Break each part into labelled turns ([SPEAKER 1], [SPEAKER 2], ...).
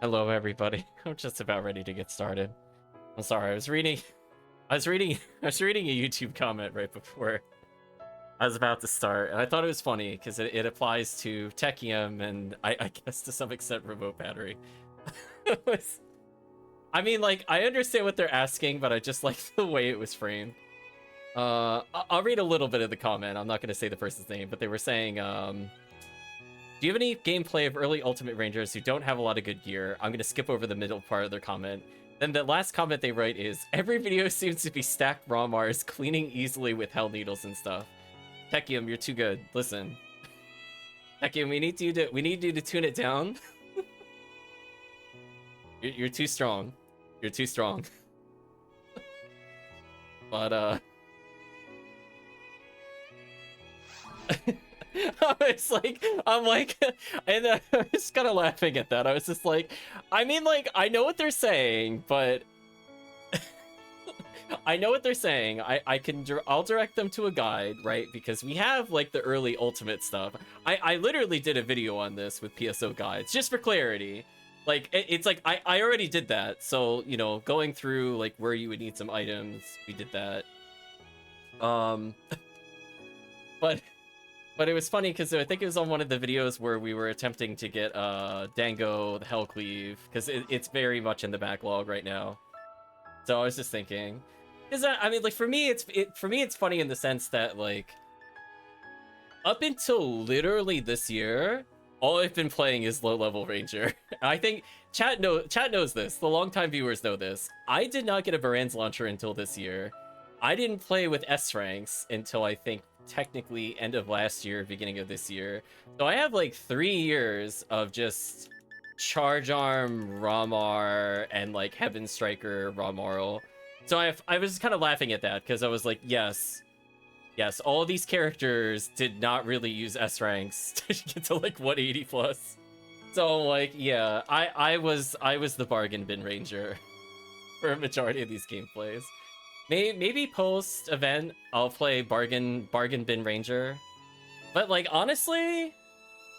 [SPEAKER 1] Hello, everybody. I'm just about ready to get started. I'm sorry. I was reading a YouTube comment right before I was about to start, and I thought it was funny because it applies to Tekkium and I guess to some extent Remotebattery. I mean, like, I understand what they're asking, but I just like the way it was framed. I'll read a little bit of the comment. I'm not going to say the person's name, but they were saying, do you have any gameplay of early Ultimate Rangers who don't have a lot of good gear? I'm going to skip over the middle part of their comment. Then the last comment they write is, every video seems to be stacked ROMRs cleaning easily with hell needles and stuff. Tekkium, you're too good. Listen. Tekkium, we need you to tune it down. You're too strong. You're too strong. But, I'm like, and I was kind of laughing at that. I was just like, I mean, like, I know what they're saying, but I know what they're saying. I'll direct them to a guide, right? Because we have like the early Ultimate stuff. I literally did a video on this with PSO guides, just for clarity. Like, it's like, I already did that. So, you know, going through like where you would need some items, we did that. But it was funny because I think it was on one of the videos where we were attempting to get Dango, the HellCleave, because it's very much in the backlog right now. So I was just thinking, I mean, like, for me it's funny in the sense that, like, up until literally this year, all I've been playing is low-level Ranger. I think chat knows this. The longtime viewers know this. I did not get a Baran's launcher until this year. I didn't play with S ranks until I think technically end of last year, beginning of this year. So I have like 3 years of just Charge Arm, Ramar, and like Heaven Striker, Ramaral. So I was kind of laughing at that because I was like, yes, all these characters did not really use S ranks to get to like 180 plus. So like, yeah, I was the bargain bin ranger for a majority of these gameplays. Maybe post event I'll play bargain bin ranger, but like, honestly,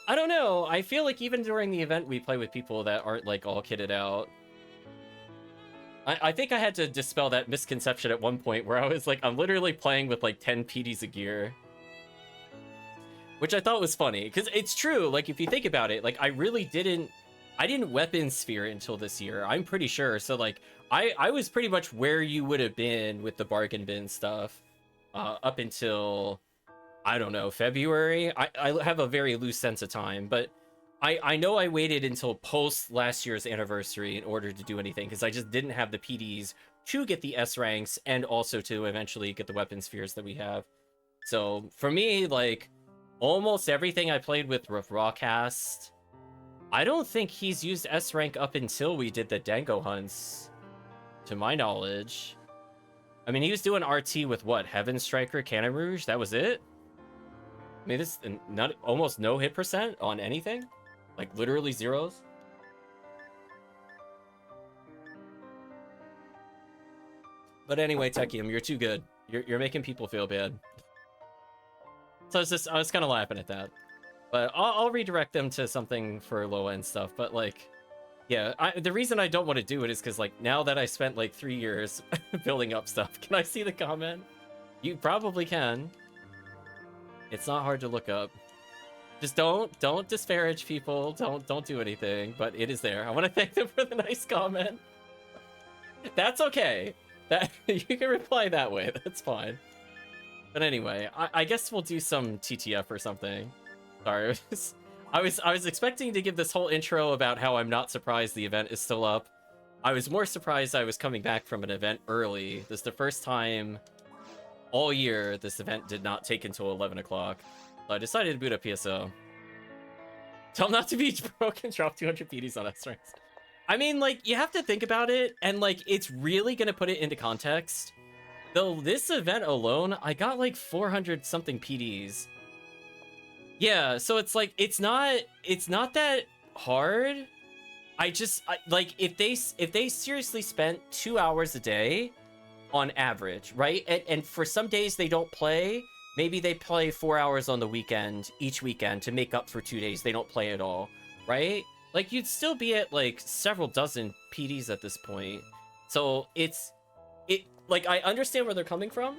[SPEAKER 1] I don't know. I feel like even during the event we play with people that aren't like all kitted out. I think I had to dispel that misconception at one point where I was like, I'm literally playing with like 10 PDs of gear, which I thought was funny because it's true. Like, if you think about it, like, I didn't weapon sphere until this year, I'm pretty sure. So like, I was pretty much where you would have been with the bargain bin stuff up until, I don't know, February. I have a very loose sense of time, but I know I waited until post last year's anniversary in order to do anything because I just didn't have the PDs to get the S ranks and also to eventually get the weapon spheres that we have. So for me, like, almost everything I played with Rawcast, I don't think he's used S rank up until we did the Dango hunts, to my knowledge. I mean, he was doing RT with what? Heaven Striker, Cannon Rouge? That was it? I mean, this almost no hit percent on anything? Like, literally zeros? But anyway, Tekkium, you're too good. You're making people feel bad. So I was kind of laughing at that. But I'll redirect them to something for low-end stuff. But, like, yeah, the reason I don't want to do it is because, like, now that I spent, like, 3 years building up stuff, can I see the comment? You probably can. It's not hard to look up. Just don't disparage people. Don't do anything, but it is there. I want to thank them for the nice comment. That's okay. That you can reply that way. That's fine. But anyway, I guess we'll do some TTF or something. Sorry, I was expecting to give this whole intro about how I'm not surprised the event is still up. I was more surprised I was coming back from an event early. This is the first time all year this event did not take until 11 o'clock. So I decided to boot up PSO. Tell them not to be broken, drop 200 PDs on S ranks. I mean, like, you have to think about it, and like, it's really gonna put it into context. Though this event alone, I got like 400 something PDs. Yeah, so it's like, it's not that hard. Like, if they seriously spent 2 hours a day on average, right? And for some days they don't play, maybe they play 4 hours on the weekend, each weekend, to make up for 2 days they don't play at all, right? Like, you'd still be at, like, several dozen PDs at this point. So, like, I understand where they're coming from.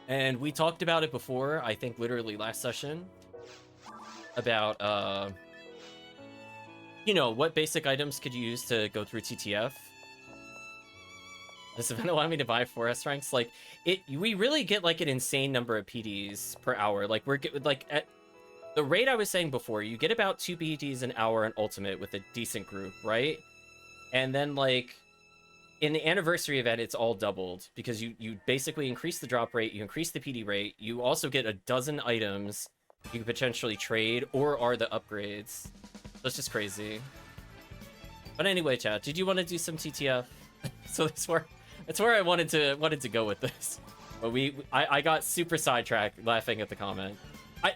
[SPEAKER 1] And we talked about it before, I think literally last session. About, you know, what basic items could you use to go through TTF? This event allowed me to buy 4 S ranks. Like, we really get, like, an insane number of PDs per hour. Like, like, at the rate I was saying before, you get about 2 PDs an hour in Ultimate with a decent group, right? And then, like, in the anniversary event, it's all doubled because you basically increase the drop rate, you increase the PD rate, you also get a dozen items you can potentially trade or are the upgrades. That's just crazy. But anyway, chat, did you want to do some TTF? So that's where I wanted to go with this. But I got super sidetracked laughing at the comment.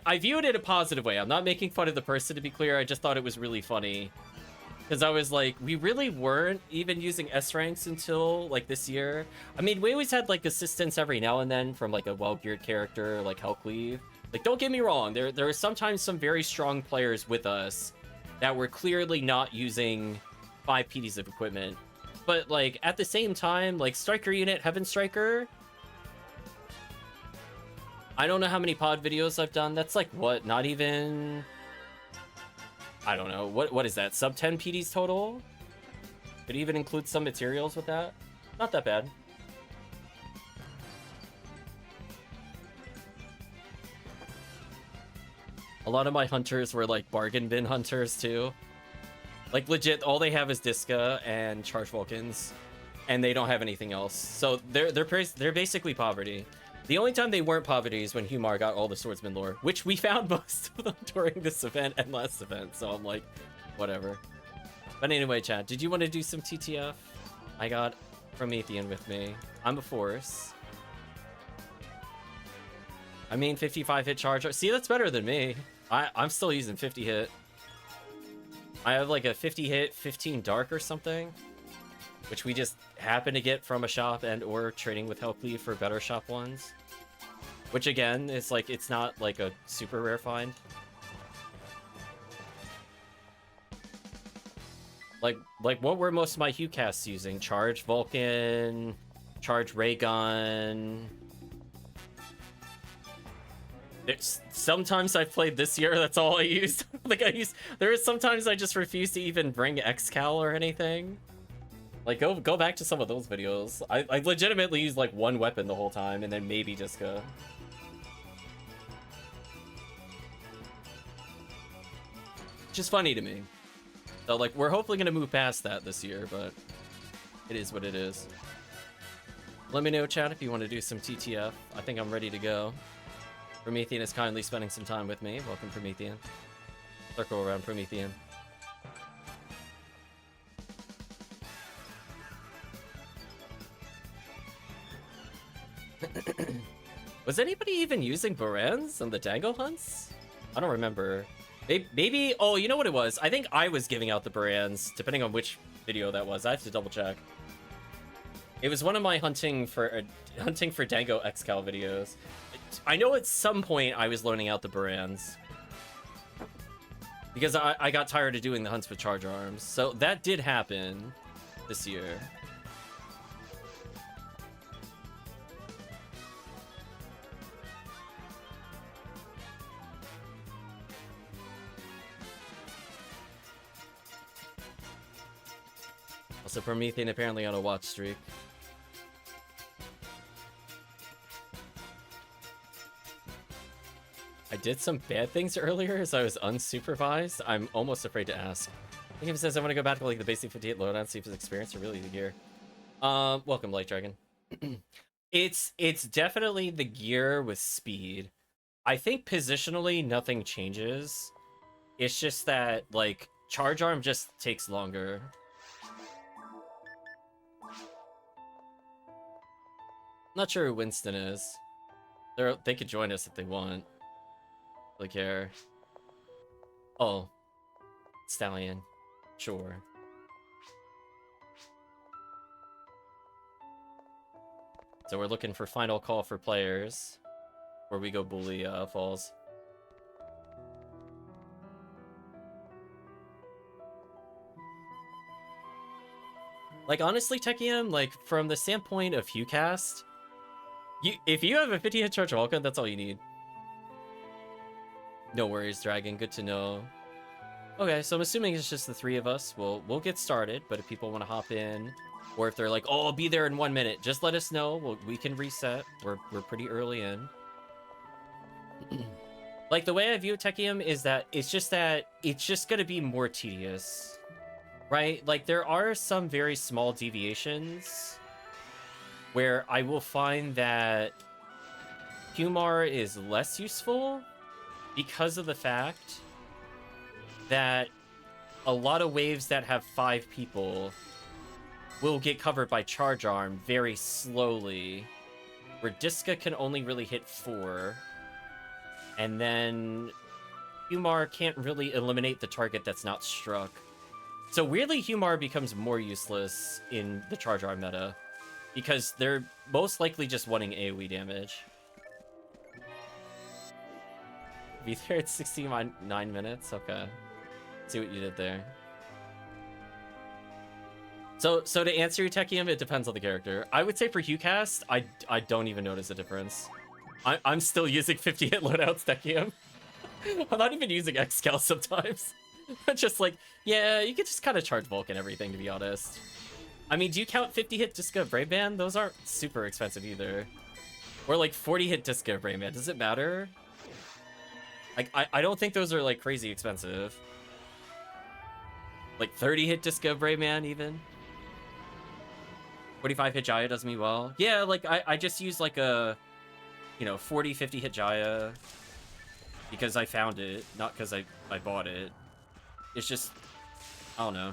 [SPEAKER 1] I viewed it in a positive way. I'm not making fun of the person, to be clear. I just thought it was really funny. Because I was like, we really weren't even using S ranks until, like, this year. I mean, we always had, like, assistance every now and then from, like, a well-geared character like HellCleave. Like, don't get me wrong, there are sometimes some very strong players with us that were clearly not using 5 PDs of equipment. But, like, at the same time, like, Striker Unit, Heaven Striker, I don't know how many pod videos I've done. That's, like, what, not even... I don't know. What is that? Sub 10 PDs total? Could even include some materials with that? Not that bad. A lot of my hunters were, like, bargain bin hunters, too. Like, legit, all they have is Disca and Charge Vulcans, and they don't have anything else. So they're basically poverty. The only time they weren't poverty is when Humar got all the swordsman lore, which we found most of them during this event and last event, so I'm like, whatever. But anyway, chat, did you want to do some TTF? I got Promethean with me. I'm a force. I mean, 55 hit charge. See, that's better than me. I'm still using 50 hit. I have like a 50 hit, 15 dark or something, which we just happen to get from a shop and or trading with HellCleave for better shop ones. Which again, is like, it's not like a super rare find. Like what were most of my Hue casts using? Charge Vulcan, Charge Ray Gun. Sometimes I've played this year, that's all I used. There is sometimes I just refuse to even bring XCal or anything. Like, go back to some of those videos. I legitimately used like one weapon the whole time and then maybe just go. Which is funny to me. So like, we're hopefully gonna move past that this year, but it is what it is. Let me know, chat, if you want to do some TTF. I think I'm ready to go. Promethean is kindly spending some time with me. Welcome, Promethean. Circle around, Promethean. Was anybody even using Barans on the Dango hunts? I don't remember. Maybe, oh, you know what it was? I think I was giving out the Barans, depending on which video that was. I have to double check. It was one of my hunting for Dango XCal videos. I know at some point I was loaning out the Barans. Because I got tired of doing the hunts with charge arms. So that did happen this year. Also, Promethean apparently on a watch streak. I did some bad things earlier as I was unsupervised. I'm almost afraid to ask. I think he says I want to go back to like the basic 58 loadout, see if his experience or really the gear. Welcome, LightDragon. It's definitely the gear with speed. I think positionally nothing changes. It's just that like charge arm just takes longer. Not sure who Winston is. They could join us if they want. Like here. Oh. Stallion. Sure. So we're looking for final call for players. where we go bully falls. Like, honestly, Tekkium, like, from the standpoint of HuCast, if you have a 50-hit charge Vulcan, that's all you need. No worries, Dragon. Good to know. Okay, so I'm assuming it's just the three of us. We'll get started, but if people want to hop in, or if they're like, oh, I'll be there in 1 minute, just let us know. We can reset. We're pretty early in. Like, the way I view Tekkium is that it's just going to be more tedious, right? Like, there are some very small deviations where I will find that Humar is less useful because of the fact that a lot of waves that have 5 people will get covered by Charge Arm very slowly, where Diska can only really hit 4, and then Humar can't really eliminate the target that's not struck. So weirdly, Humar becomes more useless in the Charge Arm meta, because they're most likely just wanting AoE damage. Be there at 69 minutes? Okay. See what you did there. So to answer your Tekkium, it depends on the character. I would say for HuCast, I don't even notice a difference. I'm still using 50-hit loadouts Tekkium. I'm not even using xScal sometimes. I'm just like, yeah, you could just kind of charge Vulcan everything, to be honest. I mean, do you count 50-hit Disco Brave Band? Those aren't super expensive either. Or like 40-hit Disco Brave Band. Does it matter? Like, I don't think those are like crazy expensive. Like 30-hit Disco Brave Man even. 45-hit Jaya does me well. Yeah, like I just use like a, 40, 50-hit Jaya because I found it, not because I bought it. It's just, I don't know.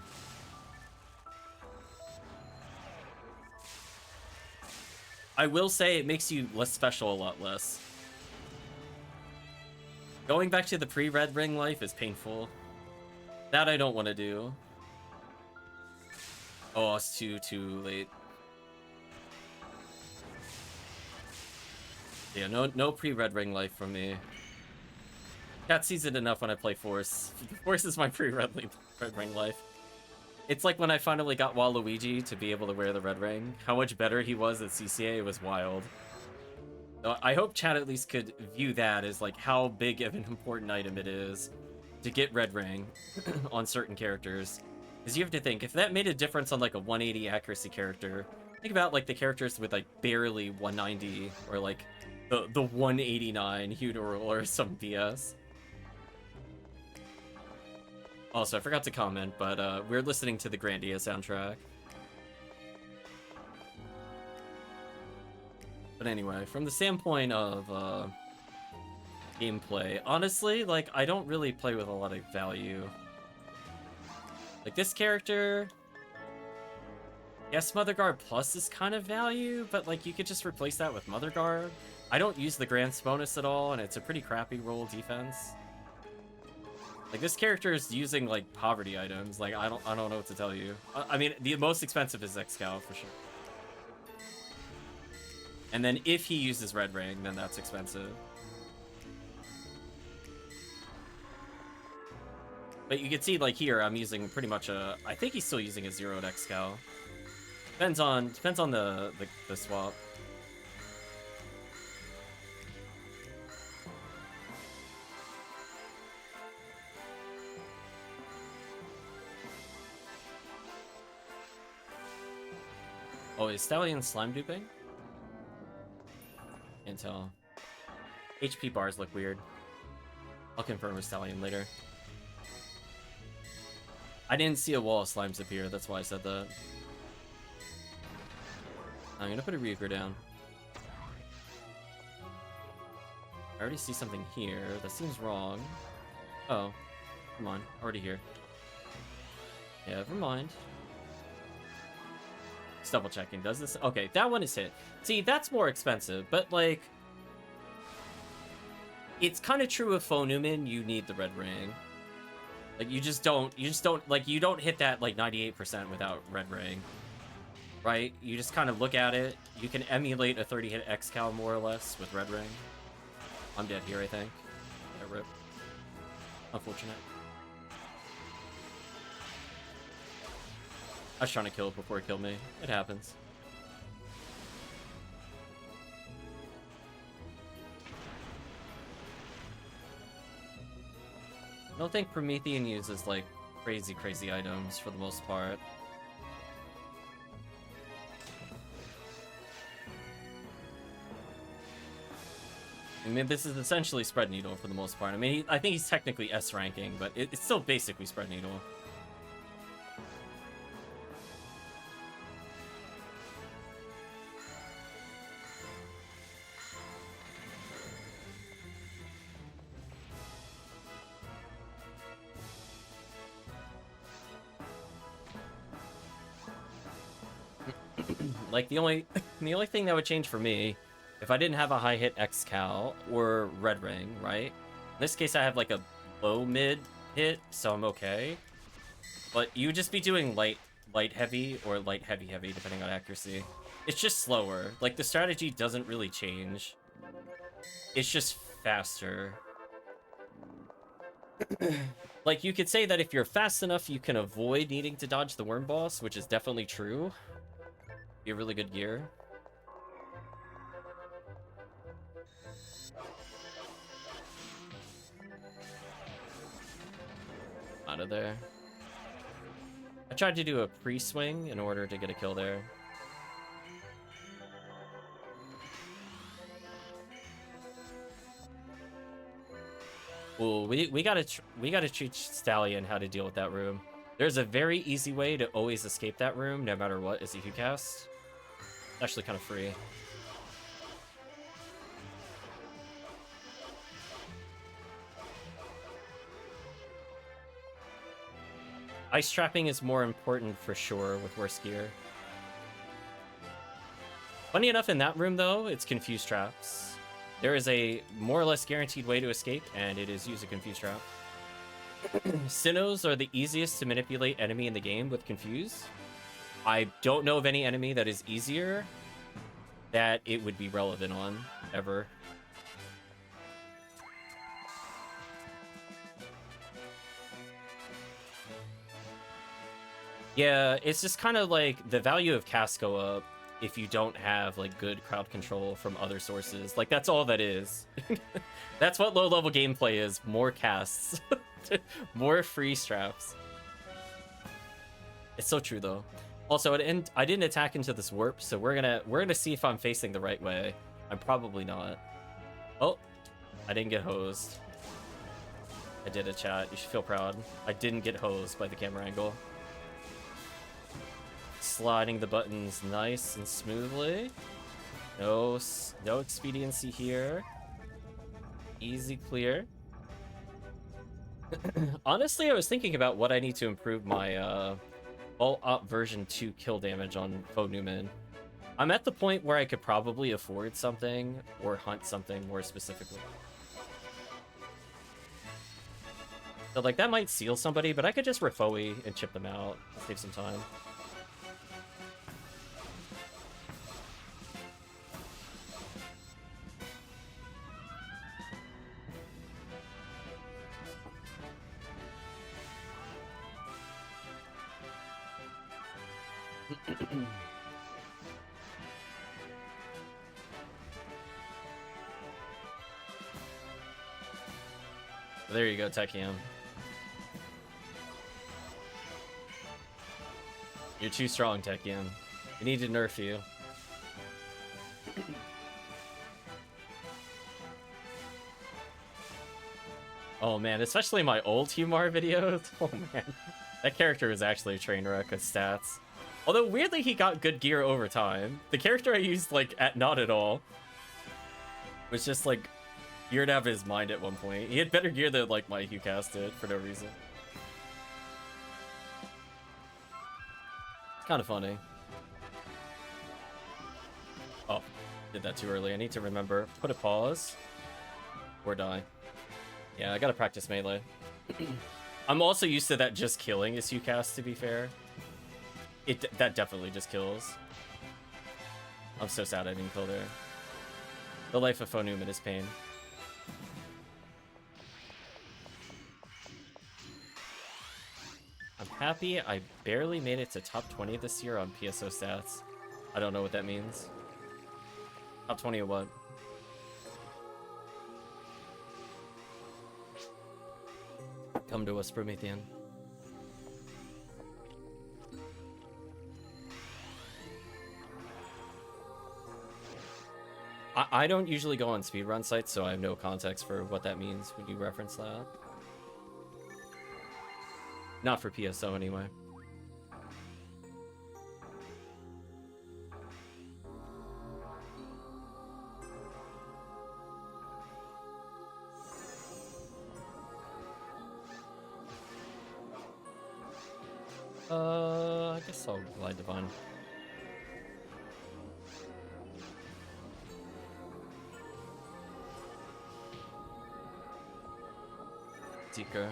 [SPEAKER 1] I will say it makes you less special a lot less. Going back to the pre-Red Ring life is painful. That I don't want to do. Oh, it's too late. Yeah, no pre-Red Ring life from me. Cat sees it enough when I play Force. Force is my pre-Red Ring life. It's like when I finally got Waluigi to be able to wear the Red Ring. How much better he was at CCA was wild. So I hope chat at least could view that as like how big of an important item it is to get Red Ring on certain characters. Because you have to think, if that made a difference on like a 180 accuracy character, think about like the characters with like barely 190 or like the 189 Hudoral or some BS. Also, I forgot to comment, but we're listening to the Grandia soundtrack. But anyway, from the standpoint of gameplay, honestly, like, I don't really play with a lot of value. Like, this character, yes, Mother Guard Plus is kind of value, but, like, you could just replace that with Mother Guard. I don't use the Grants bonus at all, and it's a pretty crappy roll defense. Like, this character is using, like, poverty items. Like, I don't know what to tell you. I mean, the most expensive is xScal, for sure. And then if he uses Red Ring, then that's expensive. But you can see, like, here, I'm using pretty much a... I think he's still using a 0'd xScal. Depends on the swap. Oh, is Stallion slime duping? Can't tell. HP bars look weird. I'll confirm with Stallion later. I didn't see a wall of slimes appear, that's why I said that. I'm gonna put a Reaper down. I already see something here. That seems wrong. Oh, come on. Already here. Yeah, never mind. Just double checking. Does this? Okay, that one is hit. See, that's more expensive, but like, it's kind of true of Phonumen. You need the Red Ring. Like, you just don't, like, you don't hit that, like, 98% without Red Ring. Right? You just kind of look at it. You can emulate a 30-hit xCal more or less with Red Ring. I'm dead here, I think. Yeah, rip. Unfortunate. I was trying to kill it before it killed me. It happens. I don't think Promethean uses, like, crazy items for the most part. I mean, this is essentially Spread Needle for the most part. I mean, I think he's technically S ranking, but it's still basically Spread Needle. Like, the only thing that would change for me, if I didn't have a high hit X Cal or Red Ring, right? In this case, I have like a low mid hit, so I'm okay. But you would just be doing light heavy or light heavy depending on accuracy. It's just slower. Like, the strategy doesn't really change. It's just faster. Like, you could say that if you're fast enough, you can avoid needing to dodge the worm boss, which is definitely true. Be a really good gear. Out of there. I tried to do a pre-swing in order to get a kill there. Ooh, we gotta teach Stallion how to deal with that room. There's a very easy way to always escape that room, no matter what, is if you cast. It's actually kind of free. Ice trapping is more important for sure with worse gear. Funny enough, in that room though, it's confused traps. There is a more or less guaranteed way to escape, and it is use a confused trap. Sinnohs are the easiest to manipulate enemy in the game with confuse. I don't know of any enemy that is easier that it would be relevant on, ever. Yeah, it's just kind of like the value of cast go up if you don't have like good crowd control from other sources. Like, that's all that is. That's what low-level gameplay is. More casts. More free straps. It's so true though. Also, I didn't attack into this warp, so we're gonna see if I'm facing the right way. I'm probably not. Oh, I didn't get hosed. I did a chat. You should feel proud. I didn't get hosed by the camera angle. Sliding the buttons nice and smoothly. No expediency here. Easy clear. Honestly, I was thinking about what I need to improve my Alt Op version 2 kill damage on Faux Newman. I'm at the point where I could probably afford something or hunt something more specifically. So like, that might seal somebody, but I could just Refoe and chip them out. Save some time. There you go, Tekkium. You're too strong, Tekkium. We need to nerf you. Oh man, especially my old Humar videos. Oh man, that character was actually a train wreck with stats. Although weirdly, he got good gear over time. The character I used like not at all was just like geared out of his mind at one point. He had better gear than like my HuCast did for no reason. Kind of funny. Oh, did that too early. I need to remember. Put a pause or die. Yeah, I gotta practice melee. I'm also used to that just killing his HuCast, to be fair. That definitely just kills. I'm so sad I didn't kill there. The life of Faux Newman is pain. happy I barely made it to top 20 this year on PSO stats. I don't know what that means. Top 20 of what? Come to us, Promethean. I don't usually go on speedrun sites, so I have no context for what that means when you reference that. Not for PSO, anyway. I guess I'll glide divine. Seeker.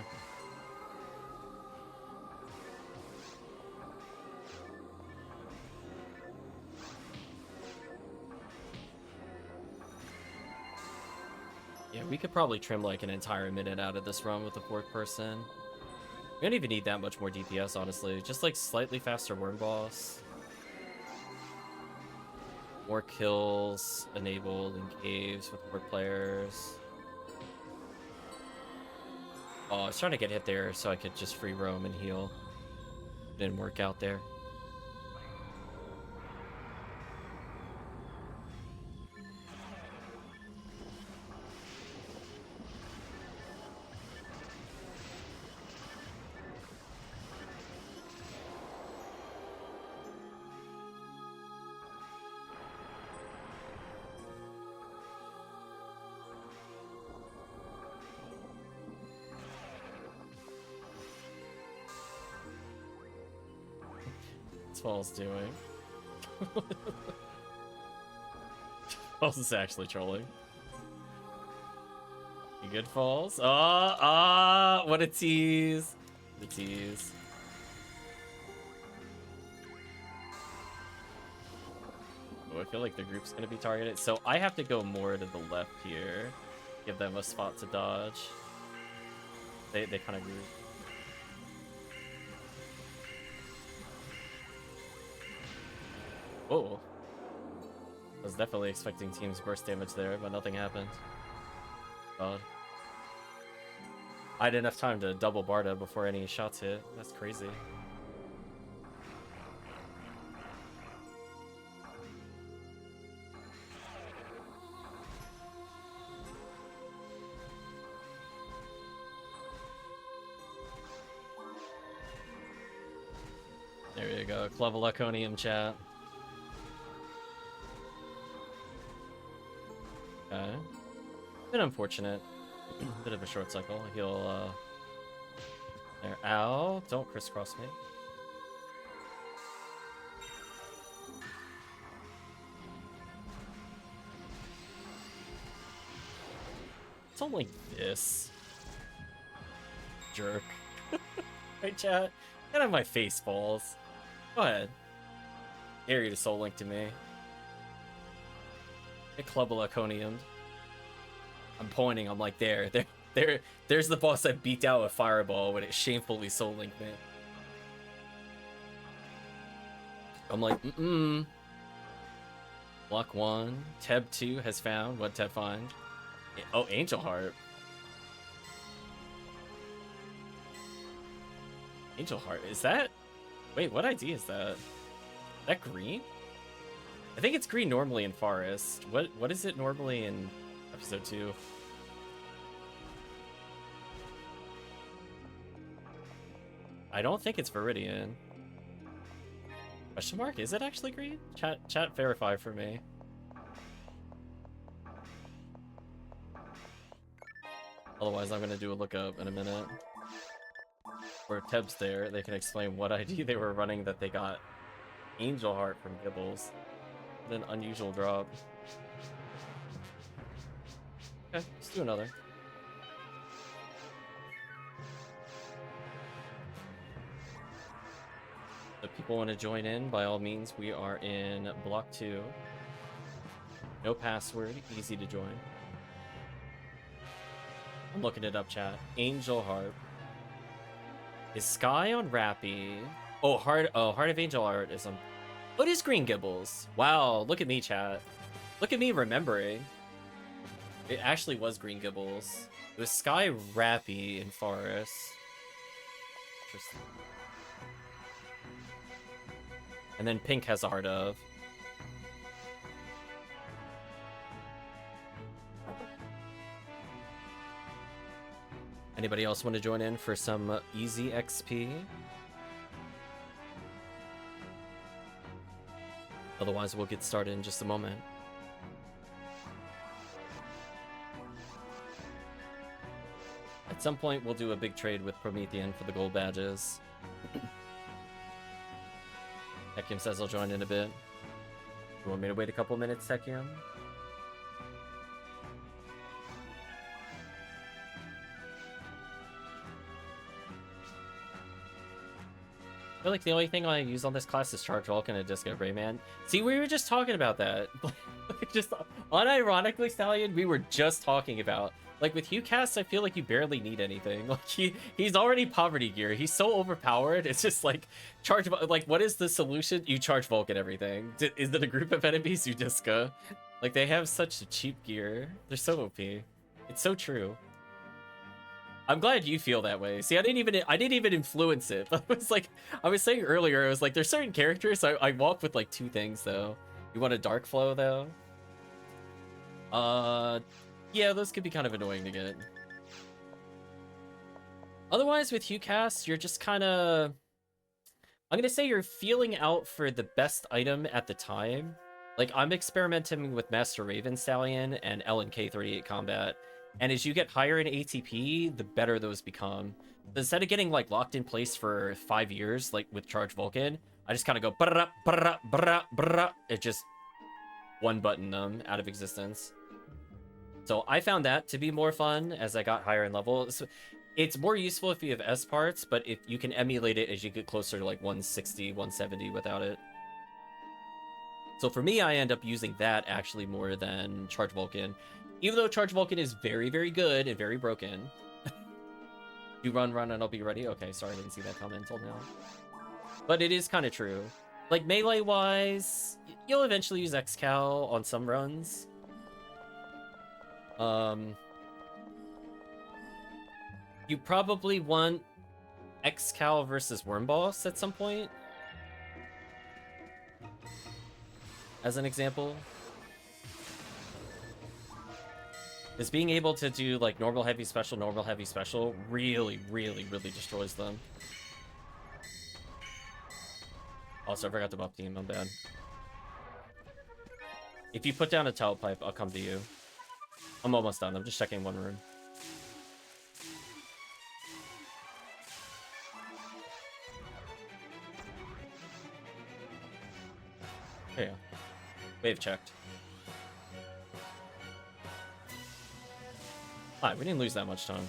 [SPEAKER 1] Yeah, we could probably trim like an entire minute out of this run with the fourth person. We don't even need that much more DPS, honestly. Just like slightly faster worm boss. More kills enabled in caves with more players. Oh, I was trying to get hit there so I could just free roam and heal. Didn't work out there. Falls doing. Falls is actually trolling. You good, Falls? What a tease. The tease. Oh, I feel like the group's gonna be targeted. So I have to go more to the left here. Give them a spot to dodge. They kind of group. Oh, I was definitely expecting team's burst damage there, but nothing happened. God. I had enough time to double Barda before any shots hit. That's crazy. There you go, Clovelaconium chat. Okay. Bit unfortunate. Bit of a short cycle. He'll, there. Ow. Don't crisscross me. It's only this. Jerk. Right, chat? Get out of my face, Balls. Go ahead. Dare you to soul link to me. Club-a-laconium. I'm pointing, I'm like, there's the boss I beat out with Fireball when it shamefully soul linked me. I'm like, Block 1. Teb 2 has found. What'd Teb find? Oh, Angel Heart. Angel Heart, is that? Wait, what ID is that? Is that green? I think it's green normally in Forest. What is it normally in episode 2? I don't think it's Viridian. Question mark? Is it actually green? Chat verify for me. Otherwise, I'm gonna do a lookup in a minute. Where Teb's there, they can explain what ID they were running that they got Angel Heart from Gibbles. An unusual drop. Okay, let's do another. If people want to join in, by all means, we are in block 2. No password, easy to join. I'm looking it up, chat. Angel Heart. Is Sky on Rappy? Oh, Heart of Angel art is on... Oh, it is Green Gibbles. Wow, look at me, chat. Look at me remembering. It actually was Green Gibbles. It was Sky, Rappy, and Forest. Interesting. And then Pink has Heart of. Anybody else want to join in for some easy XP? Otherwise, we'll get started in just a moment. At some point, we'll do a big trade with Promethean for the gold badges. Tekkium says I'll join in a bit. You want me to wait a couple minutes, Tekkium? I feel like the only thing I use on this class is Charge Vulcan and Disco Rayman. See, we were just talking about that. Just unironically, Stallion, we were just talking about. Like, with HuCast, I feel like you barely need anything. Like, he's already poverty gear. He's so overpowered. It's just, like, like, what is the solution? You charge Vulcan everything. Is it a group of enemies you Disca? Like, they have such cheap gear. They're so OP. It's so true. I'm glad you feel that way. See, I didn't even influence it. But I was saying earlier, I was like, there's certain characters I walk with like two things though. You want a Dark Flow though? Yeah, those could be kind of annoying to get. Otherwise, with HuCast, you're just kind of... I'm gonna say you're feeling out for the best item at the time. Like, I'm experimenting with Master Raven Stallion and LNK38 Combat. And as you get higher in ATP, the better those become. Instead of getting like locked in place for 5 years, like with Charge Vulcan, I just kind of go brrrra, brrrra, brrrra, brrrra. It just one button them out of existence. So I found that to be more fun as I got higher in level. So it's more useful if you have S parts, but if you can emulate it as you get closer to like 160, 170 without it. So for me, I end up using that actually more than Charge Vulcan. Even though Charge Vulcan is very, very good and very broken. You run, and I'll be ready. Okay, sorry, I didn't see that comment until now. But it is kind of true. Like, melee-wise, you'll eventually use XCal on some runs. You probably want XCal versus Worm Boss at some point. As an example. Is being able to do like normal heavy special really, really, really destroys them. Also, I forgot to buff team, I'm bad. If you put down a tailpipe, I'll come to you. I'm almost done, I'm just checking one room. There you go. Wave checked. Alright, we didn't lose that much time.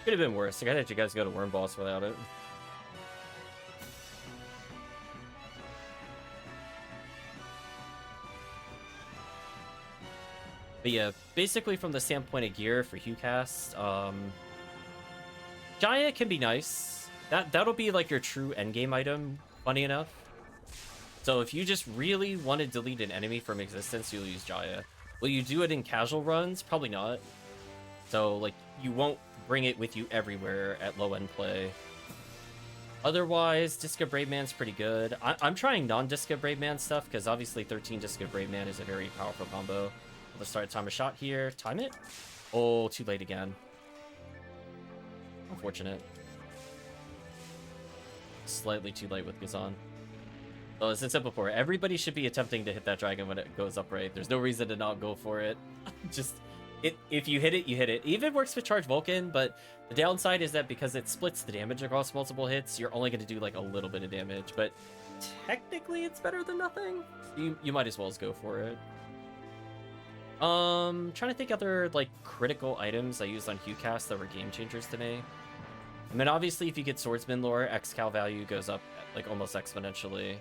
[SPEAKER 1] Could have been worse. I gotta let you guys go to Worm Boss without it. But yeah, basically from the standpoint of gear for HuCast, Jaya can be nice. That'll be like your true endgame item, funny enough. So if you just really want to delete an enemy from existence, you'll use Jaya. Will you do it in casual runs? Probably not. So, like, you won't bring it with you everywhere at low-end play. Otherwise, Disc of Brave Man's pretty good. I'm trying non-Disc of Brave Man stuff, because obviously 13 Disc of Brave Man is a very powerful combo. Let's start time a shot here. Time it? Oh, too late again. Unfortunate. Slightly too late with Gazan. Well, as I said before, everybody should be attempting to hit that dragon when it goes up right. There's no reason to not go for it. Just, if you hit it, you hit it. Even works with Charge Vulcan, but the downside is that because it splits the damage across multiple hits, you're only going to do like a little bit of damage. But technically, it's better than nothing. You might as well go for it. Trying to think other like critical items I used on HuCast that were game changers to me. I mean, obviously, if you get Swordsman lore, XCal value goes up like almost exponentially.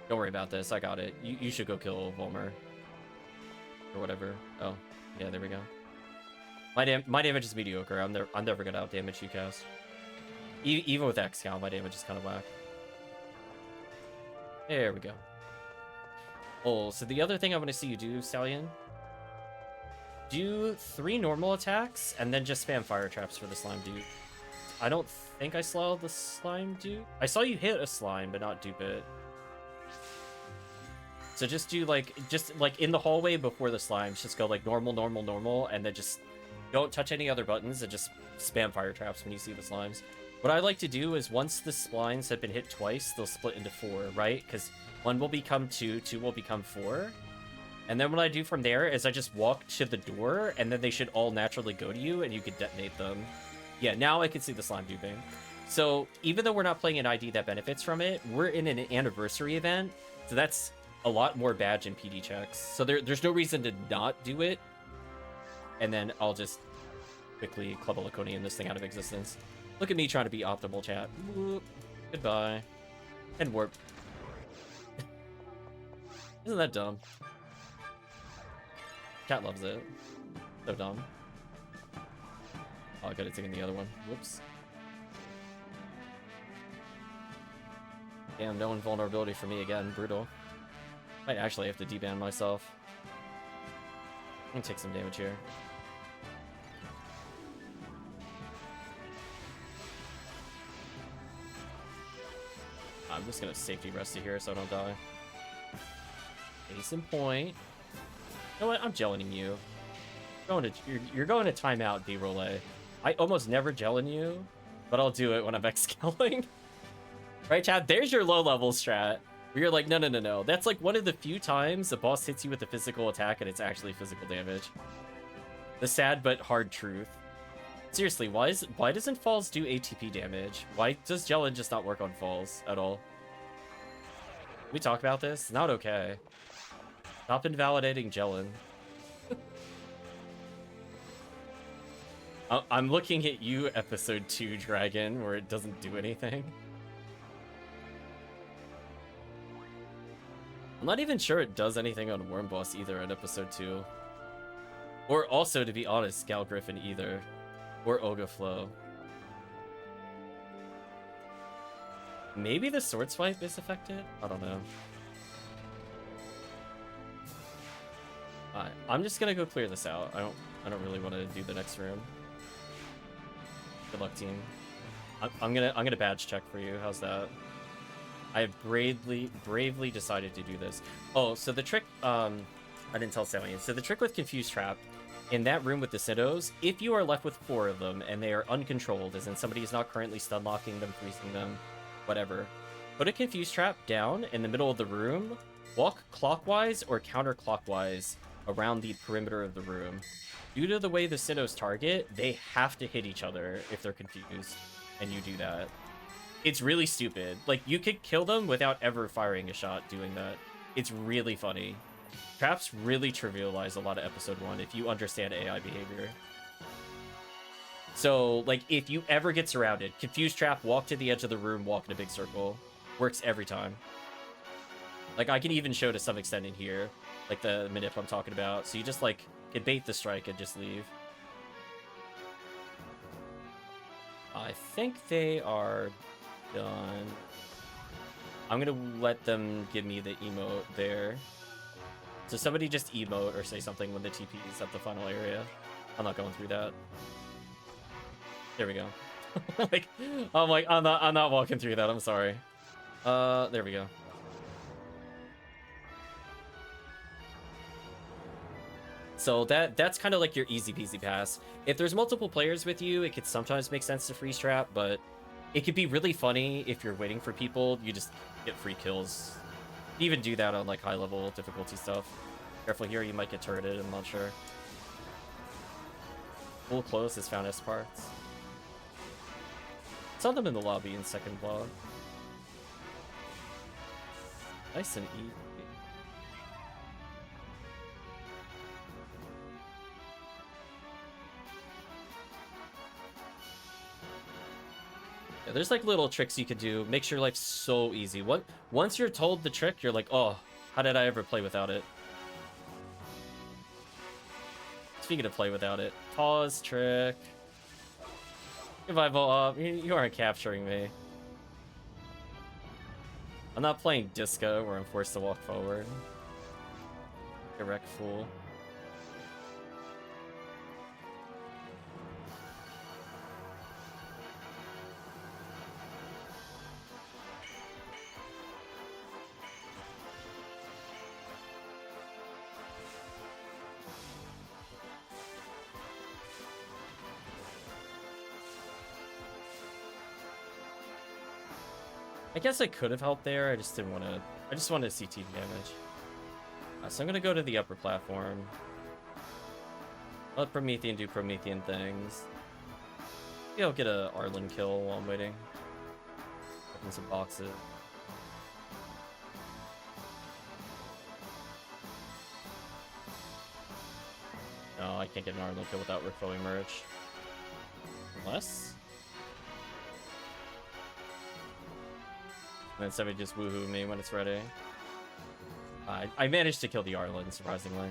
[SPEAKER 1] Don't worry about this. I got it. You should go kill Volmer. Or whatever. Oh, yeah, there we go. My damage is mediocre. I'm never gonna out damage you cast. Even with X count, my damage is kind of whack. There we go. Oh, so the other thing I want to see you do, Stallion, do 3 normal attacks and then just spam fire traps for the slime dude. I don't think I saw the slime dude. I saw you hit a slime, but not dupe it. So just do just in the hallway before the slimes, just go like normal, normal, normal, and then just don't touch any other buttons and just spam fire traps when you see the slimes. What I like to do is once the slimes have been hit twice, they'll split into 4, right? Because 1 will become 2, 2 will become 4. And then what I do from there is I just walk to the door, and then they should all naturally go to you, and you can detonate them. Yeah, now I can see the slime duping. So even though we're not playing an ID that benefits from it, we're in an anniversary event, so that's a lot more badge and PD checks. So there's no reason to not do it. And then I'll just quickly Club a Laconian this thing out of existence. Look at me trying to be optimal, chat. Whoop. Goodbye. And warp. Isn't that dumb? Cat loves it. So dumb. Oh, I could have taken the other one. Whoops. Damn, no invulnerability for me again. Brutal. Might actually have to deban myself. I'm gonna take some damage here. I'm just gonna safety rest it here so I don't die. Case in point. You know what? I'm gelling you. You're going to timeout, D-Relay. I almost never gel in you, but I'll do it when I'm X-scaling. Right, Chad? There's your low-level strat. Where you're like, no, no, no, no. That's like one of the few times the boss hits you with a physical attack and it's actually physical damage. The sad but hard truth. Seriously, why doesn't Falls do ATP damage? Why does Jellin just not work on Falls at all? Can we talk about this? Not okay. Stop invalidating Jellin. I'm looking at you, episode 2, Dragon, where it doesn't do anything. I'm not even sure it does anything on Worm Boss either in episode 2. Or also, to be honest, Gal Griffin either. Or Oga Flow. Maybe the Sword Swipe is affected? I don't know. Alright, I'm just gonna go clear this out. I don't really want to do the next room. Good luck, team. I'm gonna badge check for you. How's that? I have bravely decided to do this. Oh, so the trick, I didn't tell Stallion. So the trick with Confused Trap, in that room with the Sinnohs, if you are left with 4 of them and they are uncontrolled, as in somebody is not currently stun locking them, freezing them, whatever, put a Confused Trap down in the middle of the room, walk clockwise or counterclockwise around the perimeter of the room. Due to the way the Sinnohs target, they have to hit each other if they're confused, and you do that. It's really stupid. Like, you could kill them without ever firing a shot doing that. It's really funny. Traps really trivialize a lot of episode 1 if you understand AI behavior. So, like, if you ever get surrounded, Confused Trap, walk to the edge of the room, walk in a big circle. Works every time. Like, I can even show to some extent in here, like the manip I'm talking about. So you just, like, can bait the strike and just leave. I think they are done. I'm gonna let them give me the emote there. So somebody just emote or say something when the TP is at the final area. I'm not going through that. There we go. I'm not walking through that. I'm sorry. There we go. So that's kind of like your easy peasy pass. If there's multiple players with you, it could sometimes make sense to freeze trap, but it could be really funny if you're waiting for people. You just get free kills. You even do that on like high level difficulty stuff. Careful here, you might get turreted, I'm not sure. Full close has found S parts. Saw them in the lobby in second blog. Nice and easy. Yeah, there's like little tricks you could do. Makes your life so easy. Once you're told the trick, you're like, oh, how did I ever play without it? Speaking of play without it. Pause, trick. Revival up. You aren't capturing me. I'm not playing disco where I'm forced to walk forward. Direct fool. I guess I could have helped there, I just didn't want to... I just wanted CT damage. So I'm going to go to the upper platform. Let Promethean do Promethean things. Maybe I'll get a Arlen kill while I'm waiting. Open some boxes. No, I can't get an Arlen kill without refoing merch. Unless... And then somebody just woohoo me when it's ready. I managed to kill the Arlen, surprisingly.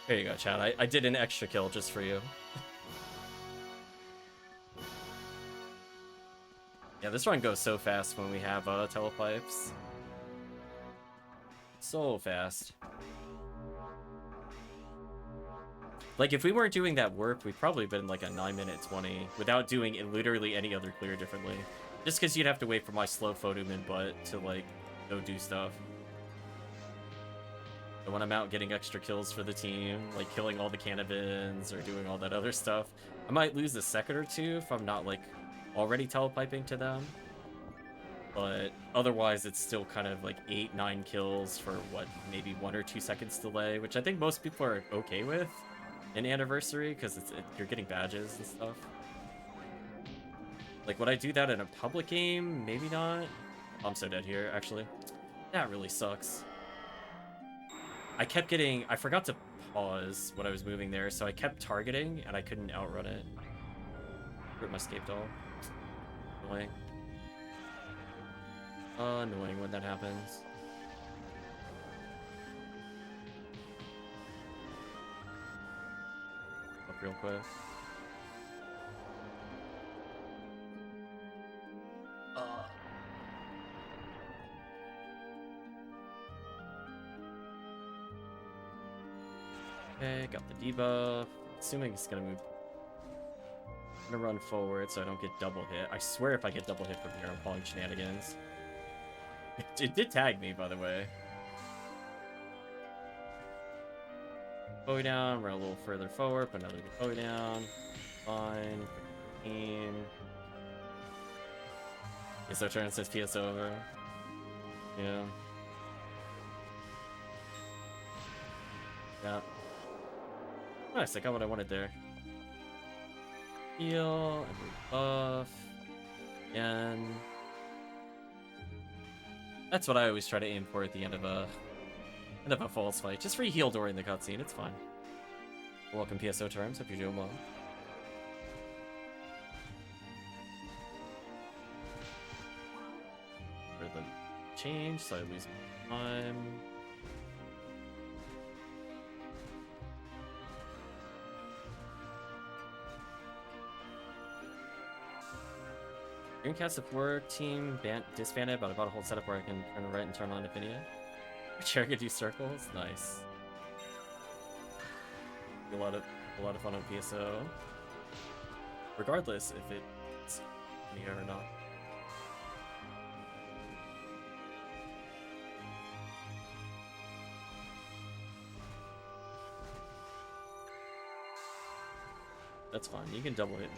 [SPEAKER 1] Here you go, chat. I did an extra kill just for you. Yeah, this run goes so fast when we have telepipes. So fast. Like, if we weren't doing that work, we'd probably been like a 9-minute 20 without doing literally any other clear differently. Just because you'd have to wait for my slow photoman butt to, like, go do stuff. And when I'm out getting extra kills for the team, like killing all the cannabins or doing all that other stuff, I might lose a second or two if I'm not, like, already telepiping to them. But otherwise, it's still kind of like 8-9 kills for, what, maybe 1 or 2 seconds delay, which I think most people are okay with. In Anniversary, because you're getting badges and stuff. Like, would I do that in a public game? Maybe not. Oh, I'm so dead here, actually. That really sucks. I kept getting... I forgot to pause when I was moving there, so I kept targeting, and I couldn't outrun it. Hurt my escape doll. Annoying. Annoying when that happens. Real quick. Okay, got the debuff. Assuming it's gonna move. I'm gonna run forward so I don't get double hit. I swear if I get double hit from here, I'm calling shenanigans. It did tag me, by the way. Bow down, run a little further forward, put another bow down. Fine. 15. Okay, so turn says PSO over. Yeah. Yeah. Nice, I got what I wanted there. Heal, and buff. Again. That's what I always try to aim for at the end of a false fight. Just re-heal during the cutscene, it's fine. Welcome PSO terms, hope you're doing well. Rhythm change, so I lose time. Dreamcast support team disbanded, but I bought a whole setup where I can turn right and turn on Ephinea. Chair can do circles, nice. A lot of fun on PSO. Regardless if it's here or not. That's fine, you can double hit.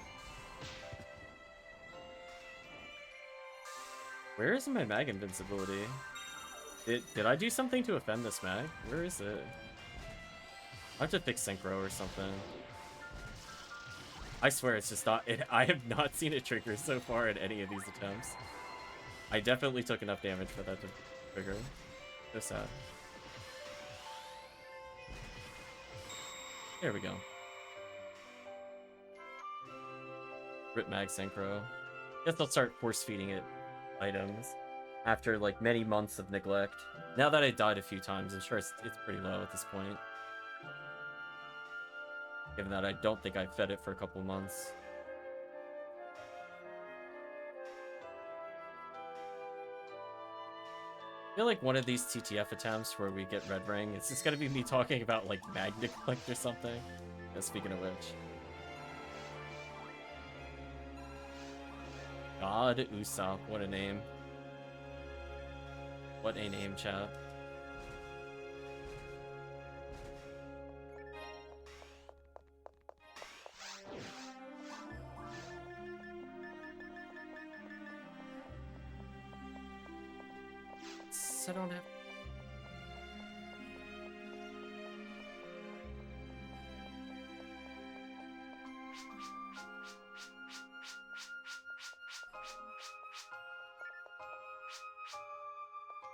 [SPEAKER 1] Where is my mag invincibility? Did I do something to offend this mag? Where is it? I have to fix synchro or something. I swear it's just not... I have not seen it trigger so far in any of these attempts. I definitely took enough damage for that to trigger. So sad. There we go. Rip mag synchro. Guess I'll start force feeding it items. after like many months of neglect. Now that I died a few times, I'm sure it's pretty low at this point. Given that I don't think I fed it for a couple months. I feel like one of these TTF attempts where we get Red Ring, it's just gonna be me talking about like Magna Collect or something. Yeah, speaking of which. God Usopp, what a name. What a name, chat. I don't have...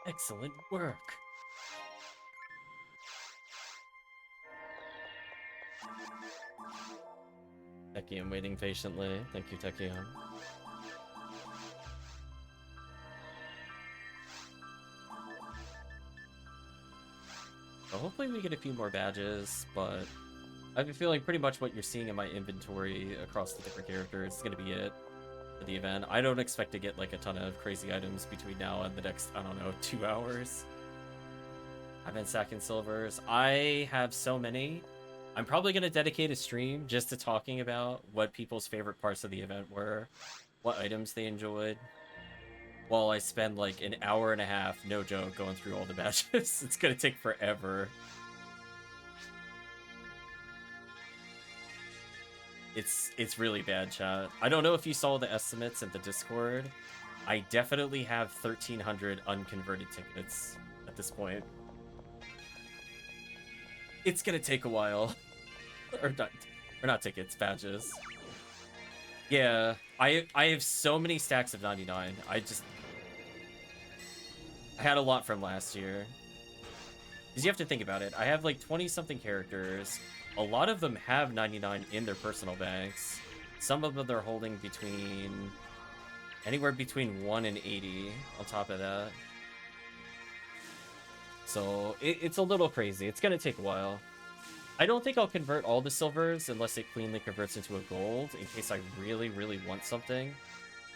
[SPEAKER 1] Excellent work. Tekkium waiting patiently. Thank you, Tekkium. So hopefully we get a few more badges, but I have a feeling pretty much what you're seeing in my inventory across the different characters is going to be it for the event. I don't expect to get like a ton of crazy items between now and the next, I don't know, 2 hours. I've been stacking silvers. I have so many. I'm probably going to dedicate a stream just to talking about what people's favorite parts of the event were, what items they enjoyed, while I spend like an hour and a half, no joke, going through all the badges. It's going to take forever. It's really bad, chat. I don't know if you saw the estimates in the Discord. I definitely have 1,300 unconverted tickets at this point. It's gonna take a while. or not tickets, badges. Yeah, I have so many stacks of 99. I had a lot from last year. Because you have to think about it. I have like 20-something characters. A lot of them have 99 in their personal banks. Some of them they're holding anywhere between 1 and 80 on top of that. So it's a little crazy. It's going to take a while. I don't think I'll convert all the silvers unless it cleanly converts into a gold in case I really, really want something.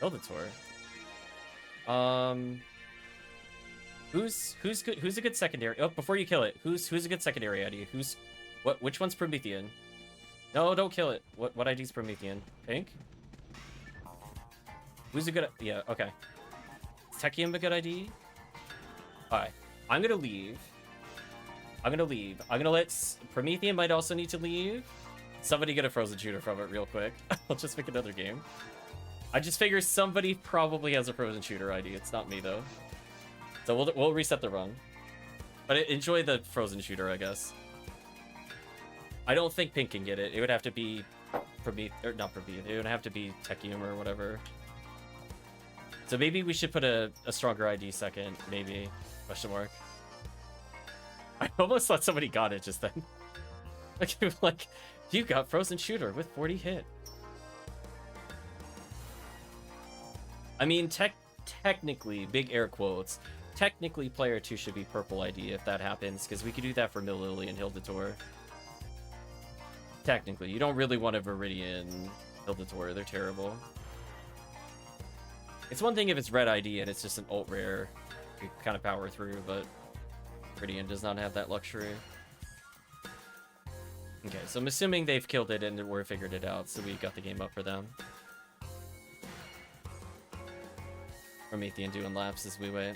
[SPEAKER 1] Build a tour. Who's good? Who's a good secondary? Oh, before you kill it, who's a good secondary ID? Which one's Promethean? No, don't kill it. What ID's Promethean? Pink? Who's a good? Yeah, okay. Is Tekkium a good ID? Alright. I'm gonna leave. I'm gonna let Promethean might also need to leave. Somebody get a frozen shooter from it real quick. I'll just pick another game. I just figure somebody probably has a frozen shooter ID. It's not me though. So we'll reset the run. But enjoy the frozen shooter, I guess. I don't think Pink can get it. It would have to be not Promethean. It would have to be Tekkium or whatever. So maybe we should put a stronger ID second, maybe. Question mark. I almost thought somebody got it just then. like, you got frozen shooter with 40 hit. I mean, technically, big air quotes, technically player 2 should be purple ID if that happens, because we could do that for Millilily and Hildator. Technically, you don't really want a Viridian Hildator, they're terrible. It's one thing if it's red ID and it's just an ult rare, you kind of power through, but Viridian does not have that luxury. Okay, so I'm assuming they've killed it and we're figured it out, so we got the game up for them. Promethean doing laps as we wait.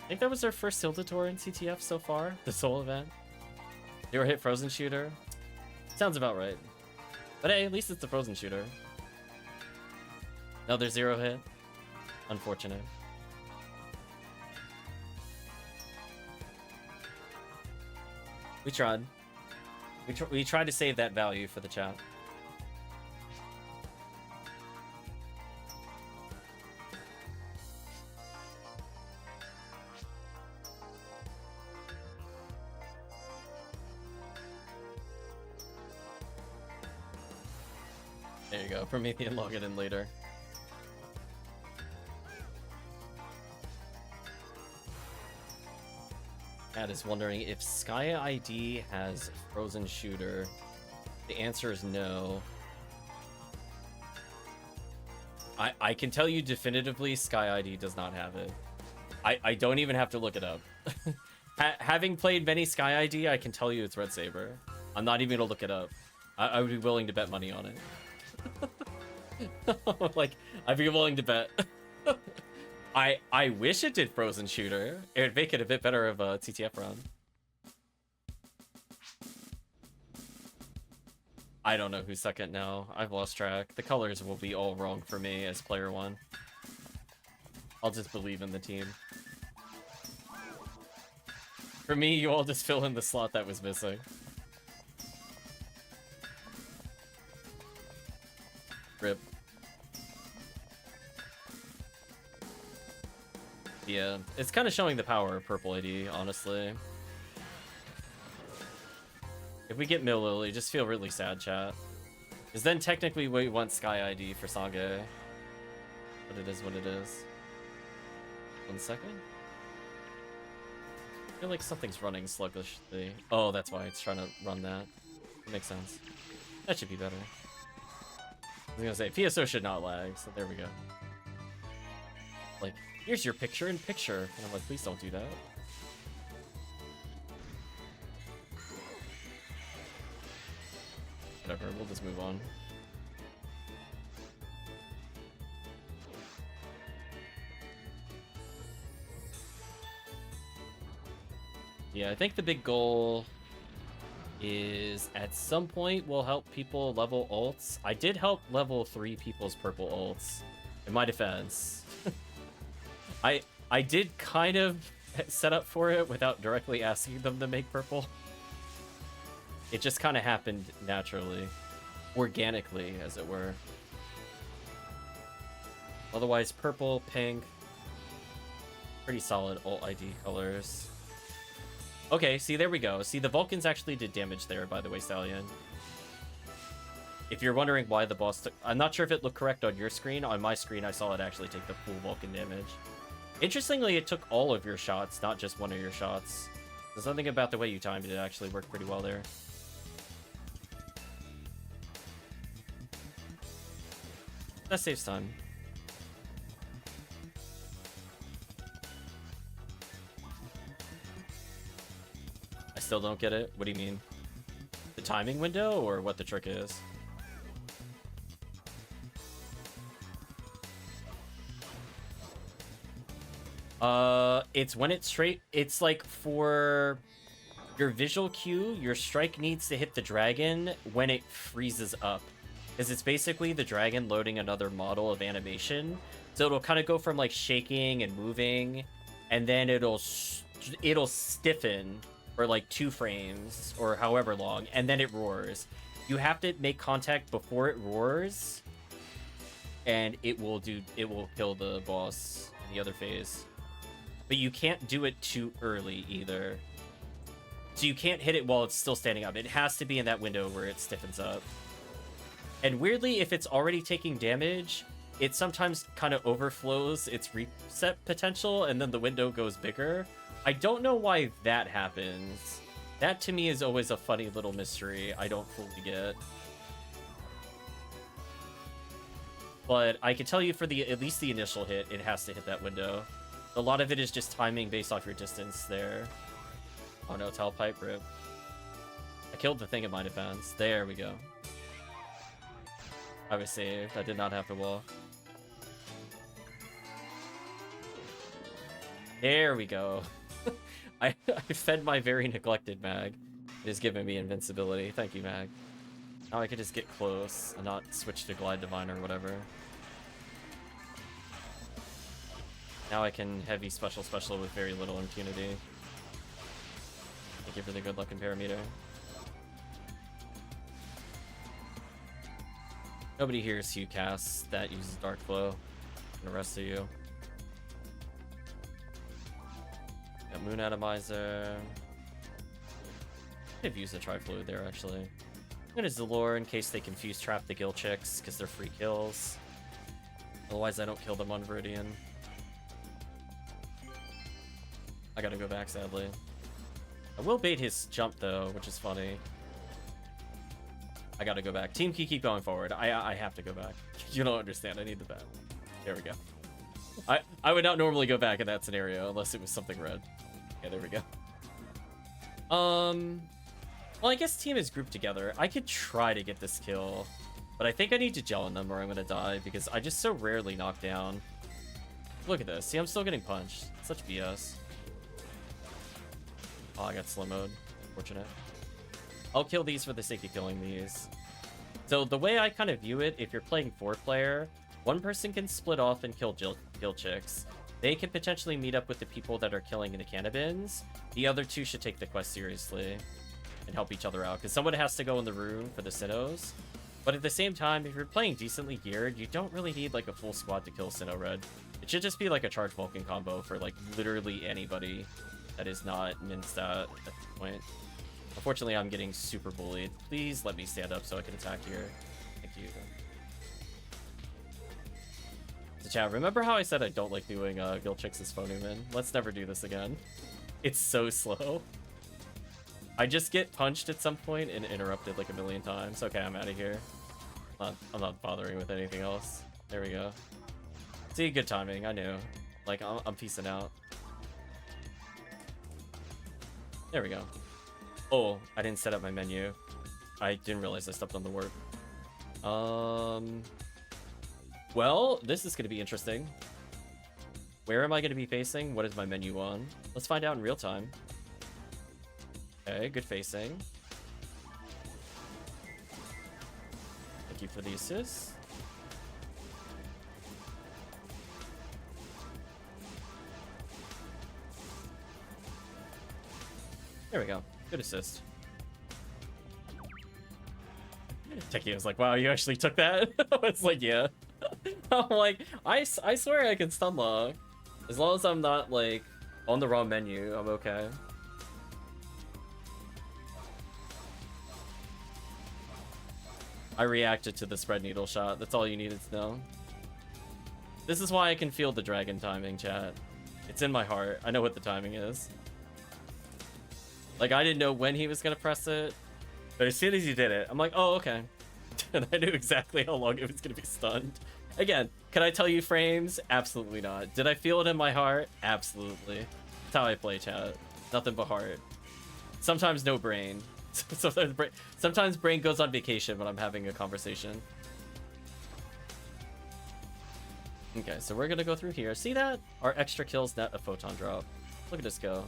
[SPEAKER 1] I think that was our first Hildator in CTF so far, this whole event. They were hit frozen shooter. Sounds about right. But hey, at least it's a frozen shooter. Another 0 hit. Unfortunate. We tried. We tried to save that value for the chat. There you go. Promethean, log it in later. Matt is wondering if Sky ID has frozen shooter. The answer is no. I can tell you definitively Sky ID does not have it. I don't even have to look it up. Having played many Sky ID, I can tell you it's Red Saber. I'm not even gonna look it up. I would be willing to bet money on it. Like, I'd be willing to bet. I wish it did frozen shooter. It would make it a bit better of a TTF run. I don't know who's second now. I've lost track. The colors will be all wrong for me as player one. I'll just believe in the team. For me, you all just fill in the slot that was missing. Rip. Yeah, it's kind of showing the power of purple AD, honestly. If we get Mill Lily, just feel really sad, chat. Because then technically we want Sky ID for Sage. But it is what it is. 1 second. I feel like something's running sluggishly. Oh, that's why it's trying to run that. That makes sense. That should be better. I was gonna say, PSO should not lag, so there we go. Like, here's your picture in picture. And I'm like, please don't do that. Whatever, we'll just move on. Yeah, I think the big goal is at some point we'll help people level ults. I did help level 3 people's purple ults, in my defense. I did kind of set up for it without directly asking them to make purple. It just kind of happened naturally, organically, as it were. Otherwise, purple, pink, pretty solid ult ID colors. Okay, see, there we go. See, the Vulcans actually did damage there, by the way, Stallion. If you're wondering why the boss took... I'm not sure if it looked correct on your screen. On my screen, I saw it actually take the full Vulcan damage. Interestingly, it took all of your shots, not just one of your shots. There's something about the way you timed it actually worked pretty well there. That saves time. I still don't get it. What do you mean? The timing window or what the trick is? It's when it's straight. It's like for your visual cue, your strike needs to hit the dragon when it freezes up. Because it's basically the dragon loading another model of animation. So it'll kind of go from like shaking and moving, and then it'll stiffen for like 2 frames or however long, and then it roars. You have to make contact before it roars, and it will kill the boss in the other phase. But you can't do it too early either. So you can't hit it while it's still standing up. It has to be in that window where it stiffens up. And weirdly, if it's already taking damage, it sometimes kind of overflows its reset potential, and then the window goes bigger. I don't know why that happens. That to me is always a funny little mystery I don't fully get. But I can tell you for at least the initial hit, it has to hit that window. A lot of it is just timing based off your distance there. Oh no, Tailpipe rip. I killed the thing in my defense. There we go. I was saved. I did not have to walk. There we go. I fed my very neglected mag. It has given me invincibility. Thank you, mag. Now I can just get close and not switch to Glide Divine or whatever. Now I can heavy special with very little impunity. Thank you for the good luck and parameter. Nobody here is Hugh casts that uses Dark Flow. And the rest of you. Got Moon Atomizer. Could have used a Tri-Fluid there, actually. gonna Zalor in case they confuse trap the Gil chicks, because they're free kills. Otherwise, I don't kill them on Viridian. I gotta go back, sadly. I will bait his jump, though, which is funny. I gotta go back. Team Key, keep going forward. I have to go back. You don't understand. I need the bat. There we go. I would not normally go back in that scenario unless it was something red. Yeah, there we go. Well, I guess team is grouped together. I could try to get this kill, but I think I need to gel on them or I'm gonna die because I just so rarely knock down. Look at this. See, I'm still getting punched. Such BS. Oh, I got slow mode. Fortunate. I'll kill these for the sake of killing these. So the way I kind of view it, if you're playing 4-player, one person can split off and kill chicks. They can potentially meet up with the people that are killing the cannabins. The other two should take the quest seriously and help each other out, because someone has to go in the room for the Sinnohs. But at the same time, if you're playing decently geared, you don't really need like a full squad to kill Sinnoh Red. It should just be like a Charge Vulcan combo for like literally anybody that is not min-stat at this point. Unfortunately, I'm getting super bullied. Please let me stand up so I can attack here. Thank you. So chat, remember how I said I don't like doing Gil Chicks as Phoneyman? Let's never do this again. It's so slow. I just get punched at some point and interrupted like a million times. Okay, I'm out of here. I'm not bothering with anything else. There we go. See, good timing. I knew. Like, I'm peacing out. There we go. Oh, I didn't set up my menu. I didn't realize I stepped on the word. Well, this is going to be interesting. Where am I going to be facing? What is my menu on? Let's find out in real time. Okay, good facing. Thank you for the assist. There we go. Good assist. Tekkium was like, wow, you actually took that? It's like, yeah. I'm like, I swear I can stun lock. As long as I'm not, like, on the wrong menu, I'm okay. I reacted to the spread needle shot. That's all you needed to know. This is why I can feel the dragon timing, chat. It's in my heart. I know what the timing is. Like, I didn't know when he was gonna press it, but as soon as he did it, I'm like, oh, okay. And I knew exactly how long it was gonna be stunned. Again, can I tell you frames? Absolutely not. Did I feel it in my heart? Absolutely. That's how I play, chat. Nothing but heart. Sometimes no brain. Sometimes brain goes on vacation when I'm having a conversation. Okay, so we're gonna go through here. See that? Our extra kills net a photon drop. Look at us go.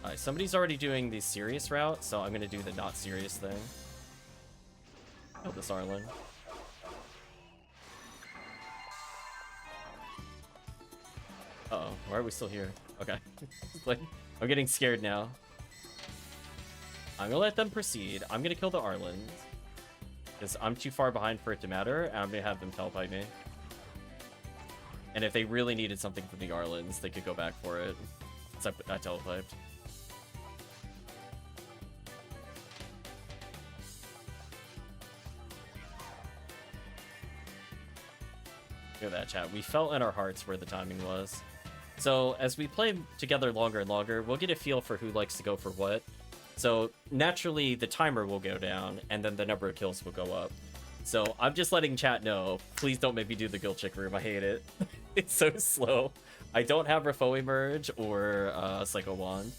[SPEAKER 1] Alright, somebody's already doing the serious route, so I'm gonna do the not serious thing. Oh, this Arlen. Uh-oh, why are we still here? Okay. Like, I'm getting scared now. I'm gonna let them proceed. I'm gonna kill the Arlens. Because I'm too far behind for it to matter, and I'm gonna have them telepipe me. And if they really needed something from the Arlens, they could go back for it. Except I telepiped. Look at that, chat. We felt in our hearts where the timing was. So as we play together longer and longer, we'll get a feel for who likes to go for what. So naturally, the timer will go down, and then the number of kills will go up. So I'm just letting chat know, please don't make me do the Gil Chick room. I hate it. It's so slow. I don't have Refoe Merge or Psycho Wand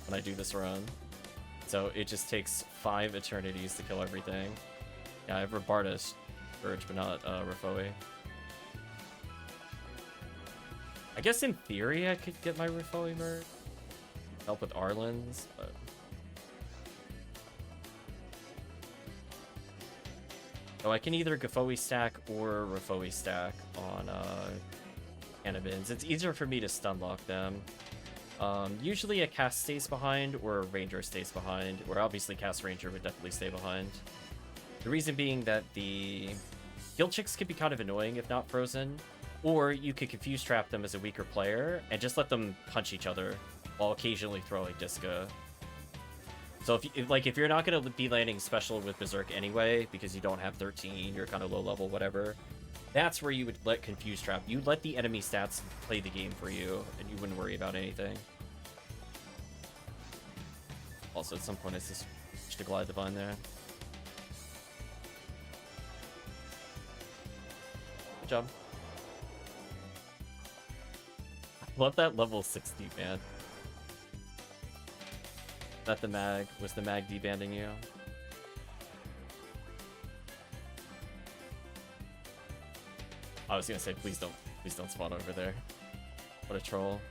[SPEAKER 1] when I do this run. So it just takes 5 eternities to kill everything. Yeah, I have Robarda's Urge, but not Refoe. I guess in theory I could get my Refoe Merge. Help with Arlen's, but... So I can either Gafoe stack or Refoe stack on cannabins. It's easier for me to stun lock them. Usually a cast stays behind or a ranger stays behind, or obviously cast ranger would definitely stay behind. The reason being that the Gil Chicks could be kind of annoying if not frozen, or you could confuse trap them as a weaker player and just let them punch each other while occasionally throwing Disca. So if you're not gonna be landing special with Berserk anyway, because you don't have 13, you're kind of low level, whatever, that's where you would let Confuse Trap. You'd let the enemy stats play the game for you, and you wouldn't worry about anything. Also, at some point, it's just to Glide Divine there. Good job. I love that level 60, man. Is that the mag? Was the mag debanding you? I was gonna say, please don't spawn over there. What a troll.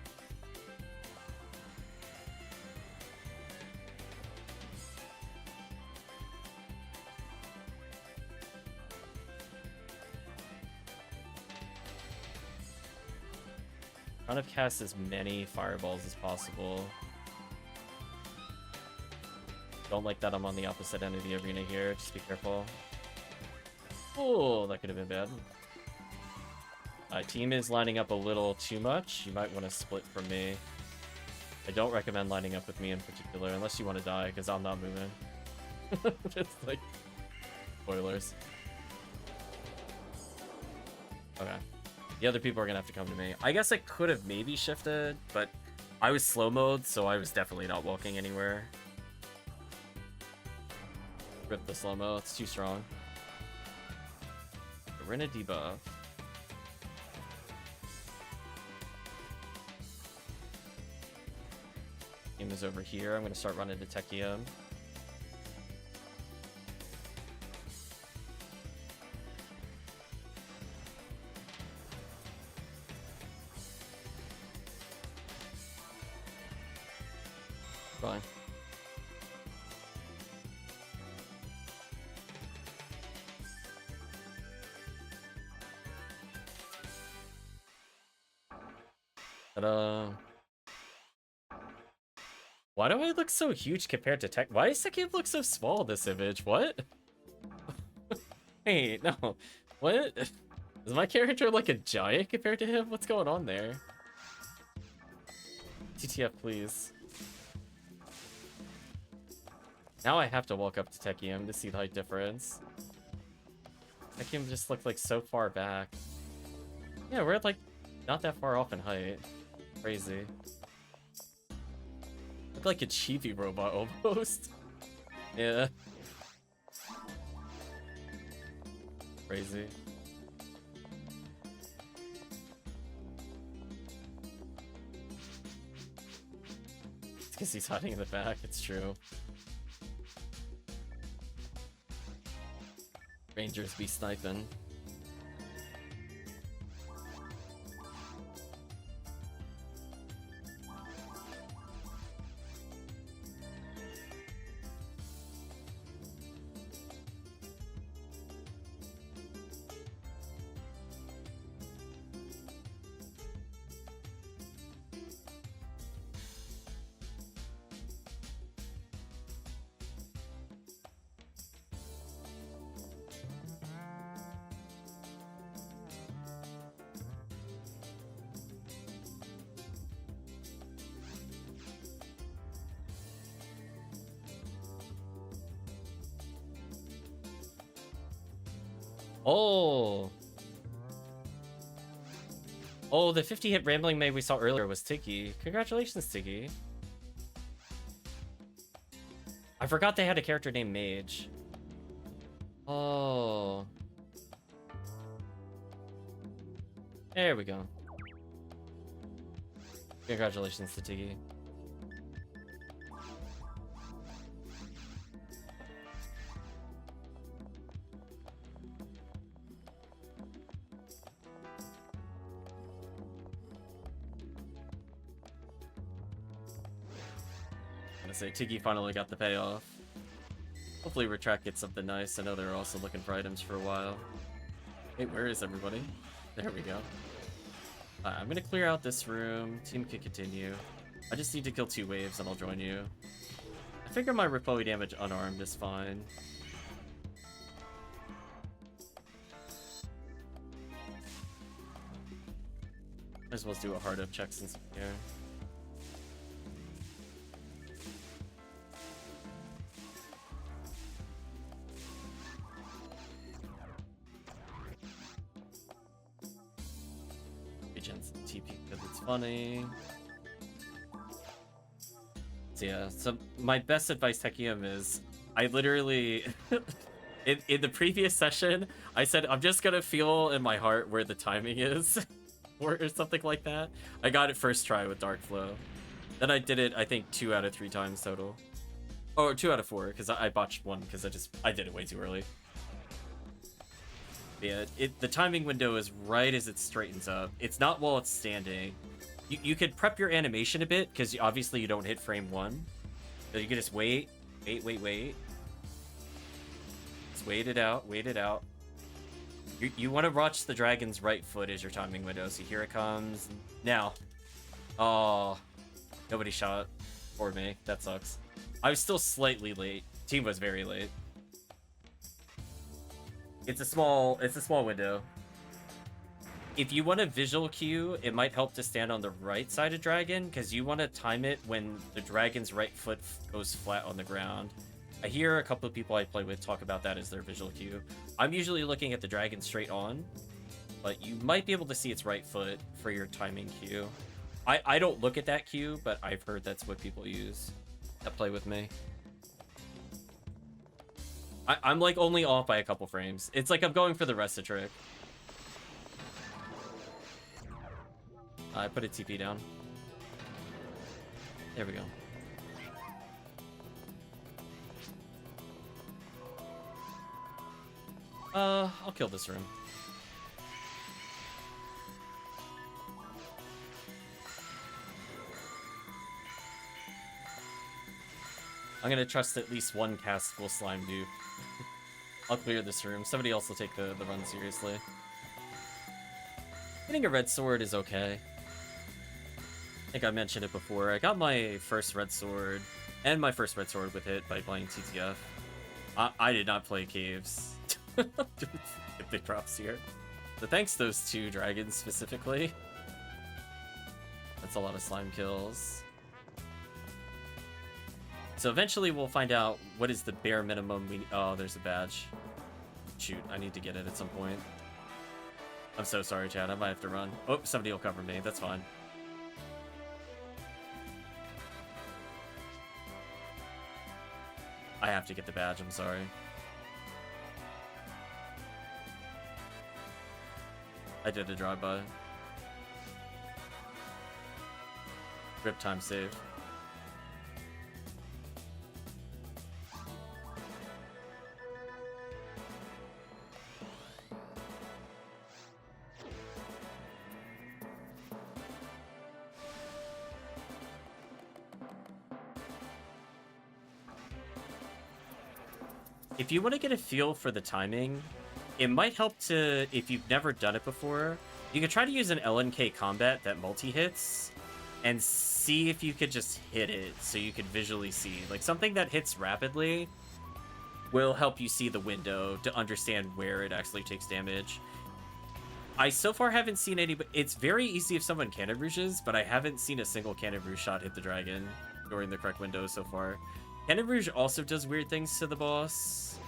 [SPEAKER 1] Trying to cast as many fireballs as possible. Don't like that I'm on the opposite end of the arena here. Just be careful. Oh, that could have been bad. Team is lining up a little too much. You might want to split from me. I don't recommend lining up with me in particular, unless you want to die, because I'm not moving. Just like spoilers. Okay. The other people are gonna have to come to me. I guess I could have maybe shifted, but I was slow mode, so I was definitely not walking anywhere. Rip the slow-mo, it's too strong. We're in a debuff. Game is over here. I'm gonna start running to Tekkium. Fine. Ta-da. Why do I look so huge compared to Tech? Why does Tekkium look so small, this image? What? Hey, no. What? Is my character like a giant compared to him? What's going on there? TTF, please. Now I have to walk up to Tekkium to see the height difference. Tekkium just looked like so far back. Yeah, we're like not that far off in height. Crazy. Look like a chibi robot almost. Yeah. Crazy. It's because he's hiding in the back, it's true. Rangers be sniping. Oh! Oh, the 50-hit Rambling Maid we saw earlier was Tiggy. Congratulations, Tiggy. I forgot they had a character named Mage. Oh. There we go. Congratulations to Tiggy. Say Tiggy finally got the payoff. Hopefully Retract gets something nice. I know they're also looking for items for a while. Hey, where is everybody? There we go. I'm gonna clear out this room. Team can continue. I just need to kill 2 waves and I'll join you. I figure my Ripoe damage unarmed is fine. Might as well do a hard up check since I'm here. Agents TP because it's funny. So yeah, so my best advice, Tekkium, is I literally in the previous session I said I'm just gonna feel in my heart where the timing is, or something like that. I got it first try with Dark Flow. Then I did it, I think 2 out of 3 times total. Or 2 out of 4, because I botched one because I did it way too early. Yeah, the timing window is right as it straightens up. It's not while it's standing. You could prep your animation a bit, because obviously you don't hit frame 1. So you can just wait. Just wait it out, wait it out. You want to watch the dragon's right foot as your timing window, so here it comes. Now. Oh, nobody shot for me. That sucks. I was still slightly late. Team was very late. It's a small window. If you want a visual cue, it might help to stand on the right side of dragon, because you want to time it when the dragon's right foot goes flat on the ground. I hear a couple of people I play with talk about that as their visual cue. I'm usually looking at the dragon straight on, but you might be able to see its right foot for your timing cue. I don't look at that cue, but I've heard that's what people use that play with me. I'm like only off by a couple frames. It's like I'm going for the rest of the trick. I put a TP down. There we go. I'll kill this room. I'm gonna trust at least one castable slime dupe. I'll clear this room. Somebody else will take the run seriously. Getting a red sword is okay. I think I mentioned it before. I got my first red sword and my first red sword with it by playing TTF. I did not play caves. If they drops here. So thanks those 2 dragons specifically. That's a lot of slime kills. So eventually we'll find out what is the bare minimum we... Oh, there's a badge. Shoot, I need to get it at some point. I'm so sorry, Chad. I might have to run. Oh, somebody will cover me. That's fine. I have to get the badge. I'm sorry. I did a drive-by. Rip time save. If you want to get a feel for the timing, it might help to, if you've never done it before, you could try to use an LNK combat that multi-hits and see if you could just hit it so you could visually see. Like, something that hits rapidly will help you see the window to understand where it actually takes damage. I so far haven't seen any, but it's very easy if someone cannon rouges, but I haven't seen a single cannon rouge shot hit the dragon during the correct window so far. Cannon Rouge also does weird things to the boss,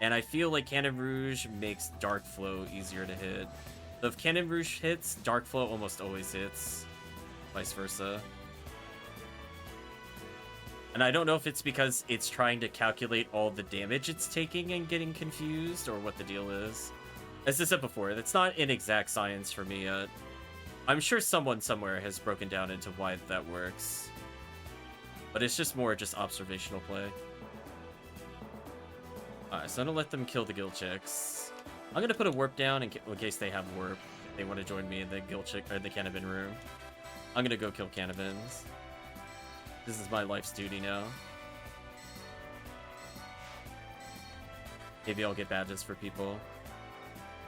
[SPEAKER 1] and I feel like Cannon Rouge makes Dark Flow easier to hit. So if Cannon Rouge hits, Dark Flow almost always hits, vice versa. And I don't know if it's because it's trying to calculate all the damage it's taking and getting confused, or what the deal is. As I said before, that's not an exact science for me yet. I'm sure someone somewhere has broken down into why that works. But it's just more just observational play. Alright, so I'm gonna let them kill the guild chicks. I'm gonna put a warp down in case they have warp. They want to join me in the guild chick or the Cannabin room. I'm gonna go kill Cannabins. This is my life's duty now. Maybe I'll get badges for people.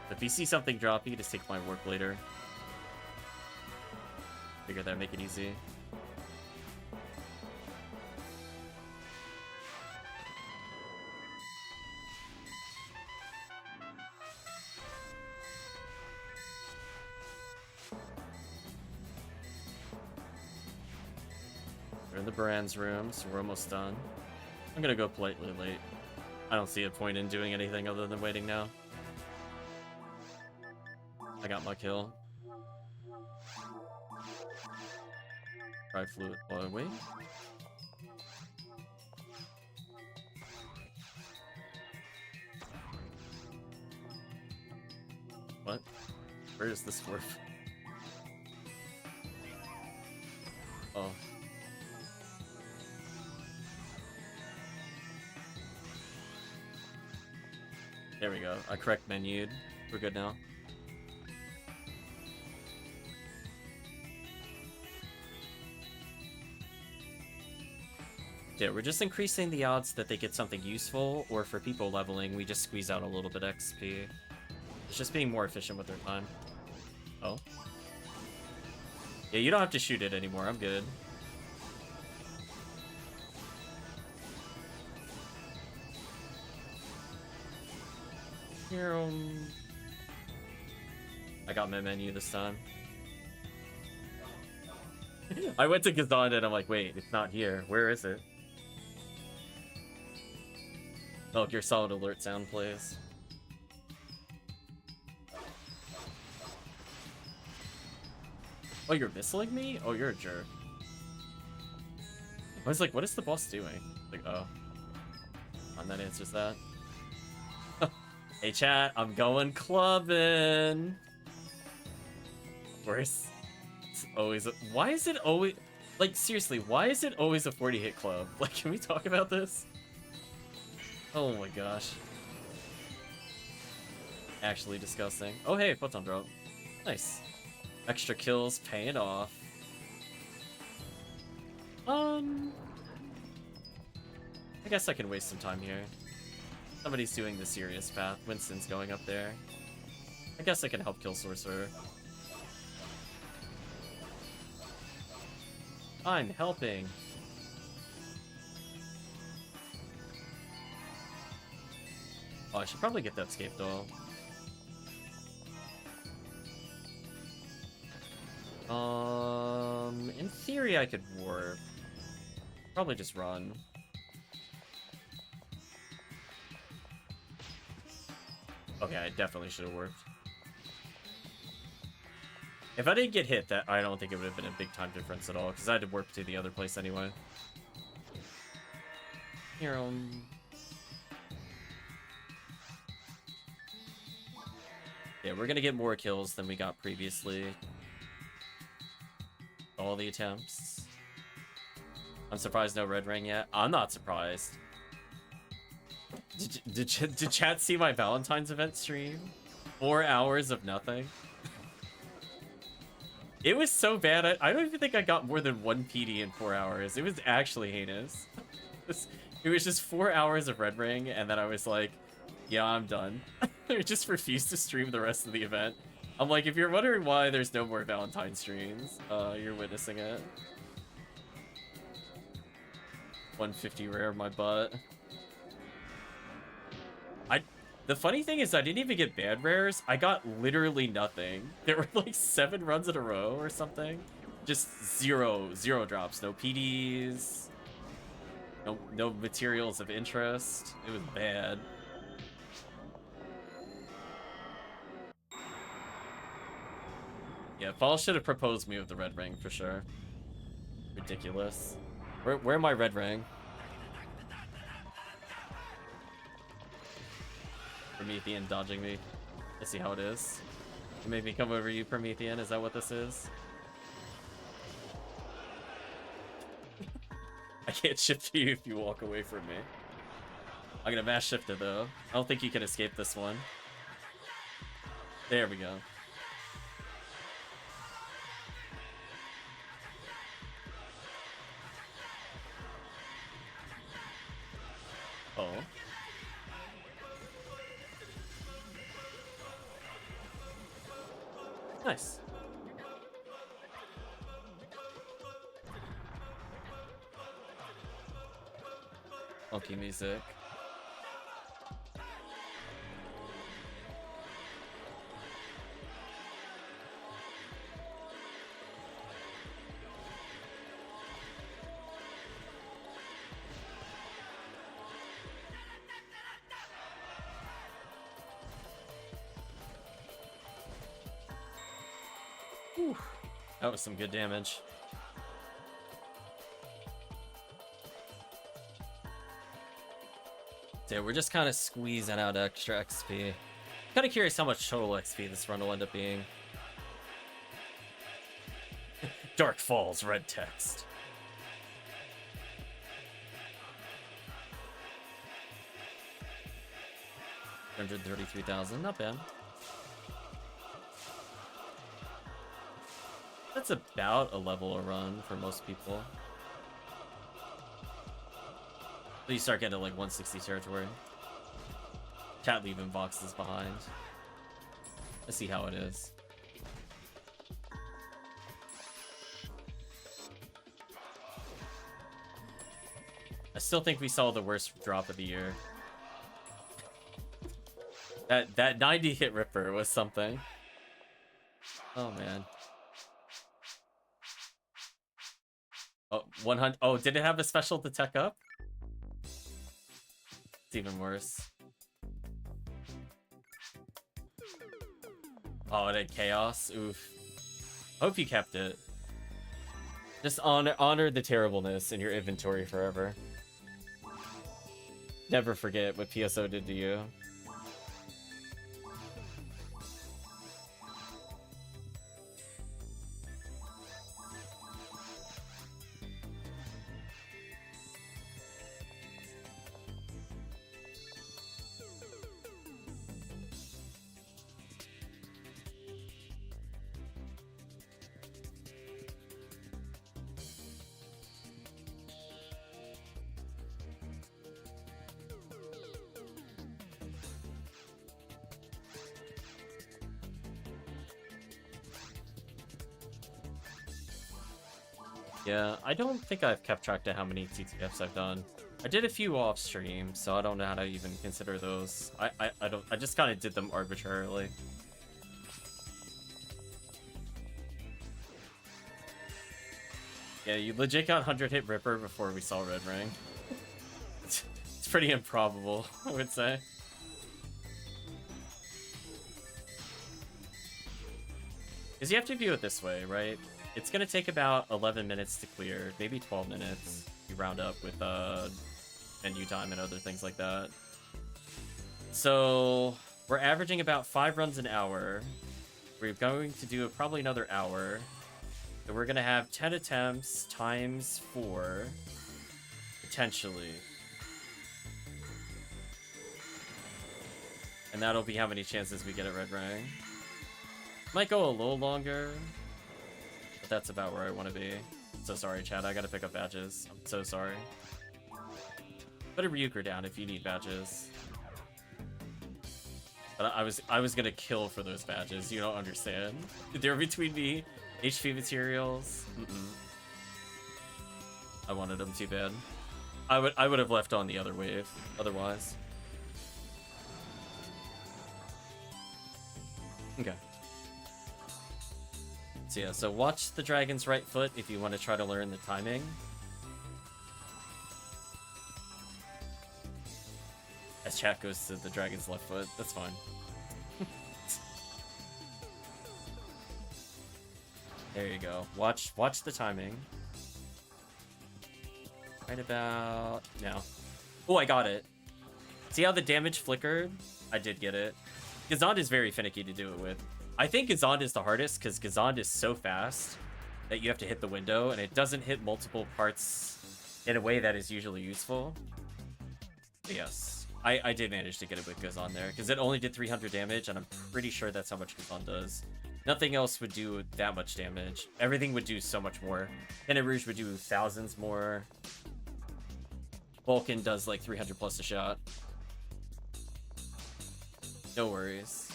[SPEAKER 1] If you see something drop, you can just take my warp later. Figure that'd make it easy. We're in the Brand's room, so we're almost done. I'm gonna go politely late. I don't see a point in doing anything other than waiting now. I got my kill. Dry fluid. Oh, wait. What? Where is this dwarf? Oh. There we go. I correct menued. We're good now. Yeah, we're just increasing the odds that they get something useful, or for people leveling, we just squeeze out a little bit XP. It's just being more efficient with their time. Oh. Yeah, you don't have to shoot it anymore. I'm good. Here, I got my menu this time. I went to Gazan and I'm like, wait, it's not here. Where is it? Oh, your solid alert sound plays. Oh, you're missiling me? Oh, you're a jerk. I was like, what is the boss doing? Like, oh. And that answers that. Hey, chat, I'm going clubbing. Where's... It's always a... Why is it always... Like, seriously, why is it always a 40-hit club? Like, can we talk about this? Oh my gosh. Actually disgusting. Oh, hey, photon drop. Nice. Extra kills paying off. I guess I can waste some time here. Somebody's doing the serious path. Winston's going up there. I guess I can help kill Sorcerer. I'm helping. Oh, I should probably get that scape doll. In theory I could warp. Probably just run. Okay, I definitely should have warped. If I didn't get hit, that I don't think it would have been a big time difference at all, because I had to warp to the other place anyway. Here, yeah, we're gonna get more kills than we got previously. All the attempts. I'm surprised no red ring yet. I'm not surprised. Did chat see my Valentine's event stream? 4 hours of nothing. It was so bad. I don't even think I got more than 1 PD in 4 hours. It was actually heinous. It was just 4 hours of red ring, and then I was like, yeah, I'm done. I just refused to stream the rest of the event. I'm like, if you're wondering why there's no more Valentine streams, you're witnessing it. 150 rare my butt. The funny thing is I didn't even get bad rares. I got literally nothing. There were like 7 runs in a row or something. Just zero drops. No PDs. No materials of interest. It was bad. Yeah, Fall should have proposed me with the red ring for sure. Ridiculous. Where my red ring? Promethean dodging me. Let's see how it is. It made me come over you, Promethean. Is that what this is? I can't shift to you if you walk away from me. I'm gonna mash shift it though. I don't think you can escape this one. There we go. Oh. Nice. Funky music. Whew. That was some good damage. So yeah, we're just kind of squeezing out extra XP. Kind of curious how much total XP this run will end up being. Dark Falls, red text. $133,000, not bad. That's about a level a run for most people. But you start getting to like 160 territory. Chat leaving boxes behind. Let's see how it is. I still think we saw the worst drop of the year. That 90 hit Ripper was something. Oh man. Oh, 100. Oh, did it have a special to tech up? It's even worse. Oh, it had chaos. Oof. Hope you kept it. Just honor the terribleness in your inventory forever. Never forget what PSO did to you. Yeah, I don't think I've kept track to how many TTFs I've done. I did a few off stream, so I don't know how to even consider those. I just kind of did them arbitrarily. Yeah, you legit got 100 hit Ripper before we saw Red Ring. It's pretty improbable, I would say. Because you have to view it this way, right? It's going to take about 11 minutes to clear, maybe 12 minutes. You round up with menu time and other things like that. So we're averaging about 5 runs an hour. We're going to do probably another hour. So we're going to have 10 attempts times 4, potentially. And that'll be how many chances we get at Red Ring. Might go a little longer. But that's about where I want to be. So sorry, chat. I gotta pick up badges. I'm so sorry. Put a Ryuker down if you need badges. But I was gonna kill for those badges. You don't understand. They're between me, HP materials. I wanted them too bad. I would have left on the other wave otherwise. Okay. So yeah, so watch the dragon's right foot if you want to try to learn the timing. As chat goes to the dragon's left foot, that's fine. There you go. Watch the timing. Right about now. Oh, I got it. See how the damage flickered? I did get it. Gazond is very finicky to do it with. I think Gazond is the hardest because Gazond is so fast that you have to hit the window and it doesn't hit multiple parts in a way that is usually useful. But yes, I did manage to get it with Gazond there because it only did 300 damage and I'm pretty sure that's how much Gazond does. Nothing else would do that much damage. Everything would do so much more. Tenet Rouge would do thousands more. Vulcan does like 300 plus a shot. No worries.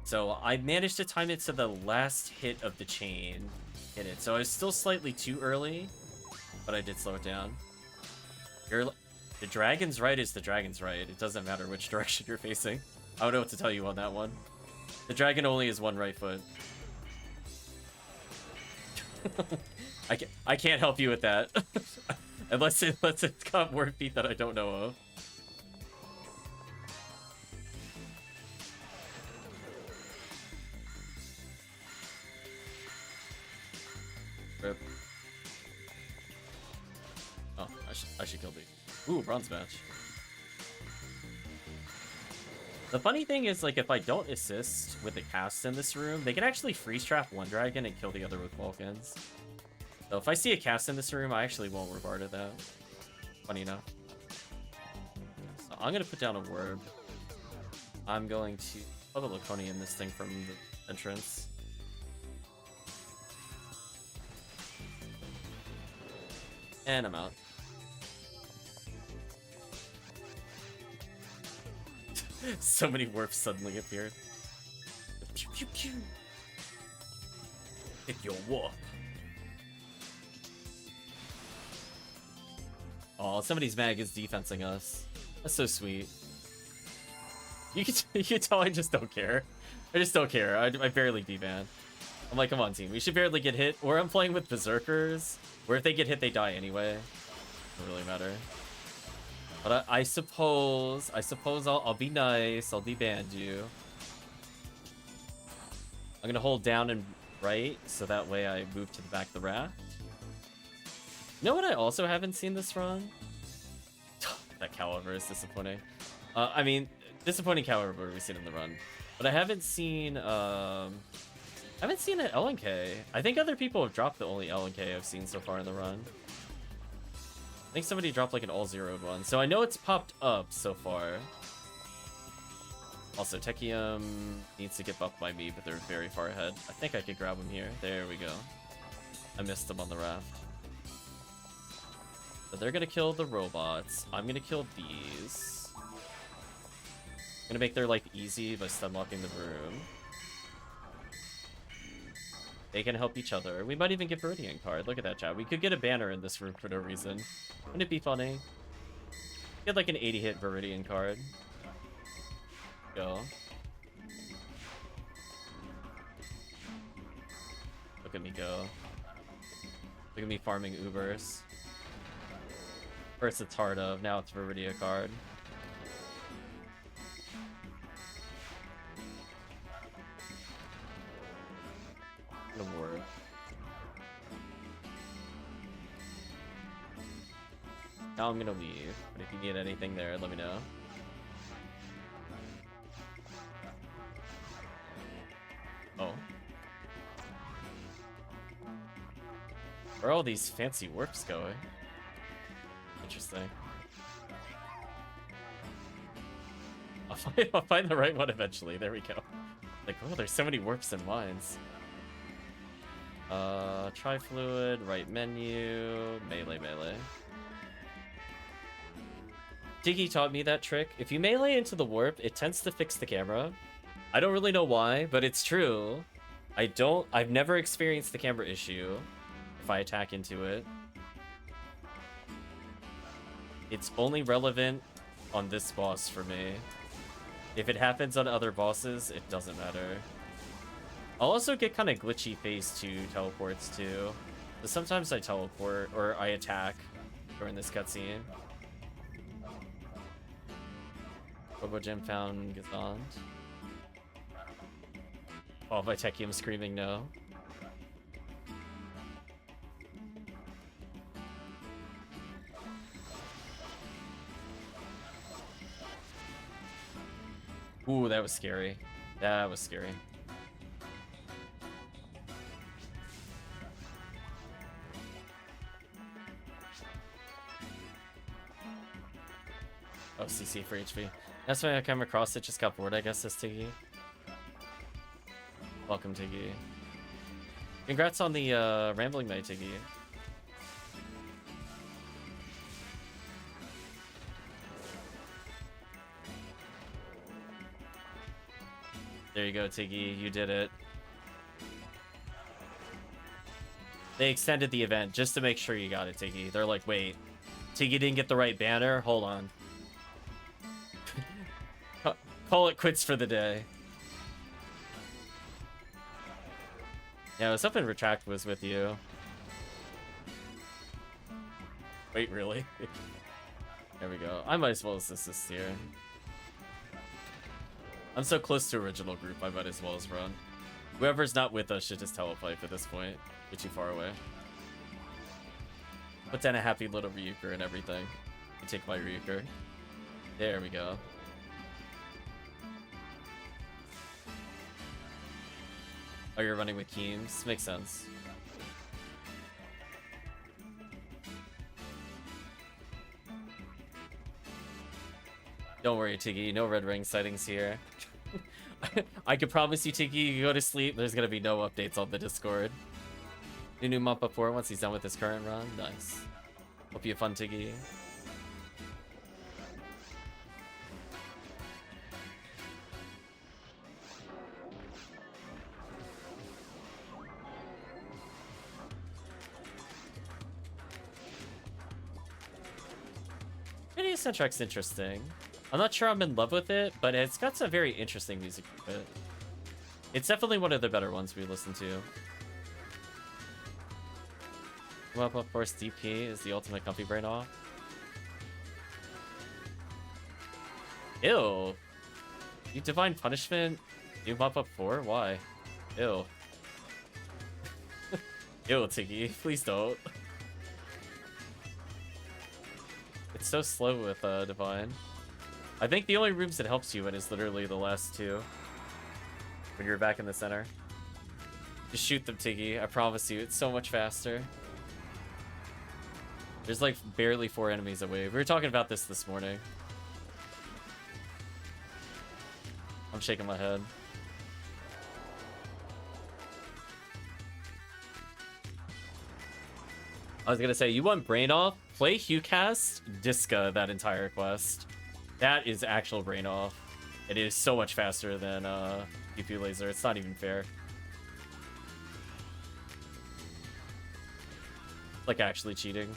[SPEAKER 1] So I managed to time it to the last hit of the chain. Hit it. So I was still slightly too early, but I did slow it down. The dragon's right is the dragon's right. It doesn't matter which direction you're facing. I don't know what to tell you on that one. The dragon only has one right foot. I can't help you with that. unless it's got more feet that I don't know of. Rip. Oh, should kill these. Ooh, bronze match. The funny thing is, like, if I don't assist with the cast in this room, they can actually freeze trap one dragon and kill the other with Vulcans. So if I see a cast in this room, I actually won't regard it that. Funny enough. So I'm gonna put down a word. I'm going to put a Laconia in this thing from the entrance. And I'm out. So many warps suddenly appeared. Pew, pew, pew. Hit your warp. Oh, somebody's mag is defensing us. That's so sweet. You can tell I just don't care. I just don't care. I barely deban. I'm like, come on, team. We should barely get hit. Or I'm playing with berserkers, where if they get hit, they die anyway. Doesn't really matter. But I suppose I'll be nice. I'll deband you. I'm gonna hold down and right, so that way I move to the back of the raft. You know what I also haven't seen this run? That Caliber is disappointing. I mean, disappointing Caliber we've seen in the run. But I haven't seen an LNK. I think other people have dropped the only LNK I've seen so far in the run. I think somebody dropped like an all-zeroed one. So I know it's popped up so far. Also, Tekkium needs to get buffed by me, but they're very far ahead. I think I could grab him here. There we go. I missed him on the raft. But they're gonna kill the robots. I'm gonna kill these. I'm gonna make their life easy by stunlocking the room. They can help each other. We might even get Viridian card. Look at that, chat. We could get a banner in this room for no reason. Wouldn't it be funny? Get like an 80-hit Viridian card. Go. Look at me go. Look at me farming Ubers. First it's Heart of, now it's Viridia card. The word. Now I'm gonna leave, but if you need anything there, let me know. Oh. Where are all these fancy warps going? Interesting. I'll find the right one eventually. There we go. Like, oh, there's so many warps and mines. Tri-fluid, right menu, melee. Tiggy taught me that trick. If you melee into the warp, it tends to fix the camera. I don't really know why, but it's true. I've never experienced the camera issue if I attack into it. It's only relevant on this boss for me. If it happens on other bosses, it doesn't matter. I'll also get kind of glitchy phase 2 teleports too. But sometimes I teleport or I attack during this cutscene. Robo Gem found Gazond. Oh, by Tekkium screaming no. Ooh, that was scary. That was scary. Oh, CC for HP. That's why I came across it, just got bored, I guess, says Tiggy. Welcome, Tiggy. Congrats on the Rambling Night, Tiggy. There you go, Tiggy. You did it. They extended the event just to make sure you got it, Tiggy. They're like, wait, Tiggy didn't get the right banner? Hold on. Call it quits for the day. Yeah, I was hoping Retract was with you. Wait, really? There we go. I might as well assist here. I'm so close to original group, I might as well as run. Whoever's not with us should just telepipe at this point. We're too far away. Put down a happy little Ryuker and everything. You take my Ryuker. There we go. Oh, you're running with Keems? Makes sense. Don't worry, Tiggy. No red ring sightings here. I could promise you, Tiggy, you go to sleep. There's gonna be no updates on the Discord. New Mappa 4 once he's done with his current run. Nice. Hope you have fun, Tiggy. Video soundtrack's interesting. I'm not sure I'm in love with it, but it's got some very interesting music to it. It's definitely one of the better ones we listen to. Well, of course, DP is the ultimate comfy brain off. Ew. You Divine Punishment? You mop up 4? Why? Ew. Ew, Tiggy. Please don't. It's so slow with Divine. I think the only rooms it helps you in is literally the last two. When you're back in the center. Just shoot them, Tiggy. I promise you, it's so much faster. There's like barely 4 enemies away. We were talking about this morning. I'm shaking my head. I was gonna say, you want brain off? Play HuCast, Disca that entire quest. That is actual brain off. It is so much faster than PP Laser. It's not even fair. Like actually cheating.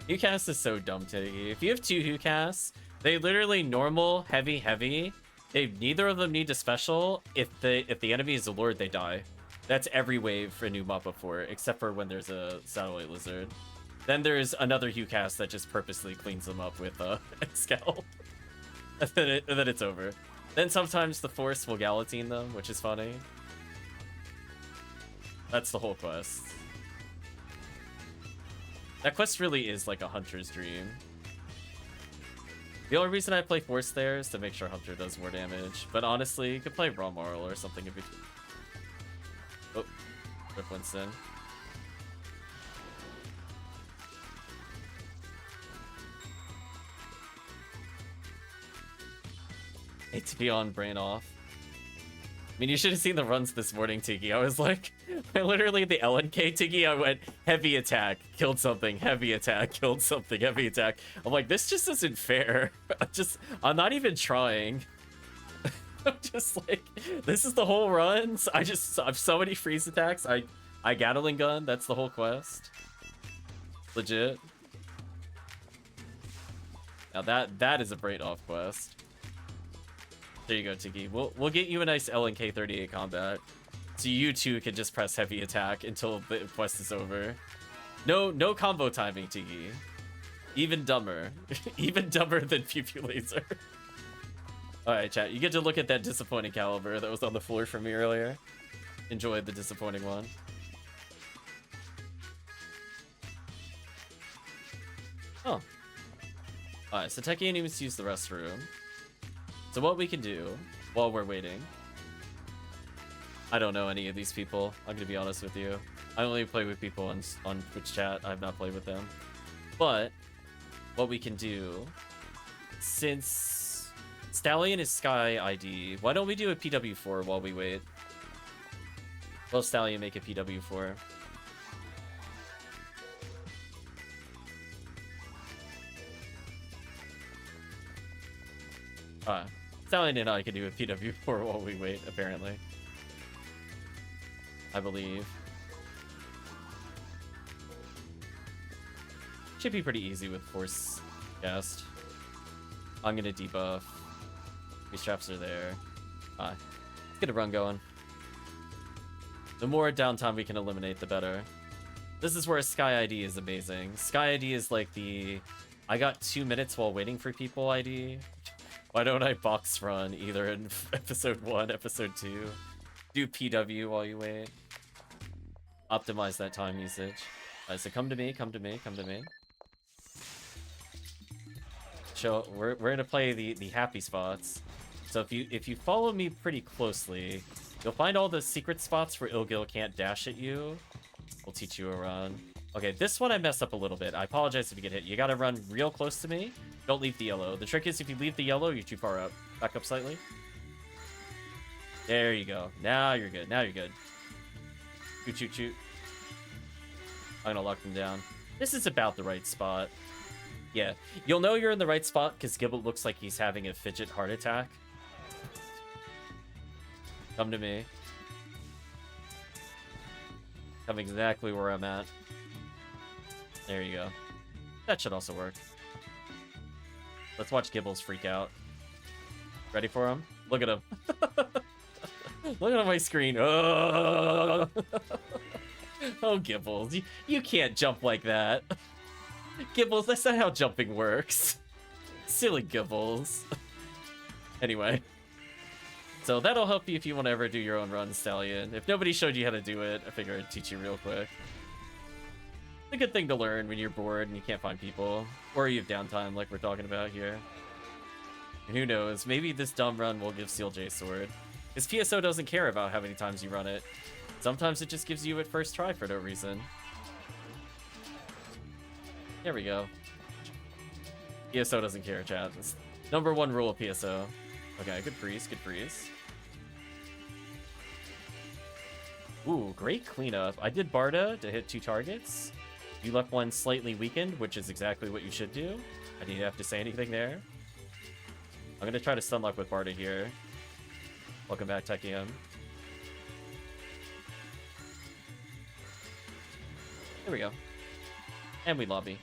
[SPEAKER 1] HuCast is so dumb, Tiggy. If you have 2 HuCasts, they literally normal, heavy, heavy. Neither of them need a special. If the enemy is a lord, they die. That's every wave for new Mappa 4, except for when there's a satellite lizard. Then there's another HuCast that just purposely cleans them up with Scowl. and then it's over. Then sometimes the Force will Galatine them, which is funny. That's the whole quest. That quest really is like a hunter's dream. The only reason I play Force there is to make sure Hunter does more damage. But honestly, you could play Romarl or something in between. Oh, Rip Winston. Hate to be on brain off. I mean, you should have seen the runs this morning, Tiggy. I was like, literally the LNK Tiggy, I went heavy attack, killed something, heavy attack, killed something, heavy attack. I'm like, this just isn't fair. I'm not even trying. I'm just like, this is the whole run. So I have so many freeze attacks. I Gatling gun, that's the whole quest. Legit. Now that is a brain off quest. There you go, Tiggy. We'll get you a nice LNK 38 combat. So you two can just press heavy attack until the quest is over. No combo timing, Tiggy. Even dumber. Even dumber than Pew Pew Laser. Alright, chat. You get to look at that disappointing caliber that was on the floor for me earlier. Enjoyed the disappointing one. Oh. Alright, so Tekkium needs to use the restroom. So what we can do while we're waiting... I don't know any of these people. I'm gonna be honest with you. I only play with people on Twitch chat. I've not played with them. But what we can do, since Stallion is Sky ID, why don't we do a PW4 while we wait? Well, Stallion make a PW4. Stallion and I can do a PW4 while we wait, apparently. I believe. Should be pretty easy with Force Cast. I'm gonna debuff. These traps are there. Let's get a run going. The more downtime we can eliminate, the better. This is where Sky ID is amazing. Sky ID is like the... I got 2 minutes while waiting for people ID. Why don't I box run either in episode 1, episode 2? Do PW while you wait. Optimize that time usage. Alright, so come to me, come to me, come to me. So we're gonna play the happy spots. So if you follow me pretty closely, you'll find all the secret spots where Ilgil can't dash at you. We'll teach you a run. Okay, this one I messed up a little bit. I apologize if you get hit. You gotta run real close to me. Don't leave the yellow. The trick is if you leave the yellow, you're too far up. Back up slightly. There you go. Now you're good. Now you're good. Shoot, shoot, shoot. I'm gonna lock them down. This is about the right spot. Yeah, you'll know you're in the right spot because Gibble looks like he's having a fidget heart attack. Come to me. Come exactly where I'm at. There you go. That should also work. Let's watch Gibbles freak out. Ready for him? Look at him. Look at my screen. Oh, oh Gibbles, you can't jump like that. Gibbles, that's not how jumping works. Silly Gibbles. Anyway. So that'll help you if you want to ever do your own run, Stallion. If nobody showed you how to do it, I figured I'd teach you real quick. It's a good thing to learn when you're bored and you can't find people. Or you have downtime like we're talking about here. And who knows, maybe this dumb run will give CLJ Sword. Because PSO doesn't care about how many times you run it. Sometimes it just gives you it first try for no reason. There we go. PSO doesn't care, chat. It's #1 rule of PSO. Okay, good freeze, good freeze. Ooh, great cleanup. I did Barda to hit 2 targets. You left one slightly weakened, which is exactly what you should do. I didn't have to say anything there. I'm gonna try to stunlock with Barda here. Welcome back, Tekkium. There we go. And we lobby.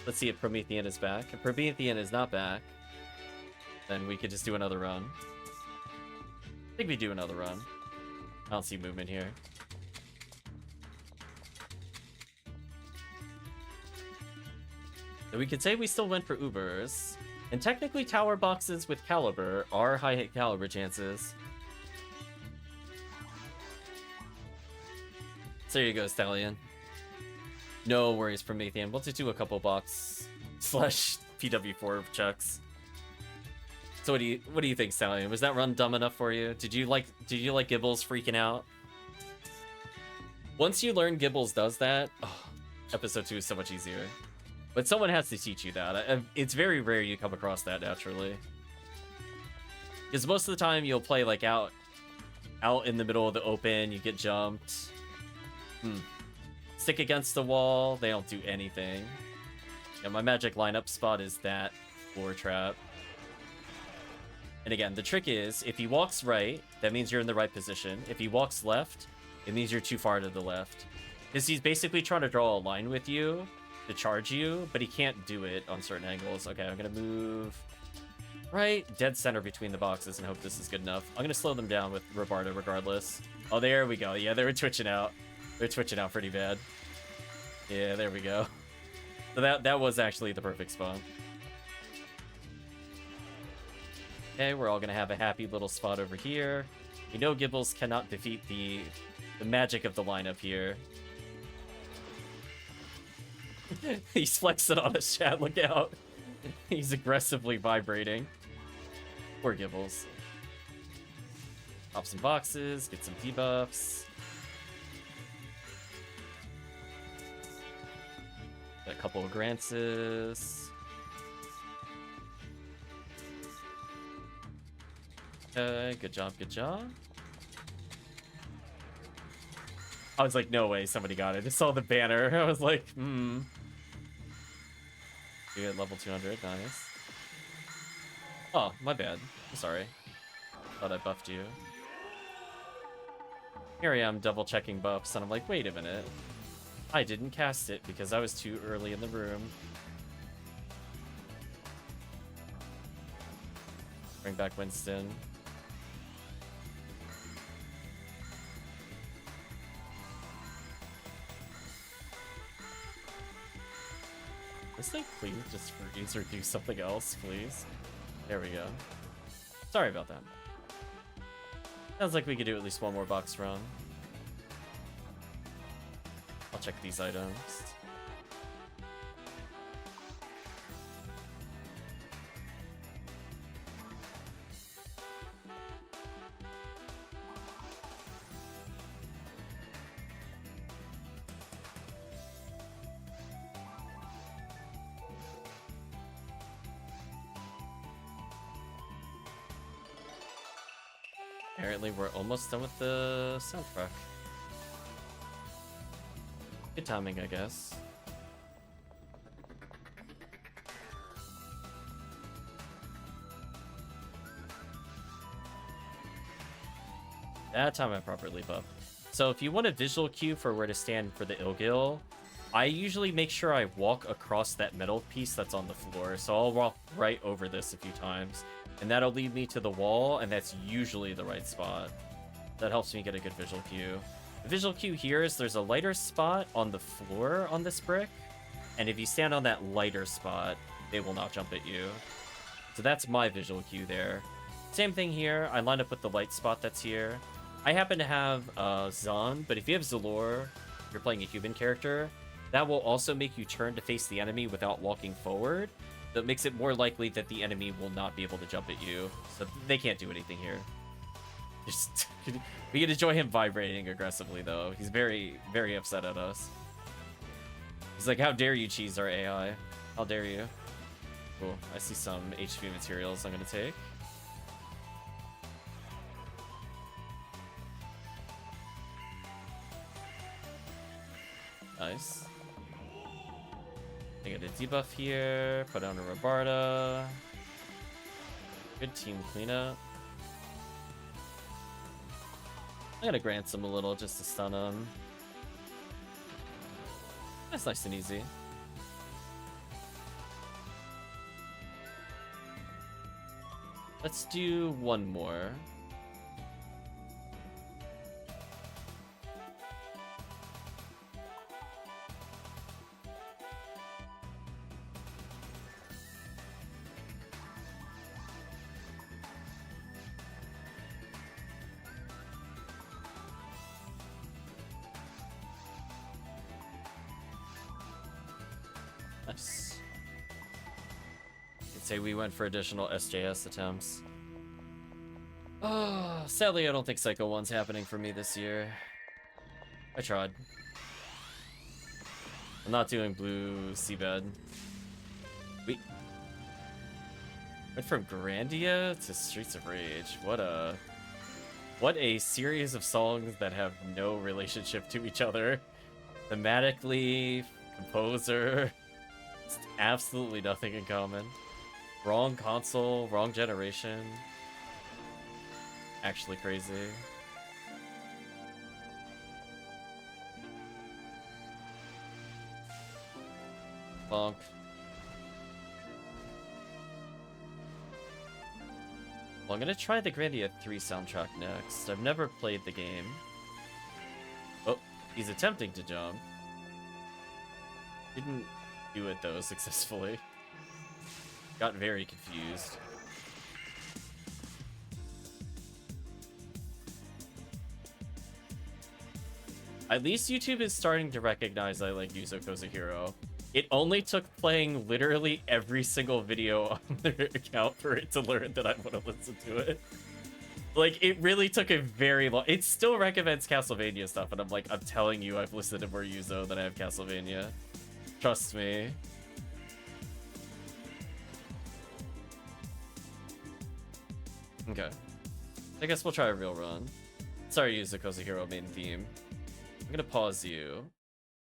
[SPEAKER 1] Let's see if Promethean is back. If Promethean is not back, then we could just do another run. I think we do another run. I don't see movement here. So we could say we still went for Ubers. And technically tower boxes with caliber are high hit caliber chances. So there you go, Stallion. No worries, Promethean. We'll just do a couple box / PW4 checks. So what do you think, Stallion? Was that run dumb enough for you? Did you like Gibbles freaking out? Once you learn Gibbles does that, oh, episode 2 is so much easier. But someone has to teach you that. It's very rare you come across that naturally. Because most of the time you'll play like out in the middle of the open, you get jumped. Stick against the wall, they don't do anything. Yeah, my magic lineup spot is that floor trap. And again, the trick is, if he walks right, that means you're in the right position. If he walks left, it means you're too far to the left. Because he's basically trying to draw a line with you to charge you, but he can't do it on certain angles. Okay, I'm gonna move right dead center between the boxes and hope this is good enough. I'm gonna slow them down with Robarda regardless. Oh, there we go. Yeah, they were twitching out. They're twitching out pretty bad. Yeah, there we go. So that was actually the perfect spot. Okay, we're all gonna have a happy little spot over here. We know Gibbles cannot defeat the magic of the lineup here. He's flexing on us, chat. Look out. He's aggressively vibrating. Poor Gibbles. Pop some boxes, get some debuffs. Got a couple of Grances. Okay, good job, good job. I was like, no way, somebody got it. I just saw the banner. I was like, You get level 200, nice. Oh, my bad. I'm sorry. Thought I buffed you. Here I am double checking buffs, and I'm like, wait a minute. I didn't cast it because I was too early in the room. Bring back Winston. This thing clean just freeze or do something else, please. There we go. Sorry about that. Sounds like we could do at least one more box run. I'll check these items. Apparently we're almost done with the soundtrack. Good timing, I guess. That time I properly buff. So if you want a visual cue for where to stand for the Ilgil, I usually make sure I walk across that metal piece that's on the floor. So I'll walk right over this a few times, and that'll lead me to the wall, and that's usually the right spot. That helps me get a good visual cue. The visual cue here is there's a lighter spot on the floor on this brick, and if you stand on that lighter spot, they will not jump at you. So that's my visual cue there. Same thing here, I line up with the light spot that's here. I happen to have Zahn, but if you have Zalor, if you're playing a human character, that will also make you turn to face the enemy without walking forward. That makes it more likely that the enemy will not be able to jump at you. So they can't do anything here. Just we can enjoy him vibrating aggressively, though. He's very, very upset at us. He's like, how dare you cheese our AI? How dare you? Cool. I see some HP materials I'm going to take. Nice. I got a debuff here. Put on a Rabarda. Good team cleanup. I'm gonna grant him a little just to stun him. That's nice and easy. Let's do one more. Nice. I'd say we went for additional SJS attempts. Oh, sadly, I don't think Psycho 1's happening for me this year. I tried. I'm not doing blue seabed. We went from Grandia to Streets of Rage. What a series of songs that have no relationship to each other. Thematically, composer, just absolutely nothing in common. Wrong console, wrong generation. Actually crazy. Bonk. Well, I'm gonna try the Grandia 3 soundtrack next. I've never played the game. Oh, he's attempting to jump. Didn't do it though successfully. Got very confused. At least YouTube is starting to recognize I like Yuzo Kozuhiro. It only took playing literally every single video on their account for it to learn that I want to listen to it. Like, it really took a very long... It still recommends Castlevania stuff, and I'm like, I'm telling you, I've listened to more Yuzo than I have Castlevania. Trust me. Okay. I guess we'll try a real run. Sorry, Yuzo Kozuhiro main theme. I'm gonna pause you.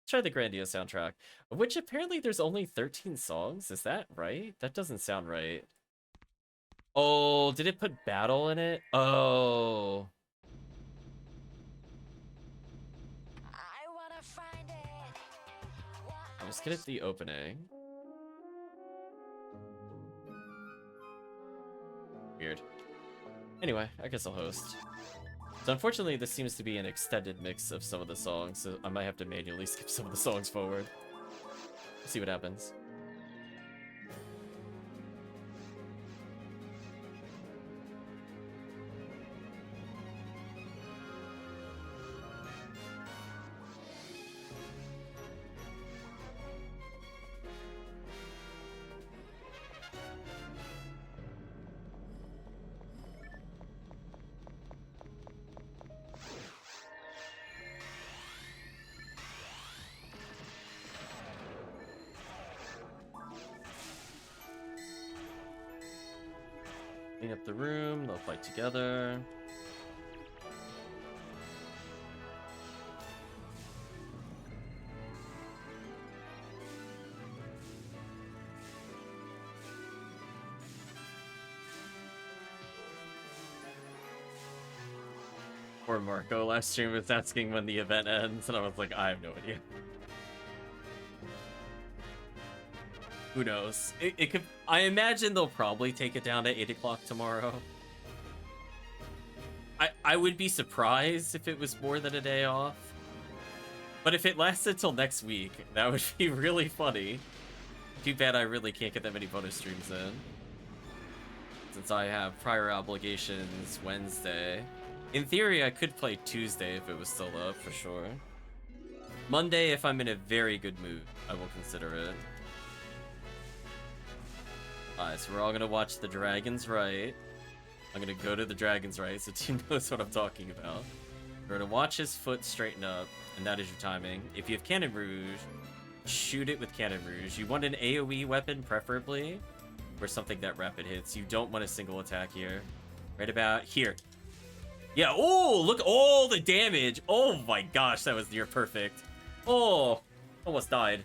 [SPEAKER 1] Try the Grandia soundtrack, of which apparently there's only 13 songs. Is that right? That doesn't sound right. Oh, did it put battle in it? Oh. I'm just gonna hit the opening. Weird. Anyway, I guess I'll host. So unfortunately, this seems to be an extended mix of some of the songs, so I might have to manually skip some of the songs forward. See what happens. clean up the room. They'll fight together. Poor Marco last stream was asking when the event ends, and I was like, I have no idea. Who knows? It could. I imagine they'll probably take it down to 8 o'clock tomorrow. I would be surprised if it was more than a day off. But if it lasted till next week, that would be really funny. Too bad I really can't get that many bonus streams in, since I have prior obligations Wednesday. In theory, I could play Tuesday if it was still up, for sure. Monday, if I'm in a very good mood, I will consider it. Alright, so we're all gonna watch The Dragon's Right. I'm gonna go to The Dragon's Right so team knows what I'm talking about. We're gonna watch his foot straighten up, and that is your timing. If you have Cannon Rouge, shoot it with Cannon Rouge. You want an AoE weapon, preferably, or something that rapid hits. You don't want a single attack here. Right about here. Yeah, oh, look, all the damage. Oh my gosh, that was near perfect. Oh, almost died.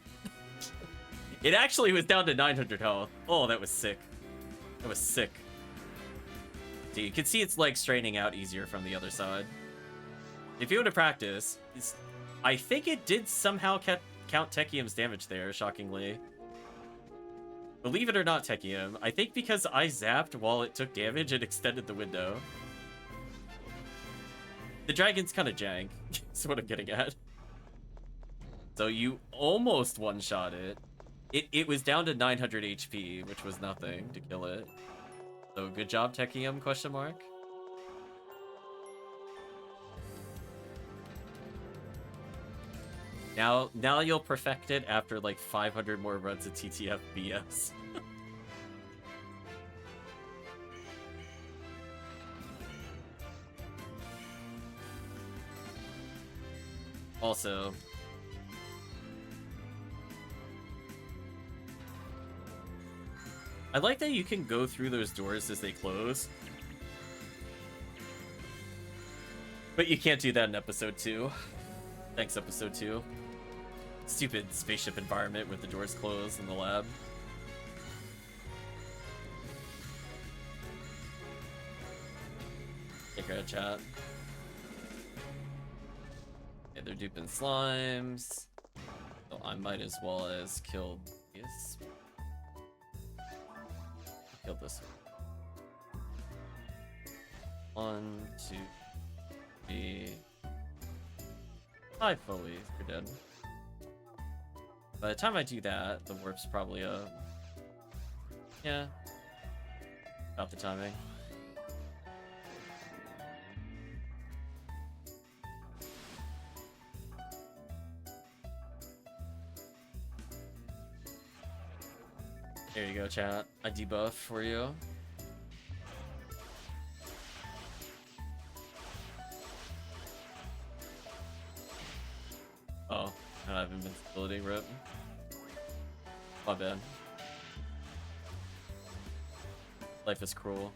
[SPEAKER 1] It actually was down to 900 health. Oh, that was sick. That was sick. So you can see its legs straining out easier from the other side. If you want to practice, I think it did somehow count Tekkium's damage there, shockingly. Believe it or not, Tekkium, I think because I zapped while it took damage, it extended the window. The dragon's kind of jank, is what I'm getting at. So you almost one-shot it. It was down to 900 HP, which was nothing to kill it. So good job, Tekkium, question mark. Now you'll perfect it after like 500 more runs of TTF BS. Also, I like that you can go through those doors as they close. But you can't do that in episode 2. Thanks, episode 2. Stupid spaceship environment with the doors closed in the lab. Take a chat. Yeah, they're duping slimes. So I might as well as kill this. Kill this one. 1, 2, 3. 5 fully, you're dead. By the time I do that, the warp's probably up. Yeah. About the timing. There you go, chat. I debuff for you. Oh, I don't have invincibility, rip. My bad. Life is cruel.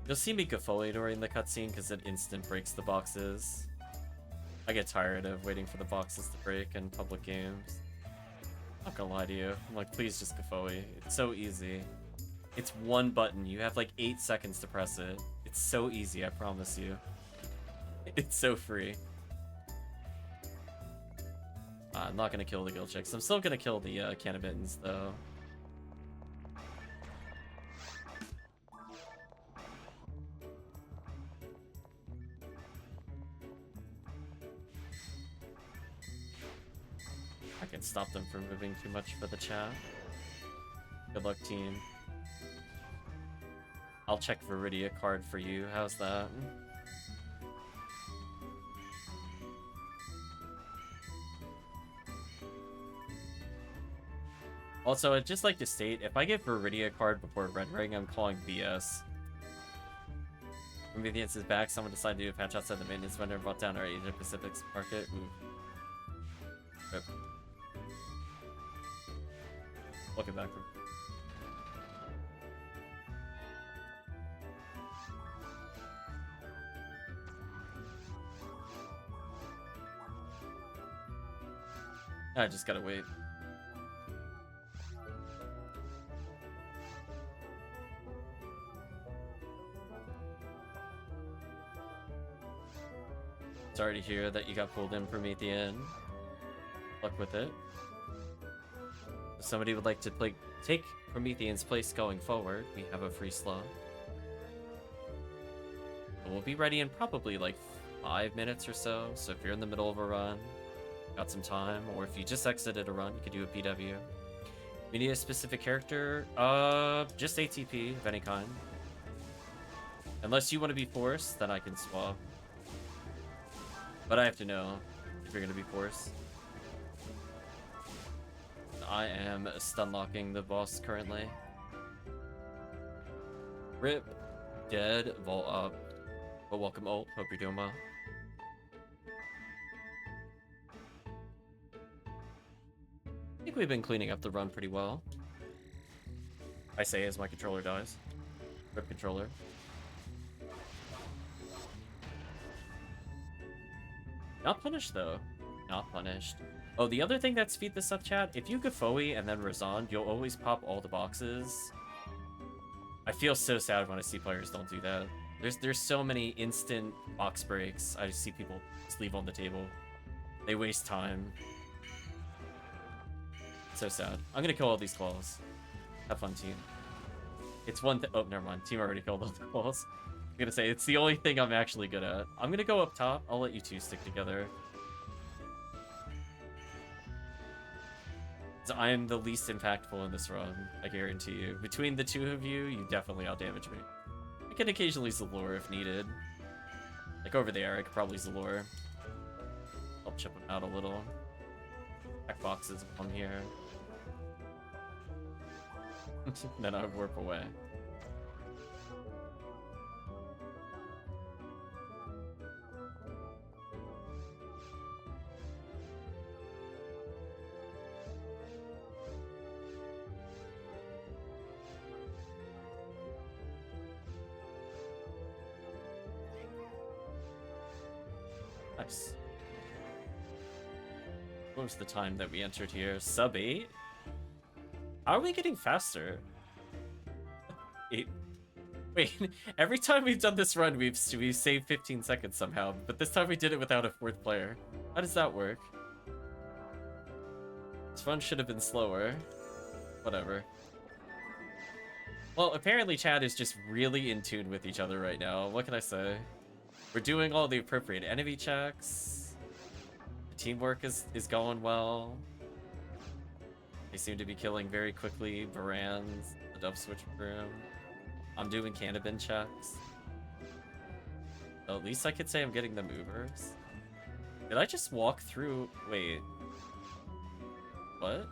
[SPEAKER 1] You'll see me Gafoli during the cutscene because it instant breaks the boxes. I get tired of waiting for the boxes to break in public games. I'm not gonna lie to you. I'm like, please just Gafoli. It's so easy. It's one button. You have like 8 seconds to press it. It's so easy, I promise you. It's so free. I'm not gonna kill the guild chicks. I'm still gonna kill the cannabins though. I can stop them from moving too much for the chat. Good luck, team. I'll check Viridia card for you. How's that? Also, I'd just like to state, if I get Viridia card before Red Ring, I'm calling BS. Prometheus is back. Someone decided to do a patch outside the maintenance vendor, brought down our Asia Pacific market. Ooh. Rip. Welcome back. I just gotta wait. Sorry to hear that you got pulled in, Promethean. Luck with it. If somebody would like to take Promethean's place going forward, we have a free slot. We'll be ready in probably like 5 minutes or so, so if you're in the middle of a run, got some time, or if you just exited a run, you could do a PW. We need a specific character, just ATP of any kind. Unless you want to be forced, then I can swap. But I have to know if you're going to be forced. I am stun locking the boss currently. Rip. Dead. Vault up. But welcome ult. Hope you're doing well. I think we've been cleaning up the run pretty well. I say as my controller dies. Rip controller. Not punished, though. Not punished. Oh, the other thing that speed this up, chat, if you Gafoe and then Razan, you'll always pop all the boxes. I feel so sad when I see players don't do that. There's so many instant box breaks. I just see people just leave on the table. They waste time. So sad. I'm gonna kill all these claws. Have fun, team. It's one thing. Oh, never mind. Team already killed all the claws. I'm gonna say, it's the only thing I'm actually good at. I'm gonna go up top. I'll let you two stick together. I am the least impactful in this run, I guarantee you. Between the two of you, you definitely outdamage me. I can occasionally Zalure if needed. Like over there, I could probably Zalure. I'll chip him out a little. Back boxes come here. Then I warp away. Nice. What was the time that we entered here? Sub 8? How are we getting faster? 8. Wait, every time we've done this run, we've saved 15 seconds somehow, but this time we did it without a 4th player. How does that work? This run should have been slower. Whatever. Well, apparently Chad is just really in tune with each other right now. What can I say? We're doing all the appropriate enemy checks. The teamwork is going well. They seem to be killing very quickly. Baran's, the dove switch room. I'm doing Cannabin checks. So at least I could say I'm getting the movers. Did I just walk through? Wait. What?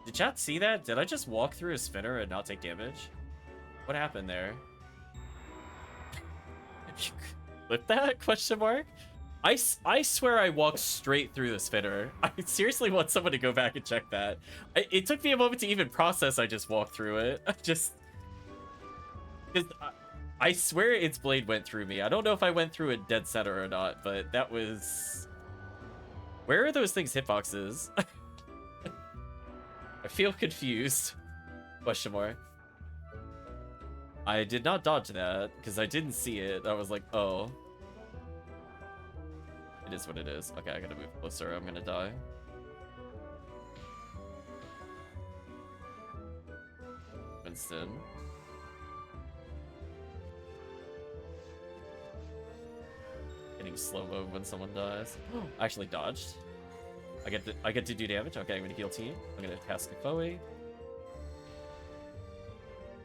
[SPEAKER 1] Did chat see that? Did I just walk through a spinner and not take damage? What happened there? Flip that? Question mark? I swear I walked straight through the spinner. I seriously want someone to go back and check that. It took me a moment to even process I just walked through it. I swear its blade went through me. I don't know if I went through it dead center or not, but that was... Where are those things hitboxes? I feel confused. Question mark. I did not dodge that, because I didn't see it. I was like, oh. It is what it is. Okay, I gotta move closer. I'm gonna die. Winston. Getting slow-mo when someone dies. I actually dodged. I get to do damage. Okay, I'm gonna heal team. I'm gonna cast Gafoe.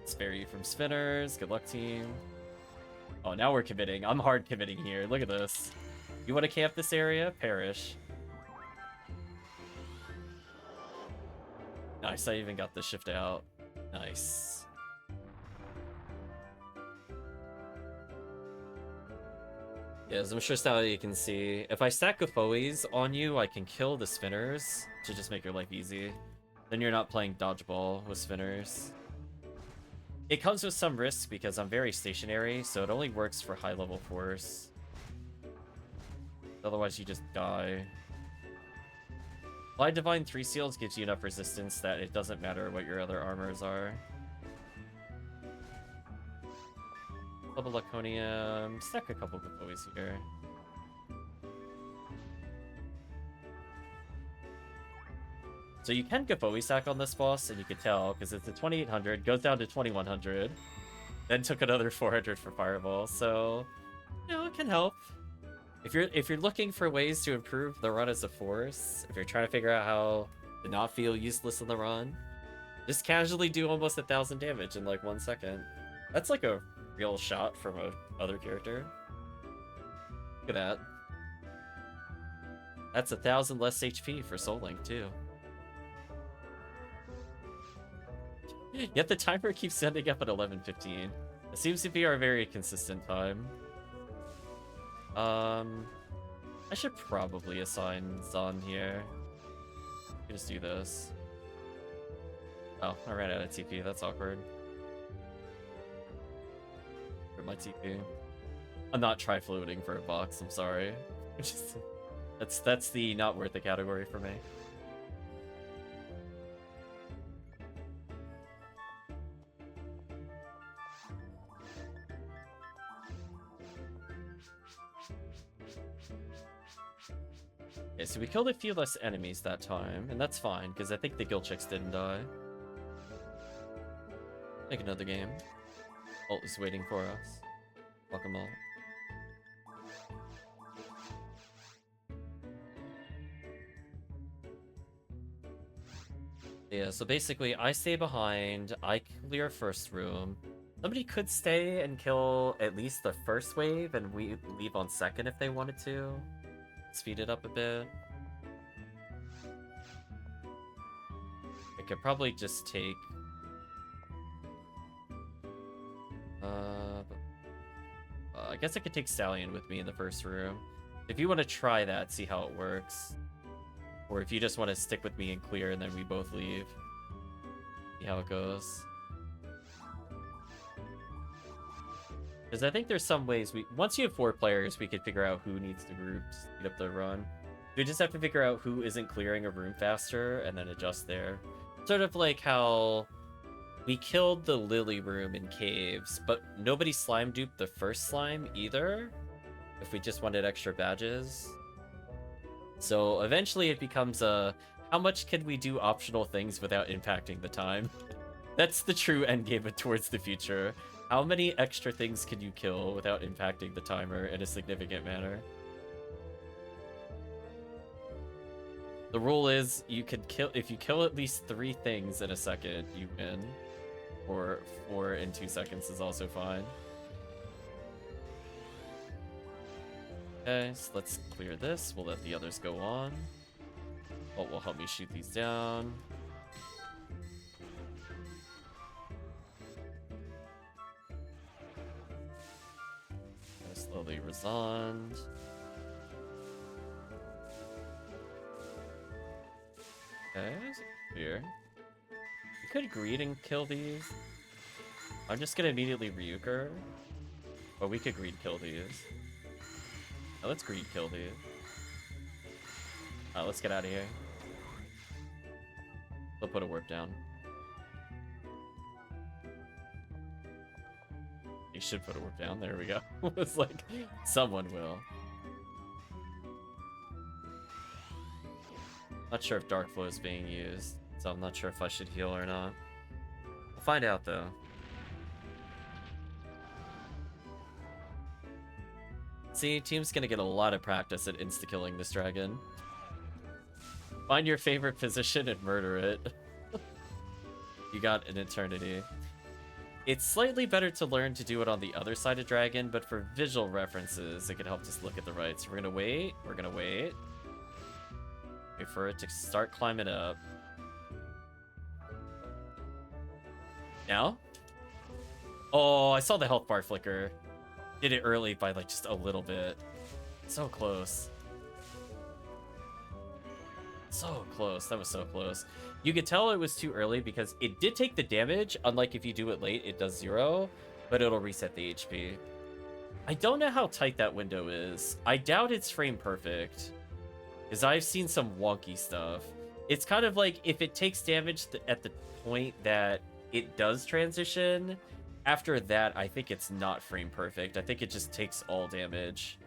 [SPEAKER 1] Spare you from spinners. Good luck, team. Oh, now we're committing. I'm hard committing here. Look at this. You want to camp this area? Perish. Nice. I even got the shift out. Nice. As I'm sure Sally you can see, if I stack Gafoes on you, I can kill the spinners to just make your life easy. Then you're not playing dodgeball with spinners. It comes with some risks because I'm very stationary, so it only works for high level force. Otherwise you just die. Applied Divine 3 Seals gives you enough resistance that it doesn't matter what your other armors are. Double Laconium. Stack a couple Gafoes here. So you can Gafoe stack on this boss, and you can tell, because it's a 2800, goes down to 2100, then took another 400 for Fireball, so, you know, it can help. If you're looking for ways to improve the run as a force, if you're trying to figure out how to not feel useless in the run, just casually do almost 1000 damage in like 1 second. That's like a real shot from a other character. Look at that. That's 1000 less HP for Soul Link too. Yet the timer keeps ending up at 11:15. It seems to be our very consistent time. I should probably assign Zon here. Just do this. Oh, I ran out of TP. That's awkward. For my TP. I'm not tri-floating for a box. I'm sorry. That's the not worth it category for me. Okay, so we killed a few less enemies that time, and that's fine, because I think the guild chicks didn't die. Make another game. Ult is waiting for us. Welcome all. Yeah, so basically, I stay behind, I clear first room. Somebody could stay and kill at least the first wave, and we leave on second if they wanted to. Speed it up a bit. I could probably just take... I guess I could take Stallion with me in the first room. If you want to try that, see how it works. Or if you just want to stick with me and clear and then we both leave. See how it goes. Because I think there's some ways once you have 4 players, we could figure out who needs to group, speed up the run. We just have to figure out who isn't clearing a room faster and then adjust there. Sort of like how we killed the Lily room in caves, but nobody slime duped the first slime either, if we just wanted extra badges. So eventually it becomes a, how much can we do optional things without impacting the time? That's the true endgame towards the future. How many extra things can you kill without impacting the timer in a significant manner? The rule is you can kill, if you kill at least 3 things in a second, you win. Or 4 in 2 seconds is also fine. Okay, so let's clear this. We'll let the others go on. Ult will help me shoot these down. Slowly resond. Okay, here. We could greed and kill these. I'm just gonna immediately Ryuker. But we could greed kill these. Now let's greed kill these. Let's get out of here. They'll put a warp down. You should put a warp down. There we go. It's like, someone will. Not sure if Dark Flow is being used, so I'm not sure if I should heal or not. We'll find out though. See, team's gonna get a lot of practice at insta-killing this dragon. Find your favorite position and murder it. You got an eternity. It's slightly better to learn to do it on the other side of dragon, but for visual references, it can help just look at the right. So we're gonna wait. Wait for it to start climbing up. Now? Oh, I saw the health bar flicker. Did it early by like just a little bit. So close. So close. That was so close. You could tell it was too early because it did take the damage. Unlike if you do it late, it does 0, but it'll reset the HP. I don't know how tight that window is. I doubt it's frame perfect because I've seen some wonky stuff. It's kind of like if it takes damage at the point that it does transition, after that, I think it's not frame perfect. I think it just takes all damage.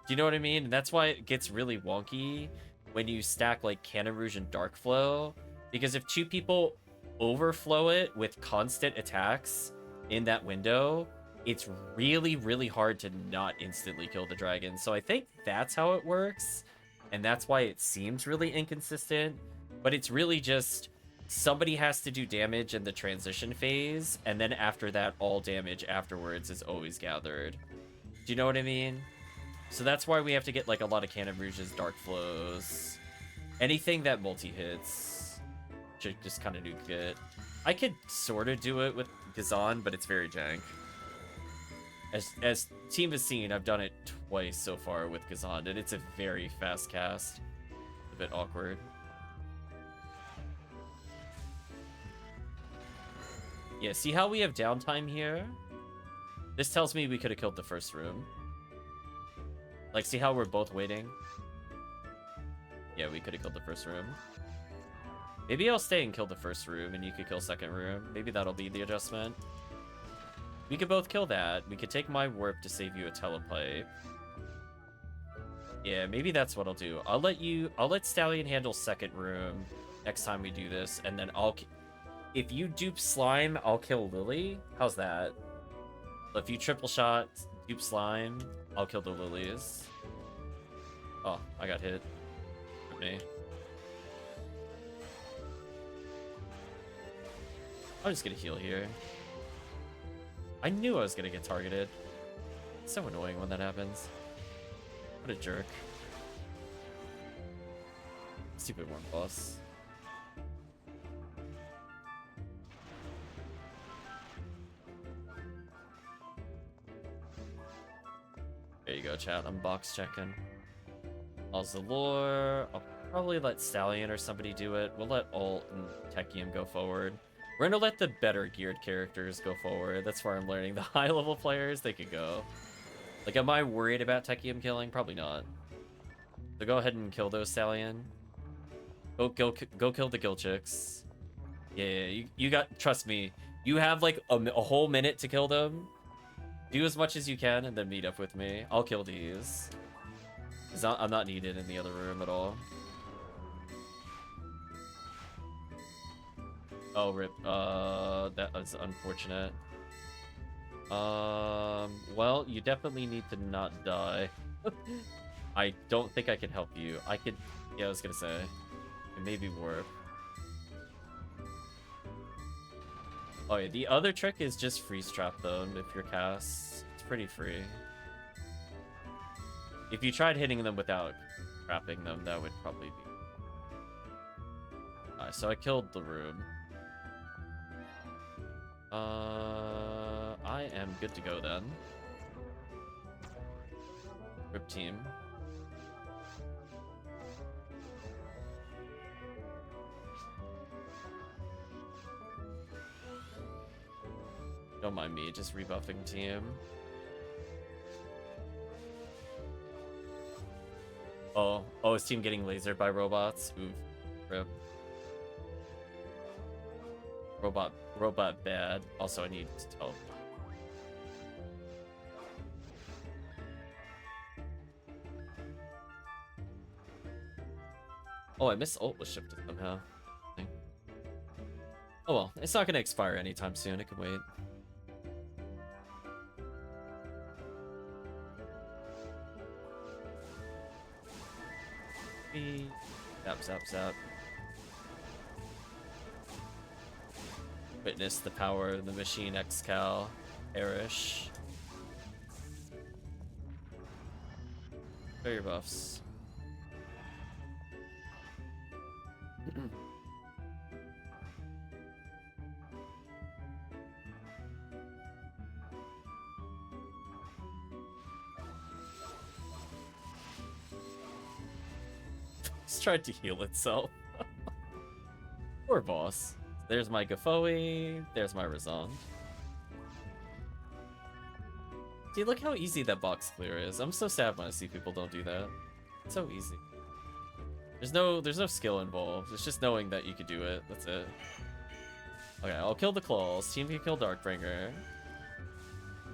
[SPEAKER 1] Do you know what I mean? And that's why it gets really wonky when you stack like Cannon Rouge and Dark Flow, because if 2 people overflow it with constant attacks in that window, it's really, really hard to not instantly kill the dragon. So I think that's how it works, and that's why it seems really inconsistent, but it's really just somebody has to do damage in the transition phase, and then after that, all damage afterwards is always gathered. Do you know what I mean? So that's why we have to get like a lot of Cannon Rouge's Dark Flows. Anything that multi-hits should just kind of nuke it. I could sort of do it with Gazan, but it's very jank. As team has seen, I've done it twice so far with Gazan, and it's a very fast cast. A bit awkward. Yeah, see how we have downtime here? This tells me we could have killed the first room. Like, see how we're both waiting? Yeah, we could have killed the first room. Maybe I'll stay and kill the first room, and you could kill second room. Maybe that'll be the adjustment. We could both kill that. We could take my warp to save you a telepipe. Yeah, maybe that's what I'll do. I'll let Stallion handle second room next time we do this, and then if you dupe Slime, I'll kill Lily. How's that? If you triple shot, dupe Slime, I'll kill the Lilies. Oh, I got hit. Hit me. I'm just gonna heal here. I knew I was gonna get targeted. It's so annoying when that happens. What a jerk. Stupid one boss. There you go, chat. I'm box checking. Alzalore. I'll probably let Stallion or somebody do it. We'll let Alt and Tekkium go forward. We're gonna let the better geared characters go forward. That's where I'm learning. The high level players, they could go. Like, am I worried about Tekkium killing? Probably not. So go ahead and kill those, Stallion. Go kill the Gill Chicks. Yeah, you got, trust me, you have like a whole minute to kill them. Do as much as you can and then meet up with me. I'll kill these. I'm not needed in the other room at all. Oh, rip. That was unfortunate. Well, you definitely need to not die. I don't think I can help you. I could, yeah, I was gonna say. Maybe warp. Oh yeah, the other trick is just freeze trap them if you're cast. It's pretty free. If you tried hitting them without trapping them, that would probably be... Alright, so I killed the room. I am good to go then. Rip team. Don't mind me, just rebuffing team. Oh, is team getting lasered by robots? Oof. Rip. Robot bad. Also, I need to tell. Oh, I missed ult was shifted somehow. Oh well, it's not gonna expire anytime soon. It can wait. Zap. Witness the power of the machine Xcal. Perish. Clear your buffs. Just tried to heal itself. Poor boss. There's my Gafoe. There's my Razan. See, look how easy that box clear is. I'm so sad when I see people don't do that. It's so easy. There's no skill involved. It's just knowing that you could do it. That's it. Okay, I'll kill the claws. Team can kill Darkbringer.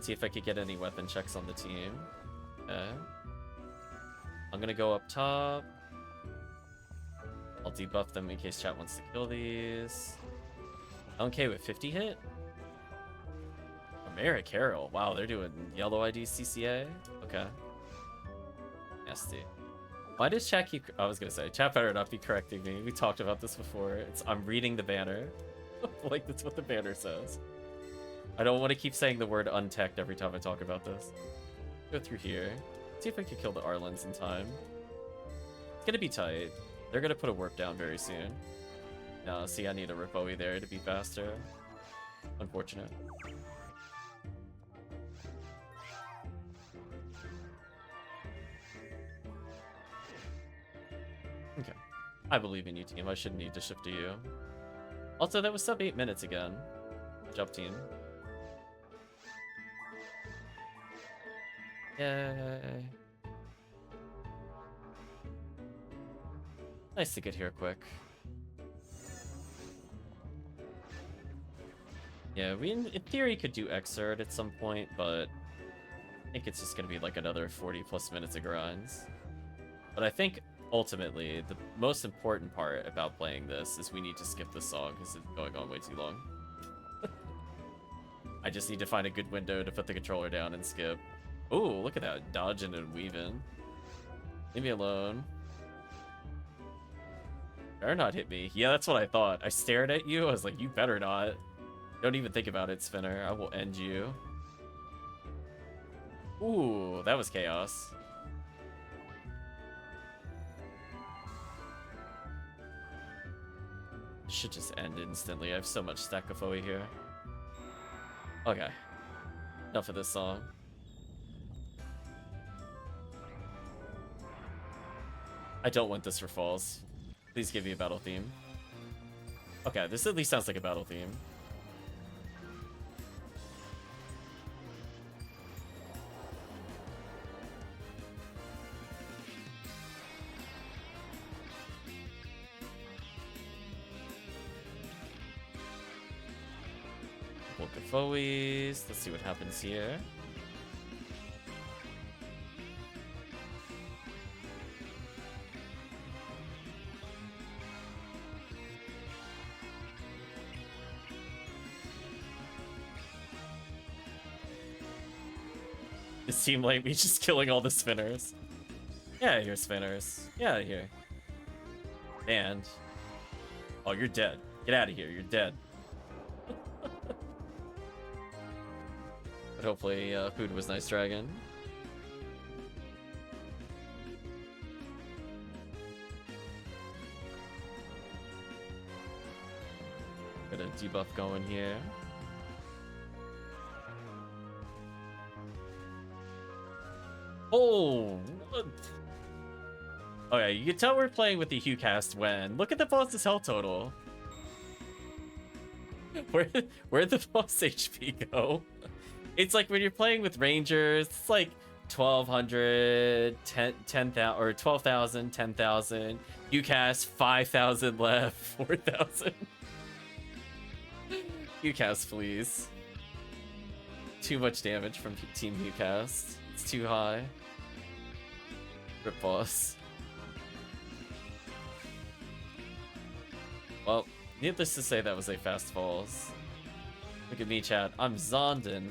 [SPEAKER 1] See if I could get any weapon checks on the team. Okay. I'm gonna go up top. I'll debuff them in case chat wants to kill these. Okay with 50 hit? Americ Carol. Wow, they're doing yellow ID CCA? Okay. Nasty. Why does chat keep... I was gonna say, chat better not be correcting me. We talked about this before. I'm reading the banner. Like, that's what the banner says. I don't want to keep saying the word untech every time I talk about this. Go through here. See if I can kill the Arlens in time. It's gonna be tight. They're gonna put a warp down very soon. No, see, I need a Ripoe there to be faster. Unfortunate. Okay. I believe in you, team. I shouldn't need to shift to you. Also, that was sub 8 minutes again. Good job, team. Yay. Nice to get here quick. Yeah, we in theory could do Xrd at some point, but I think it's just gonna be like another 40 plus minutes of grinds. But I think ultimately the most important part about playing this is we need to skip this song because it's going on way too long. I just need to find a good window to put the controller down and skip. Ooh, look at that, dodging and weaving. Leave me alone. Better not hit me. Yeah, that's what I thought. I stared at you. I was like, you better not. Don't even think about it, Spinner. I will end you. Ooh, that was chaos. Should just end instantly. I have so much stack of Foe here. Okay. Enough of this song. I don't want this for falls. Please give me a battle theme. Okay, this at least sounds like a battle theme. Foes. Let's see what happens here. It seemed like me just killing all the spinners. Get out of here, spinners. Get out of here. And... oh, you're dead. Get out of here. You're dead. But hopefully, food was nice, Dragon. Got a debuff going here. Oh! What? Okay, you can tell we're playing with the HuCast when... look at the boss's health total. Where'd the boss HP go? It's like when you're playing with Rangers, it's like 1,200, 10,000, or 12,000, 10,000. HuCast, 5,000 left, 4,000. HuCast, please. Too much damage from Team HuCast. It's too high. Rip boss. Well, needless to say, that was a fast falls. Look at me, chat. I'm Zondin.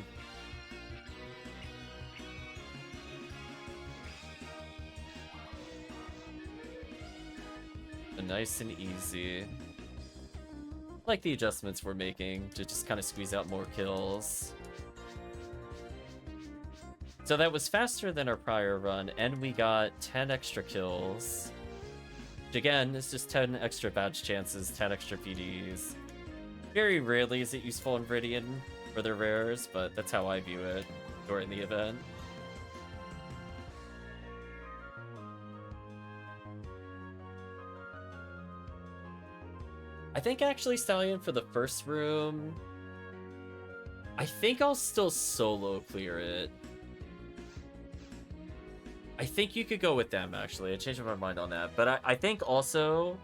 [SPEAKER 1] Nice and easy. I like the adjustments we're making to just kind of squeeze out more kills. So that was faster than our prior run, and we got 10 extra kills. Which again, is just 10 extra badge chances, 10 extra PDs. Very rarely is it useful in Viridian for their rares, but that's how I view it during the event. I think actually, Stallion, for the first room, I think I'll still solo clear it. I think you could go with them, actually. I changed my mind on that. But I think also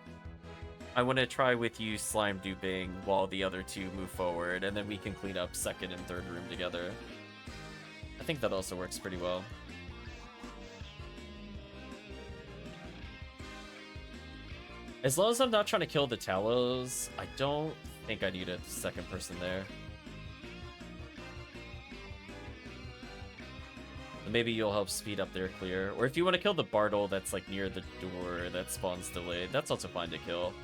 [SPEAKER 1] I want to try with you slime duping while the other two move forward, and then we can clean up second and third room together. I think that also works pretty well. As long as I'm not trying to kill the Talos, I don't think I need a second person there. Maybe you'll help speed up their clear. Or if you want to kill the Bartle that's like near the door that spawns delayed, that's also fine to kill.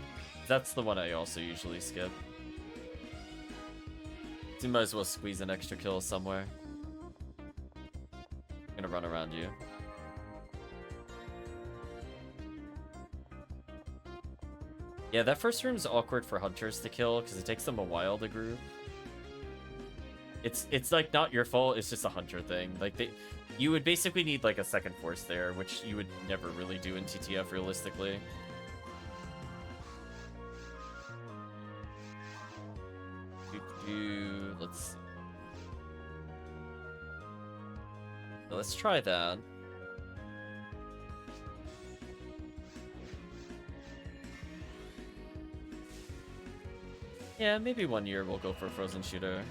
[SPEAKER 1] That's the one I also usually skip. So you might as well squeeze an extra kill somewhere. I'm gonna run around you. Yeah, that first room's awkward for hunters to kill because it takes them a while to group. It's like not your fault, it's just a hunter thing. Like you would basically need like a second force there, which you would never really do in TTF realistically. Let's see. Let's try that. Yeah, maybe 1 year we'll go for a frozen shooter.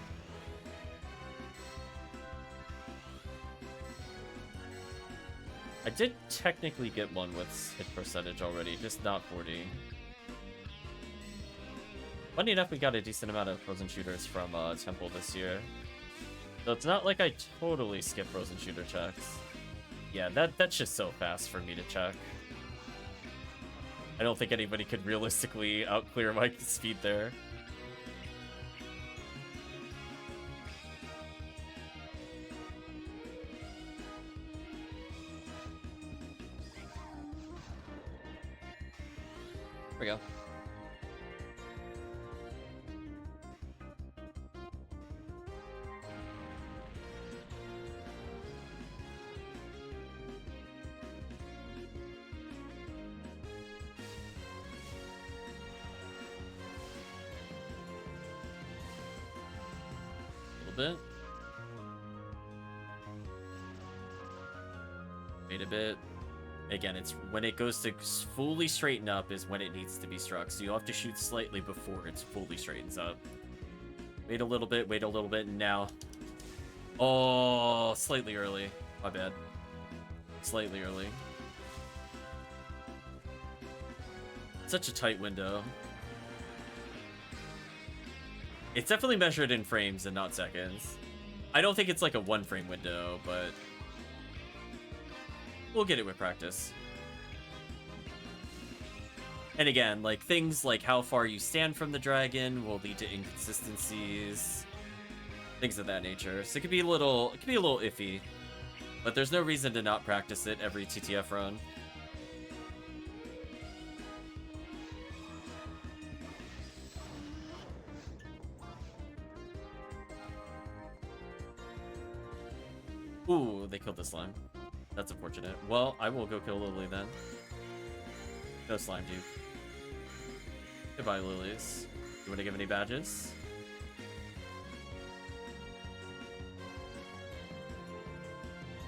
[SPEAKER 1] I did technically get one with hit percentage already, just not 40. Funny enough, we got a decent amount of frozen shooters from Temple this year. So it's not like I totally skip frozen shooter checks. Yeah, that's just so fast for me to check. I don't think anybody could realistically outclear my speed there. There we go. Bit. Wait a bit. Again, it's when it goes to fully straighten up is when it needs to be struck. So you'll have to shoot slightly before it fully straightens up. Wait a little bit, and now. Oh, slightly early. My bad. Slightly early. Such a tight window. It's definitely measured in frames and not seconds. I don't think it's like a 1 frame window, but we'll get it with practice. And again, like things like how far you stand from the dragon will lead to inconsistencies, things of that nature. So it could be a little iffy, but there's no reason to not practice it every TTF run. Ooh, they killed the slime. That's unfortunate. Well, I will go kill Lily then. No slime, dude. Goodbye, Lilies. You want to give any badges?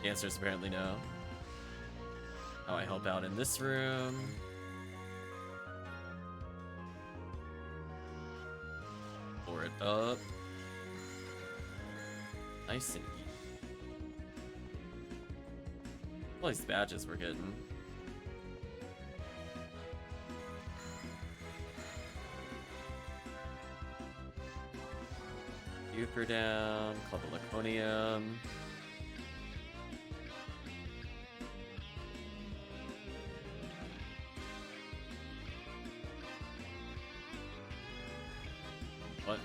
[SPEAKER 1] The answer is apparently no. Oh, I help out in this room. Pour it up. Nice and easy. All these badges we're getting. Euchre down, Club of Laconium. What?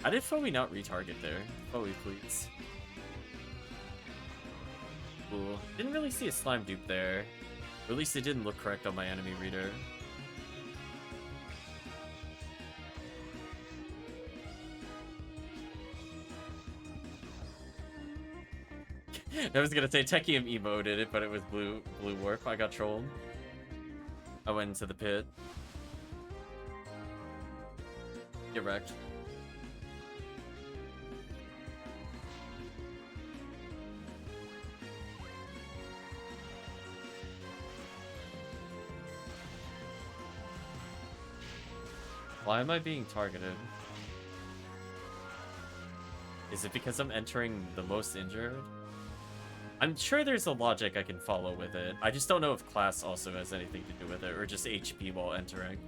[SPEAKER 1] How did Foe not retarget there? Foe, please. Cool. Didn't really see a slime dupe there. Or at least it didn't look correct on my enemy reader. I was gonna say Tekkium emoted it, but it was blue warp. I got trolled. I went into the pit. get wrecked. Why am I being targeted? Is it because I'm entering the most injured? I'm sure there's a logic I can follow with it. I just don't know if class also has anything to do with it, or just HP while entering.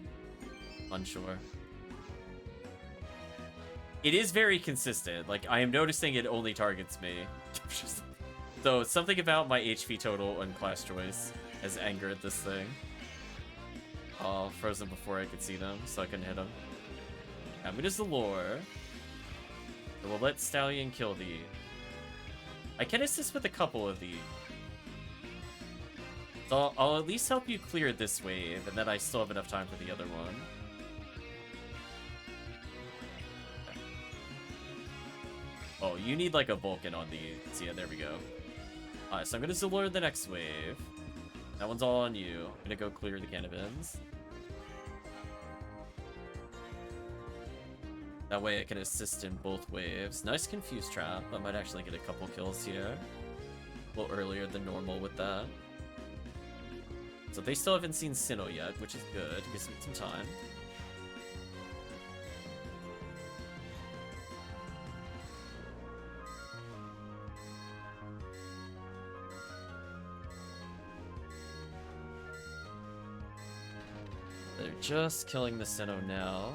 [SPEAKER 1] Unsure. It is very consistent. Like, I am noticing it only targets me. So, something about my HP total and class choice has angered this thing. Oh, frozen before I could see them, so I couldn't hit them. I'm gonna Zalore. So we'll let Stallion kill the... I can assist with a couple of these. So I'll at least help you clear this wave, and then I still have enough time for the other one. Okay. Oh, you need like a Vulcan on these. Yeah, there we go. Alright, so I'm gonna Zalore the next wave. That one's all on you. I'm gonna go clear the cannabins. That way I can assist in both waves. Nice Confuse Trap. I might actually get a couple kills here. A little earlier than normal with that. So they still haven't seen Sinnoh yet, which is good. Gives me some time. They're just killing the Sinnoh now.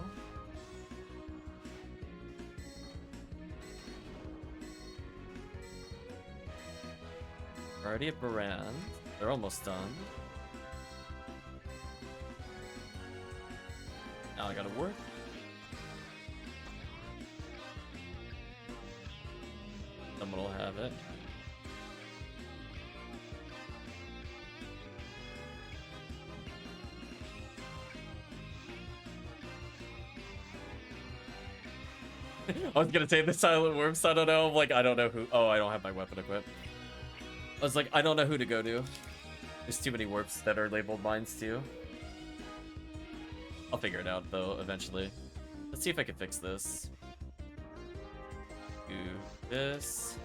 [SPEAKER 1] Already at Baran. They're almost done. Now I gotta work. Someone will have it. I was gonna say the Silent Worms, I don't know. I'm like, I don't know who. Oh, I don't have my weapon equipped. I was like, I don't know who to go to. There's too many warps that are labeled mines too. I'll figure it out though, eventually. Let's see if I can fix this. Do this.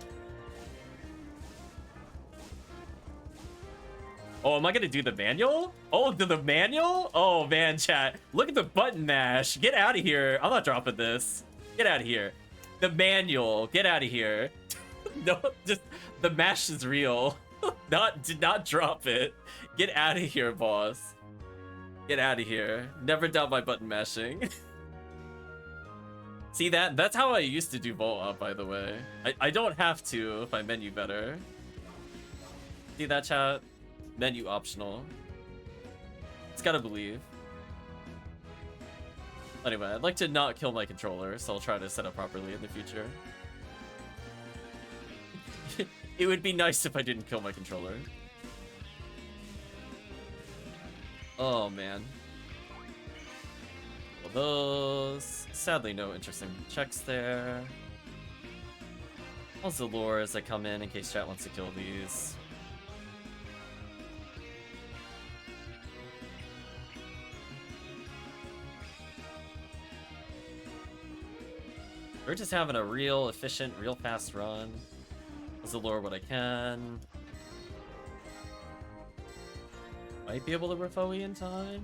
[SPEAKER 1] Oh, am I gonna do the manual? Oh, the manual? Oh man, chat. Look at the button mash. Get out of here. I'm not dropping this. Get out of here. The manual. Get out of here. No, just the mash is real. Did not drop it. Get out of here, boss. Get out of here. Never doubt my button mashing. See that? That's how I used to do Volt Up, by the way. I don't have to if I menu better. See that, chat? Menu optional. It's gotta believe. Anyway, I'd like to not kill my controller, so I'll try to set up properly in the future. It would be nice if I didn't kill my controller. Oh, man. Well, those... Sadly, no interesting checks there. I'll Zalore as I come in case chat wants to kill these. We're just having a real efficient, real fast run. Zalore what I can. Might be able to Refoe in time.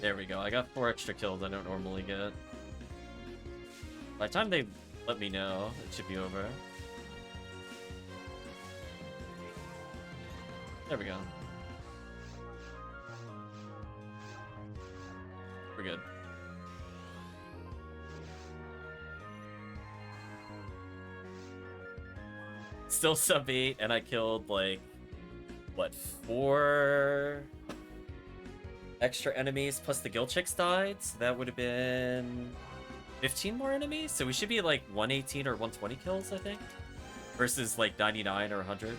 [SPEAKER 1] There we go. I got 4 extra kills I don't normally get. By the time they let me know, it should be over. There we go. We're good. Still sub 8, and I killed, like, what, 4 extra enemies plus the guild chicks died? So that would have been 15 more enemies? So we should be, like, 118 or 120 kills, I think? Versus, like, 99 or 100.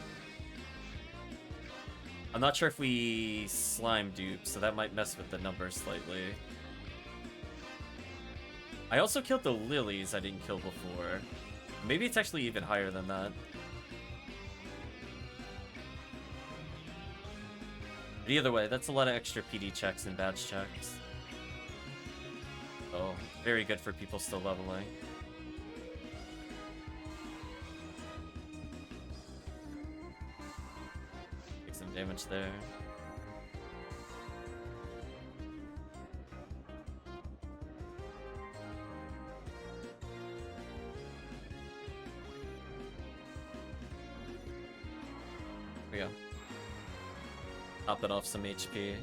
[SPEAKER 1] I'm not sure if we slime dupe, so that might mess with the numbers slightly. I also killed the lilies I didn't kill before. Maybe it's actually even higher than that. But either way, that's a lot of extra PD checks and badge checks. So, very good for people still leveling. Take some damage there. There we go. Top it off some HP.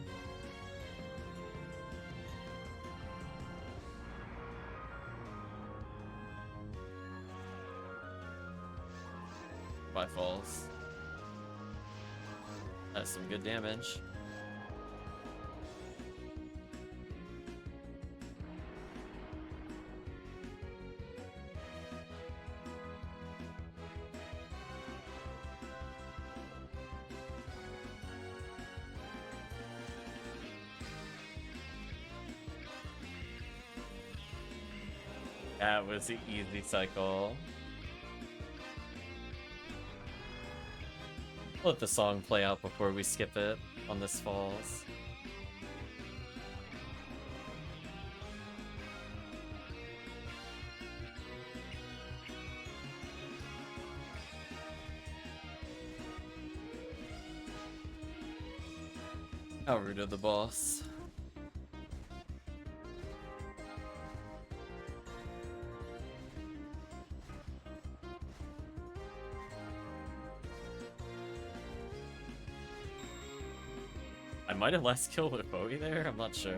[SPEAKER 1] By falls. That's some good damage. That was an easy cycle. Let the song play out before we skip it on this falls. How rude of the boss. I might have last kill with Bowie there, I'm not sure.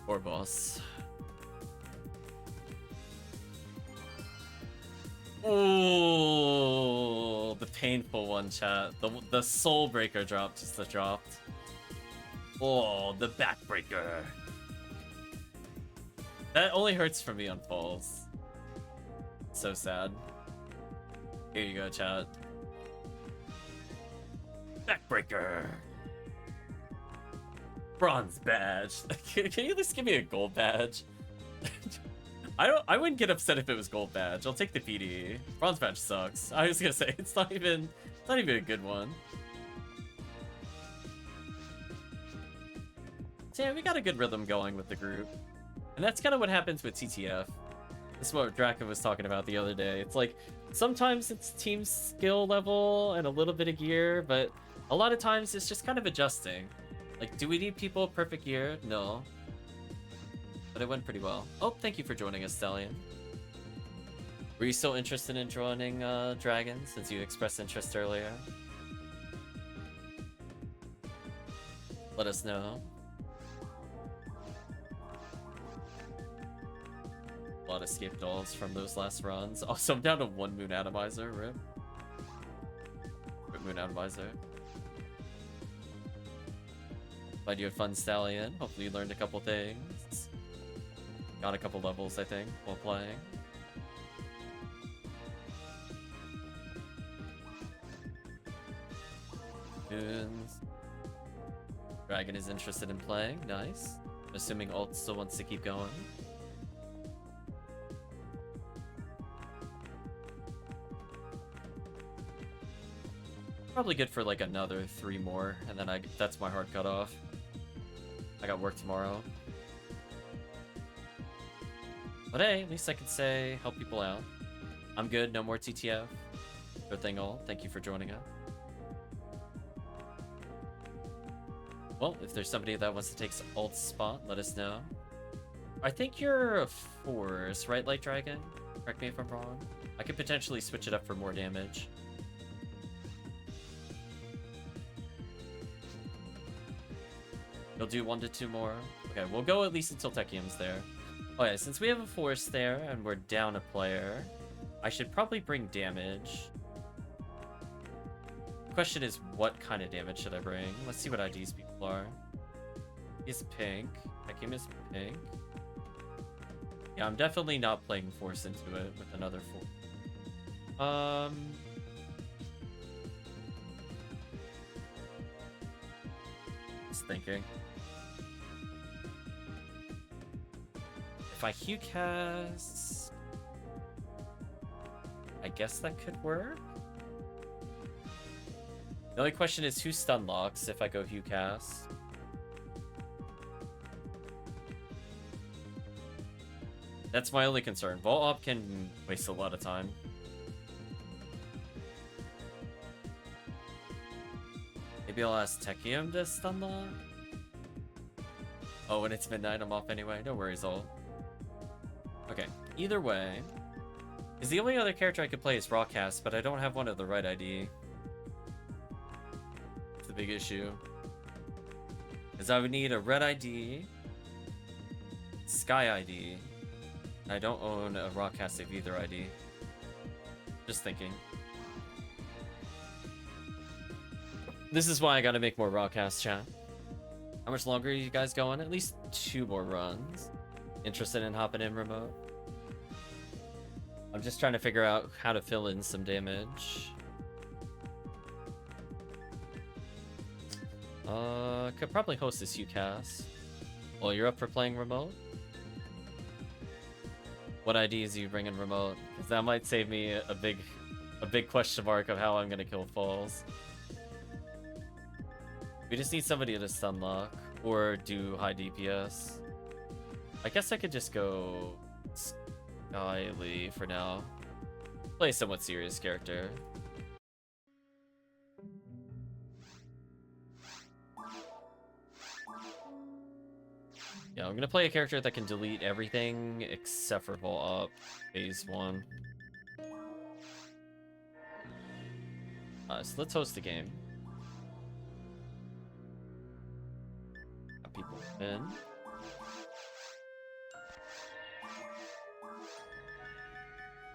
[SPEAKER 1] Poor boss. Oh, the painful one, chat. The soul breaker drop just dropped. Oh, the backbreaker. That only hurts for me on falls. So sad. Here you go, chat. Backbreaker. Bronze badge. Can you at least give me a gold badge? I wouldn't get upset if it was gold badge. I'll take the PD. Bronze badge sucks. I was gonna say it's not even a good one. So yeah, we got a good rhythm going with the group. And that's kind of what happens with TTF. This is what Draken was talking about the other day. It's like sometimes it's team skill level and a little bit of gear, but a lot of times it's just kind of adjusting. Like, do we need people with perfect gear? No. But it went pretty well. Oh, thank you for joining us, Stallion. Were you still interested in joining Dragon since you expressed interest earlier? Let us know. A lot of escape dolls from those last runs. Oh, so I'm down to 1 Moon Atomizer, rip. Rip Moon Atomizer. Glad you had fun, Stallion. Hopefully you learned a couple things. Got a couple levels, I think, while playing. Moons. Dragon is interested in playing. Nice. Assuming Alt still wants to keep going. Probably good for like another 3 more, and then that's my hard cutoff. I got work tomorrow. But hey, at least I can say, help people out. I'm good, no more TTF. Good thing all. Thank you for joining us. Well, if there's somebody that wants to take Alt's spot, let us know. I think you're a force, right, XLightDragon? Correct me if I'm wrong. I could potentially switch it up for more damage. You'll do 1 to 2 more. Okay, we'll go at least until Tekkium's there. Oh yeah, since we have a force there and we're down a player, I should probably bring damage. Question is, what kind of damage should I bring? Let's see what IDs people are. He's pink. Tekkium is pink. Yeah, I'm definitely not playing force into it with another force. Just thinking. If I Hue cast, I guess that could work. The only question is who stun locks if I go Hue cast. That's my only concern. Vault Op can waste a lot of time. Maybe I'll ask Tekkium to stun lock. Oh, when it's midnight, I'm off anyway. No worries, all. Okay, either way. Is the only other character I could play is Rawcast, but I don't have one of the right ID. It's the big issue. Because I would need a red ID, Sky ID. I don't own a Rawcast of either ID. Just thinking. This is why I gotta make more Rawcast, chat. How much longer are you guys going? At least 2 more runs. Interested in hopping in remote? I'm just trying to figure out how to fill in some damage. Could probably host this UCast. Well, you're up for playing remote? What IDs are you bringing remote? Because that might save me a big question mark of how I'm gonna kill falls. We just need somebody to stun lock or do high DPS. I guess I could just go Skyly for now. Play a somewhat serious character. Yeah, I'm gonna play a character that can delete everything except for Vault Up phase 1. So let's host the game. Have people in.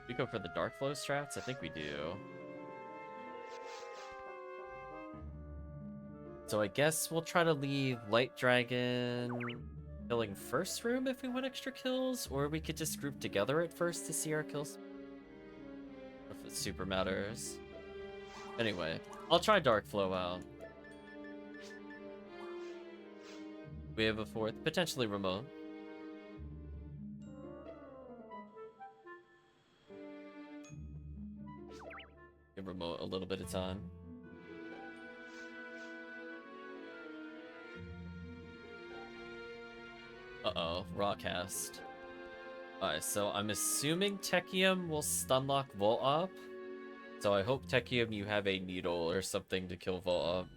[SPEAKER 1] We go for the Dark Flow strats? I think we do. So I guess we'll try to leave XLightDragon killing first room if we want extra kills, or we could just group together at first to see our kills. If it super matters. Anyway, I'll try Dark Flow out. We have a 4th, potentially remote. Give remote a little bit of time. Uh-oh, Rawcast. Alright, so I'm assuming Tekkium will stunlock Vault Up. So I hope, Tekkium, you have a needle or something to kill Vault Up.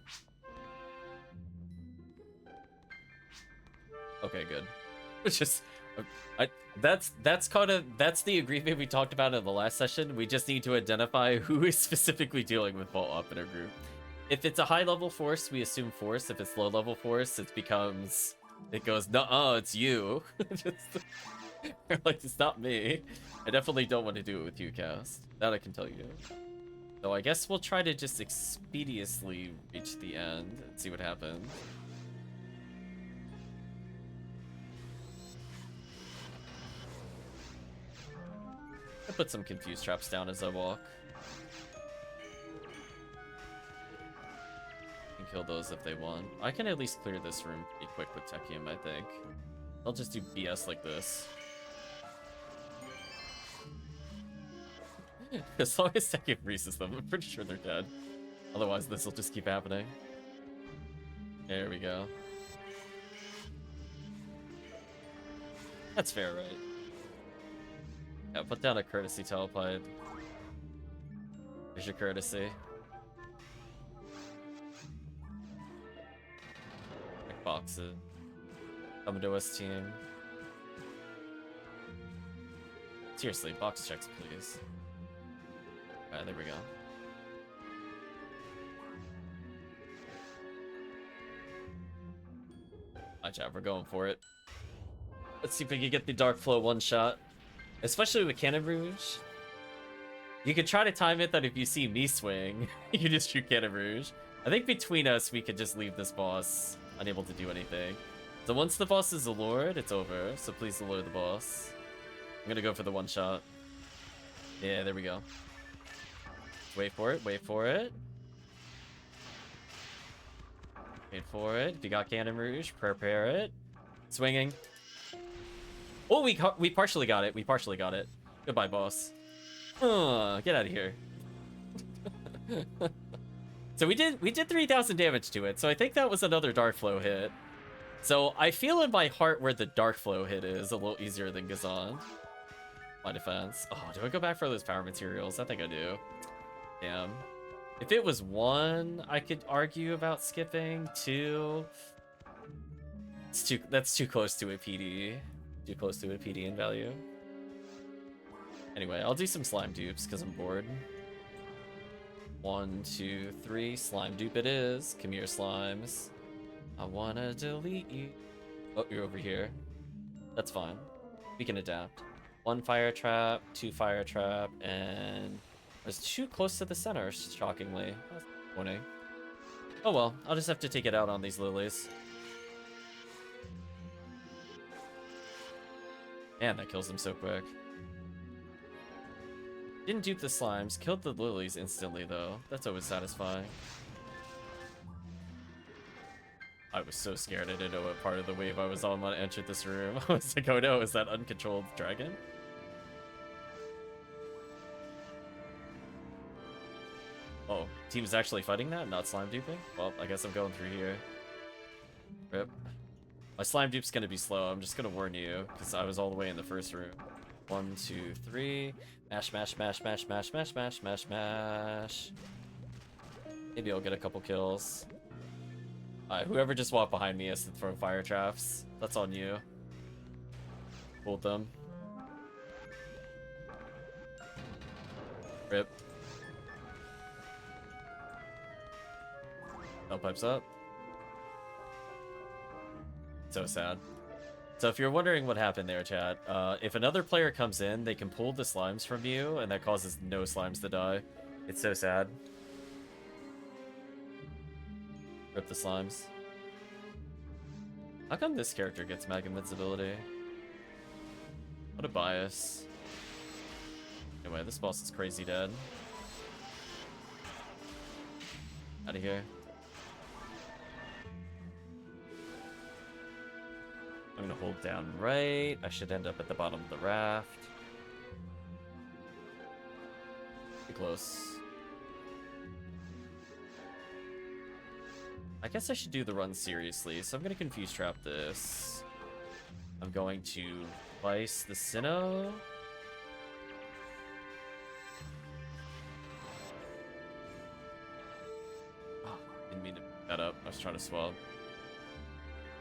[SPEAKER 1] Okay, good. It's just... that's the agreement we talked about in the last session. We just need to identify who is specifically dealing with Vault Up in our group. If it's a high-level force, we assume force. If it's low-level force, it becomes... It goes, nuh-uh, it's you. Like, it's not me. I definitely don't want to do it with you, Cast. That I can tell you. So I guess we'll try to just expeditiously reach the end and see what happens. I'll put some confused traps down as I walk. Kill those if they want. I can at least clear this room pretty quick with Tekkium, I think. I'll just do BS like this. As long as Tekkium freezes them, I'm pretty sure they're dead. Otherwise, this will just keep happening. There we go. That's fair, right? Yeah, put down a courtesy telepipe. Here's your courtesy. Box it. Come to us, team. Seriously, box checks, please. Alright, there we go. Alright, chat, we're going for it. Let's see if we can get the Dark Flow one shot. Especially with Cannon Rouge. You could try to time it that if you see me swing, you can just shoot Cannon Rouge. I think between us, we could just leave this boss unable to do anything. So once the boss is allured, it's over. So please allure the boss. I'm gonna go for the one shot. Yeah, there we go. Wait for it, wait for it. Wait for it. If you got Cannon Rouge, prepare it. Swinging. Oh, we partially got it. We partially got it. Goodbye, boss. Get out of here. So we did 3,000 damage to it. So I think that was another Dark Flow hit. So I feel in my heart where the Dark Flow hit is a little easier than Gazan. My defense. Oh, do I go back for those power materials? I think I do. Damn. If it was 1, I could argue about skipping. 2. That's too close to a PD. Too close to a PD in value. Anyway, I'll do some slime dupes because I'm bored. 1, 2, 3. Slime dupe it is. Come here, slimes. I wanna delete you. Oh, you're over here. That's fine. We can adapt. 1 fire trap, 2 fire trap, and I was too close to the center, shockingly. That's disappointing. Oh well, I'll just have to take it out on these lilies. Man, that kills them so quick. Didn't dupe the slimes, killed the lilies instantly though. That's always satisfying. I was so scared I didn't know what part of the wave I was on when I entered this room. I was like, oh no, is that uncontrolled dragon? Oh, team's actually fighting that, not slime duping? Well, I guess I'm going through here. Rip. My slime dupe's gonna be slow, I'm just gonna warn you, because I was all the way in the first room. 1, 2, 3. Mash, mash, mash, mash, mash, mash, mash, mash, mash. Maybe I'll get a couple kills. Alright, whoever just walked behind me has to throw fire traps. That's on you. Hold them. Rip. Pipes up. So sad. So if you're wondering what happened there, chat, if another player comes in, they can pull the slimes from you, and that causes no slimes to die. It's so sad. Rip the slimes. How come this character gets Mag Invincibility? What a bias. Anyway, this boss is crazy dead. Out of here. I'm gonna hold down right. I should end up at the bottom of the raft. Too close. I guess I should do the run seriously, so I'm gonna confuse trap this. I'm going to vice the Sinnoh. Oh, didn't mean to pick that up. I was trying to swab.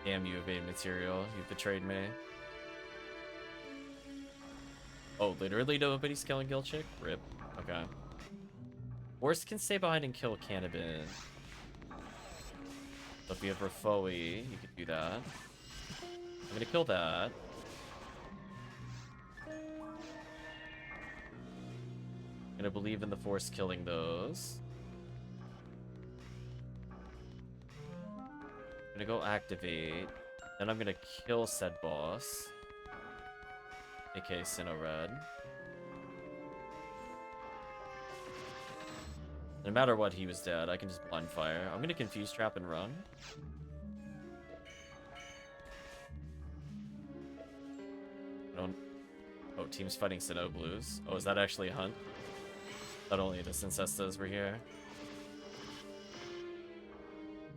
[SPEAKER 1] Damn you, evade material. You betrayed me. Oh, literally nobody's killing Gilchick? Rip. Okay. Worst can stay behind and kill Cannabin. So if you have Rafoi, you could do that. I'm gonna kill that. I'm gonna believe in the Force killing those. I'm gonna go activate. Then I'm gonna kill said boss. aka Sinnoh Red. No matter what, he was dead. I can just blind fire. I'm gonna confuse trap and run. I don't... Oh, team's fighting Sinnoh Blues. Oh, is that actually a hunt? Not only the Cincestas were here.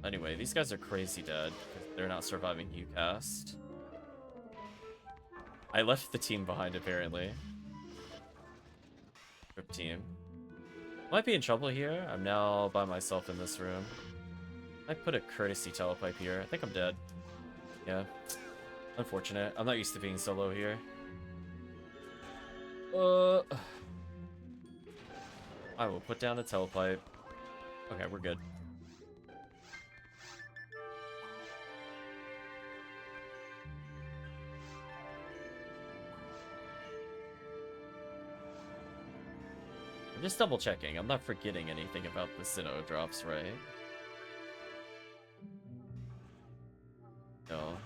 [SPEAKER 1] Anyway, these guys are crazy dead because they're not surviving UCast. I left the team behind, apparently. Rip team. Might be in trouble here. I'm now by myself in this room. I put a courtesy telepipe here. I think I'm dead. Yeah. Unfortunate. I'm not used to being solo here. I will put down a telepipe. Okay, we're good. I'm just double checking. I'm not forgetting anything about the Sinnoh drops, right? No.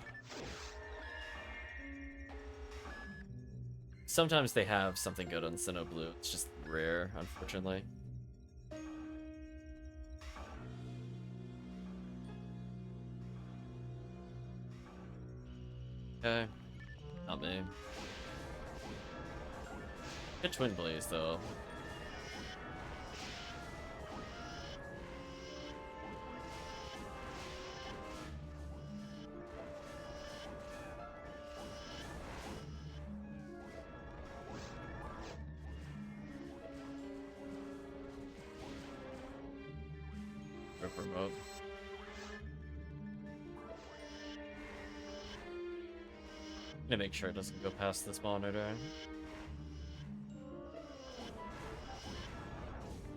[SPEAKER 1] Sometimes they have something good on Sinnoh Blue. It's just rare, unfortunately. Okay. Not me. Good Twin Blaze, though. Rip remote. I'm gonna make sure it doesn't go past this monitor.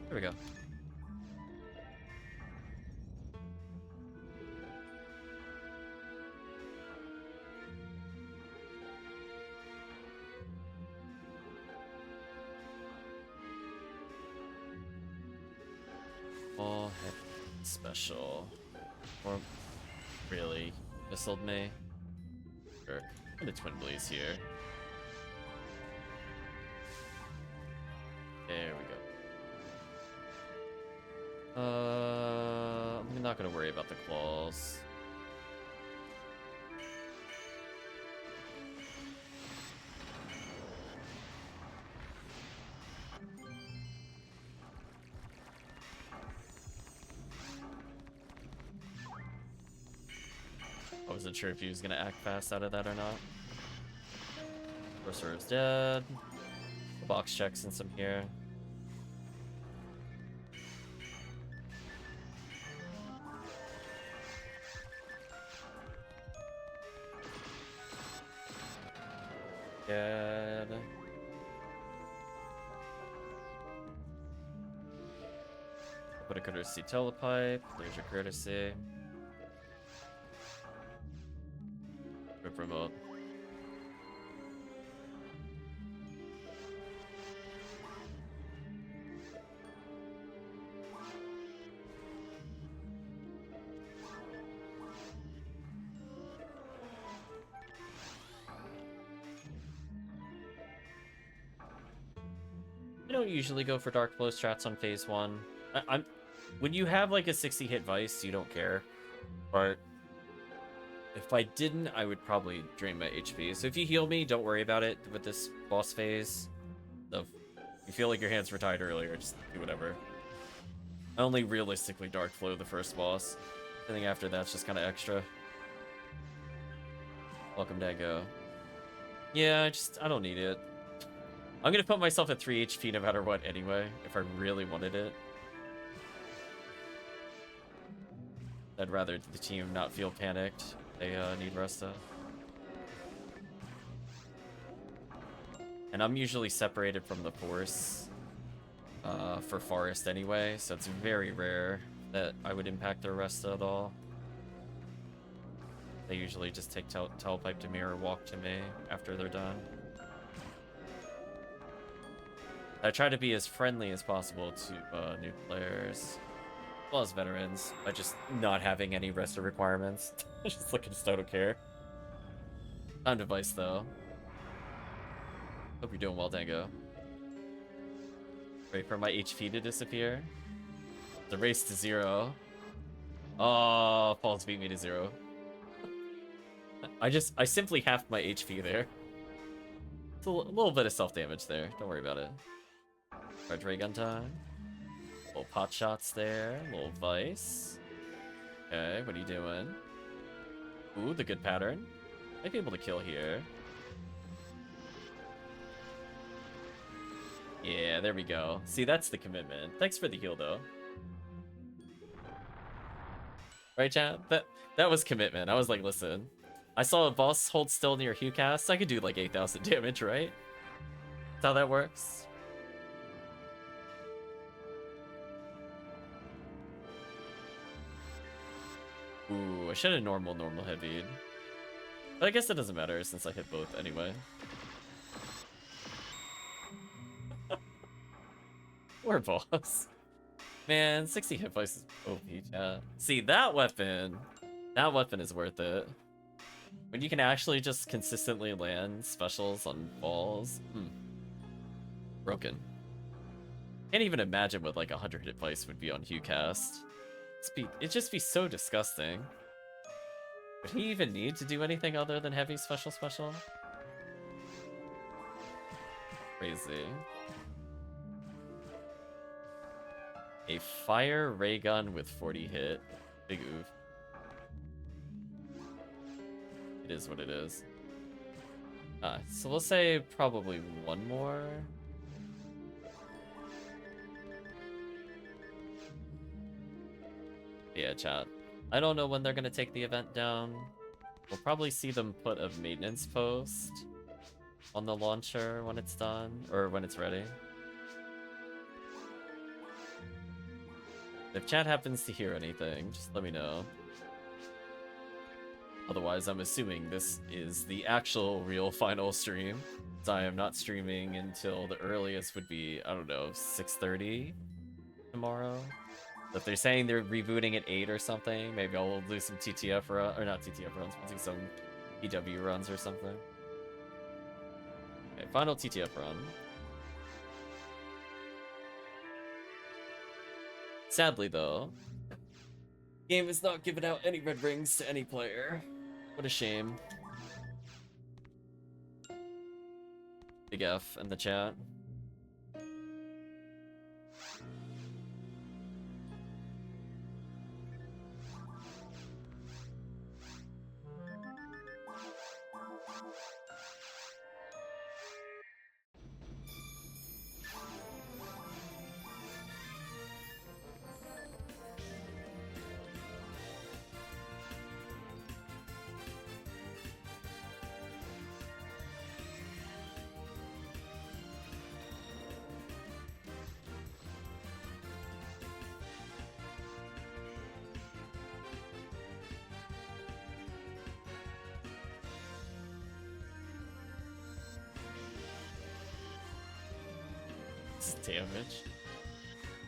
[SPEAKER 1] There we go. All head special. Or really missiled me. Sure. I'm gonna Twin Blaze here. There we go. I'm not gonna worry about the claws. I wasn't sure if he was gonna act fast out of that or not. Sorcerer's dead. Box checks and some here. Dead. Put a courtesy telepipe. There's your courtesy. Rip remote. I don't usually go for dark flow strats on phase 1. When you have like a 60 hit Vice, you don't care. But if I didn't, I would probably drain my HP. So if you heal me, don't worry about it with this boss phase. So if you feel like your hands were tied earlier, just do whatever. I only realistically dark flow the first boss. Anything after that's just kind of extra. Welcome, Dango. Yeah, I don't need it. I'm gonna put myself at 3 HP no matter what anyway, if I really wanted it. I'd rather the team not feel panicked. They need Resta. And I'm usually separated from the Force for Forest anyway, so it's very rare that I would impact their Resta at all. They usually just take telepipe to me or walk to me after they're done. I try to be as friendly as possible to new players, as well as veterans, by just not having any Resta requirements. Just looking just don't care. Time device though. Hope you're doing well, Dango. Wait for my HP to disappear. The race to 0. Oh, Falls beat me to 0. I simply halved my HP there. It's a little bit of self-damage there. Don't worry about it. Red ray gun time. Little pot shots there. Little Vice. Okay, what are you doing? Ooh, the good pattern. Might be able to kill here. Yeah, there we go. See, that's the commitment. Thanks for the heal, though. Right, chat? That was commitment. I was like, listen, I saw a boss hold still near HuCast. I could do like 8,000 damage, right? That's how that works. Ooh, I should have normal heavied. But I guess it doesn't matter since I hit both anyway. Poor boss. Man, 60 hit points is OP, chat. See, that weapon is worth it. When you can actually just consistently land specials on balls. Broken. Can't even imagine what like 100 hit points would be on HuCast. It'd just be so disgusting. Would he even need to do anything other than heavy special? Crazy. A fire ray gun with 40 hit. Big oof. It is what it is. So we'll say probably one more. Yeah, chat. I don't know when they're gonna take the event down. We'll probably see them put a maintenance post on the launcher when it's done, or when it's ready. If chat happens to hear anything, just let me know. Otherwise, I'm assuming this is the actual real final stream. So I am not streaming until the earliest would be, I don't know, 6:30 tomorrow. So if they're saying they're rebooting at 8 or something, maybe I'll do some TTF run, or not TTF runs, we'll do some EW runs or something. Okay, final TTF run. Sadly, though, game is not giving out any red rings to any player. What a shame. Big F in the chat. Damage.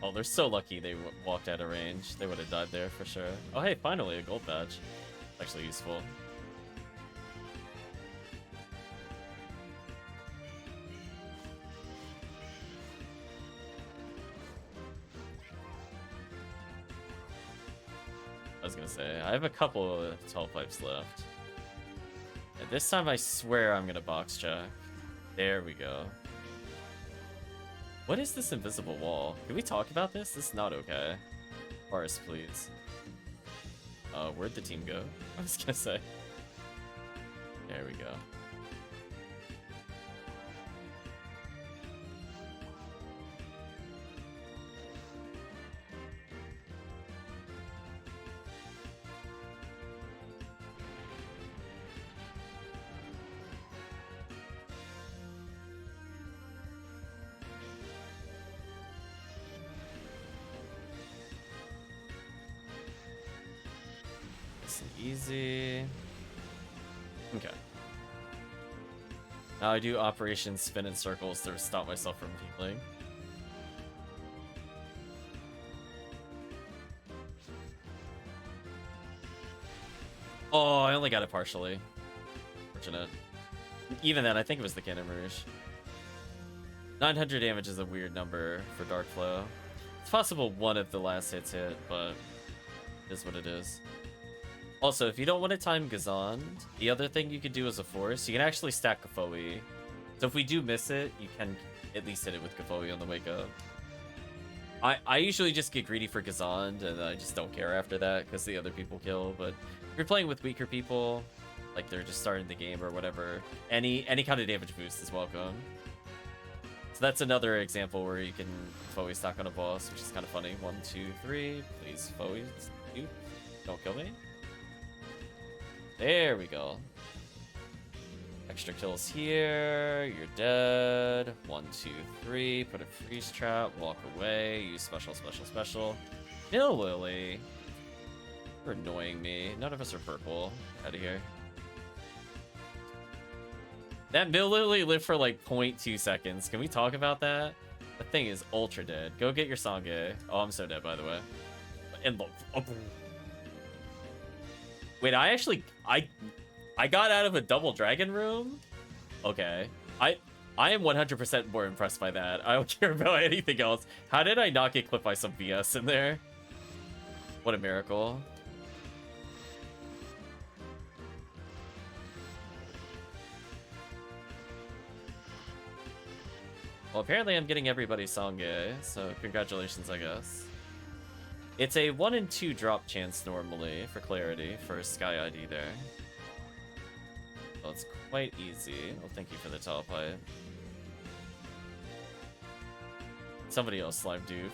[SPEAKER 1] Oh, they're so lucky they walked out of range. They would have died there for sure. Oh, hey, finally a gold badge. Actually useful. I was gonna say, I have a couple of tall pipes left. And this time I swear I'm gonna box check. There we go. What is this invisible wall? Can we talk about this? This is not okay. Forest, please. Where'd the team go? I was gonna say. There we go. Easy. Okay. Now I do Operation Spin in Circles to stop myself from healing. Oh, I only got it partially. Fortunate. Even then, I think it was the Cannon Rouge. 900 damage is a weird number for Dark Flow. It's possible one of the last hits hit, but it is what it is. Also, if you don't want to time Gazand, the other thing you could do as a force, you can actually stack Kafoi. So if we do miss it, you can at least hit it with Kafoi on the wake up. I usually just get greedy for Gazand, and I just don't care after that because the other people kill. But if you're playing with weaker people, like they're just starting the game or whatever, any kind of damage boost is welcome. So that's another example where you can Kafoi stack on a boss, which is kind of funny. 1, 2, 3, please Kafoi, don't kill me. There we go. Extra kills here. You're dead. 1, 2, 3. Put a freeze trap. Walk away. Use special. Mill Lily. You're annoying me. None of us are purple. Out of here. That Mill Lily lived for like 0.2 seconds. Can we talk about that? The thing is ultra dead. Go get your Sange. Oh, I'm so dead, by the way. And look. Oh. Wait, I got out of a double dragon room? Okay. I am 100% more impressed by that. I don't care about anything else. How did I not get clipped by some BS in there? What a miracle. Well, apparently I'm getting everybody's Sangye, so congratulations, I guess. It's a 1 in 2 drop chance normally, for clarity, for Sky ID there. So it's quite easy. Well, thank you for the teleport. Somebody else slime dupe.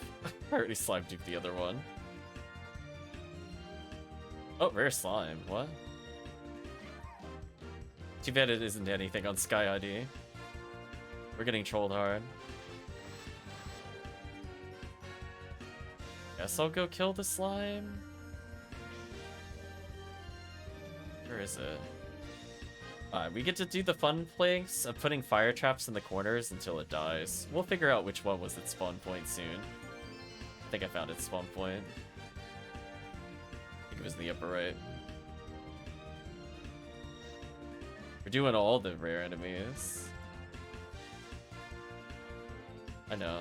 [SPEAKER 1] I already slime duped the other one. Oh, rare slime. What? Too bad it isn't anything on Sky ID. We're getting trolled hard. Guess I'll go kill the slime. Where is it? We get to do the fun place of putting fire traps in the corners until it dies. We'll figure out which one was its spawn point soon. I think I found its spawn point. I think it was in the upper right. We're doing all the rare enemies. I know.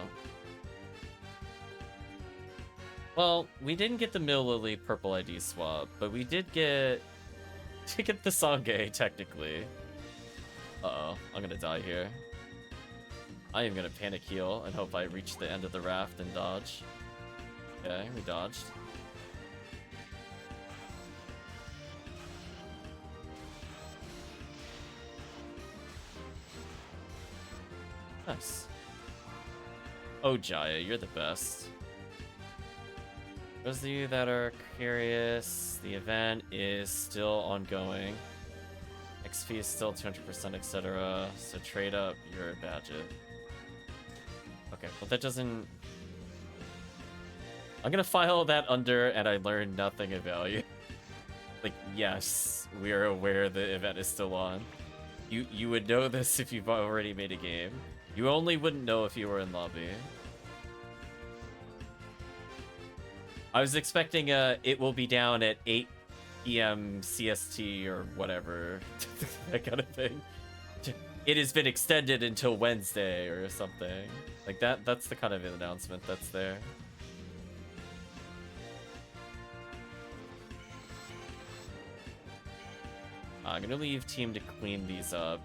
[SPEAKER 1] Well, we didn't get the Mill Lily purple ID swap, but we did get the Sangye, technically. Uh-oh, I'm gonna die here. I am gonna panic heal and hope I reach the end of the raft and dodge. Okay, we dodged. Nice. Oh, Jaya, you're the best. Those of you that are curious, the event is still ongoing. XP is still 200%, etc. So trade up your badges. Okay, well that doesn't... I'm gonna file that under and I learned nothing of value. Like, yes, we are aware the event is still on. You would know this if you've already made a game. You only wouldn't know if you were in lobby. I was expecting it will be down at 8 p.m. CST or whatever. That kind of thing. It has been extended until Wednesday or something. Like that's the kind of announcement that's there. I'm gonna leave team to clean these up.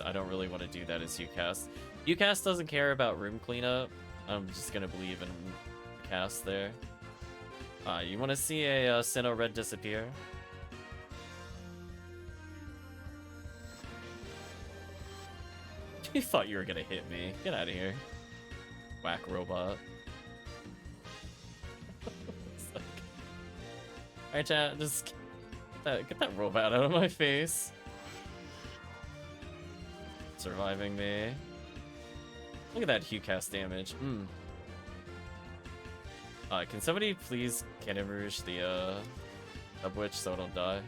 [SPEAKER 1] I don't really want to do that as UCast. UCast doesn't care about room cleanup. I'm just gonna believe in the cast there. You want to see a Sinnoh red disappear? You thought you were gonna hit me. Get out of here. Whack robot. Like... Alright, chat, just get that robot out of my face. Surviving me. Look at that HuCast damage. Can somebody please Cannon Rouge the Subwitch so I don't die?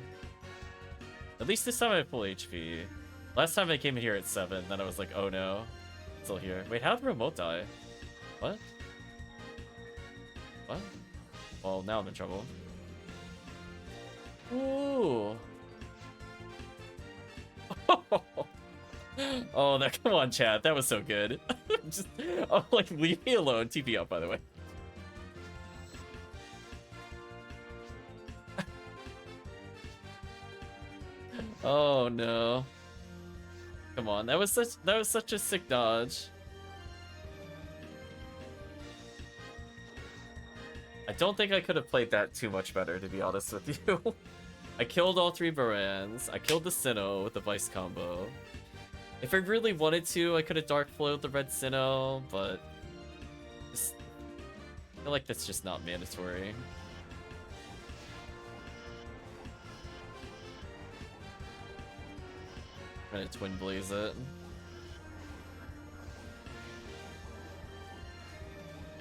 [SPEAKER 1] At least this time I have full HP. Last time I came in here at 7, then I was like, oh no. Still here. Wait, how did Remote die? What? What? Well, now I'm in trouble. Ooh. Oh, that, come on, chat. That was so good. Just, oh, like, leave me alone. TP up, by the way. Oh no. Come on, that was such a sick dodge. I don't think I could have played that too much better, to be honest with you. I killed all 3 Barans. I killed the Sinnoh with the Vice combo. If I really wanted to, I could have Dark Flowed the red Sinnoh, but I feel like that's just not mandatory. I'm gonna Twin Blaze it.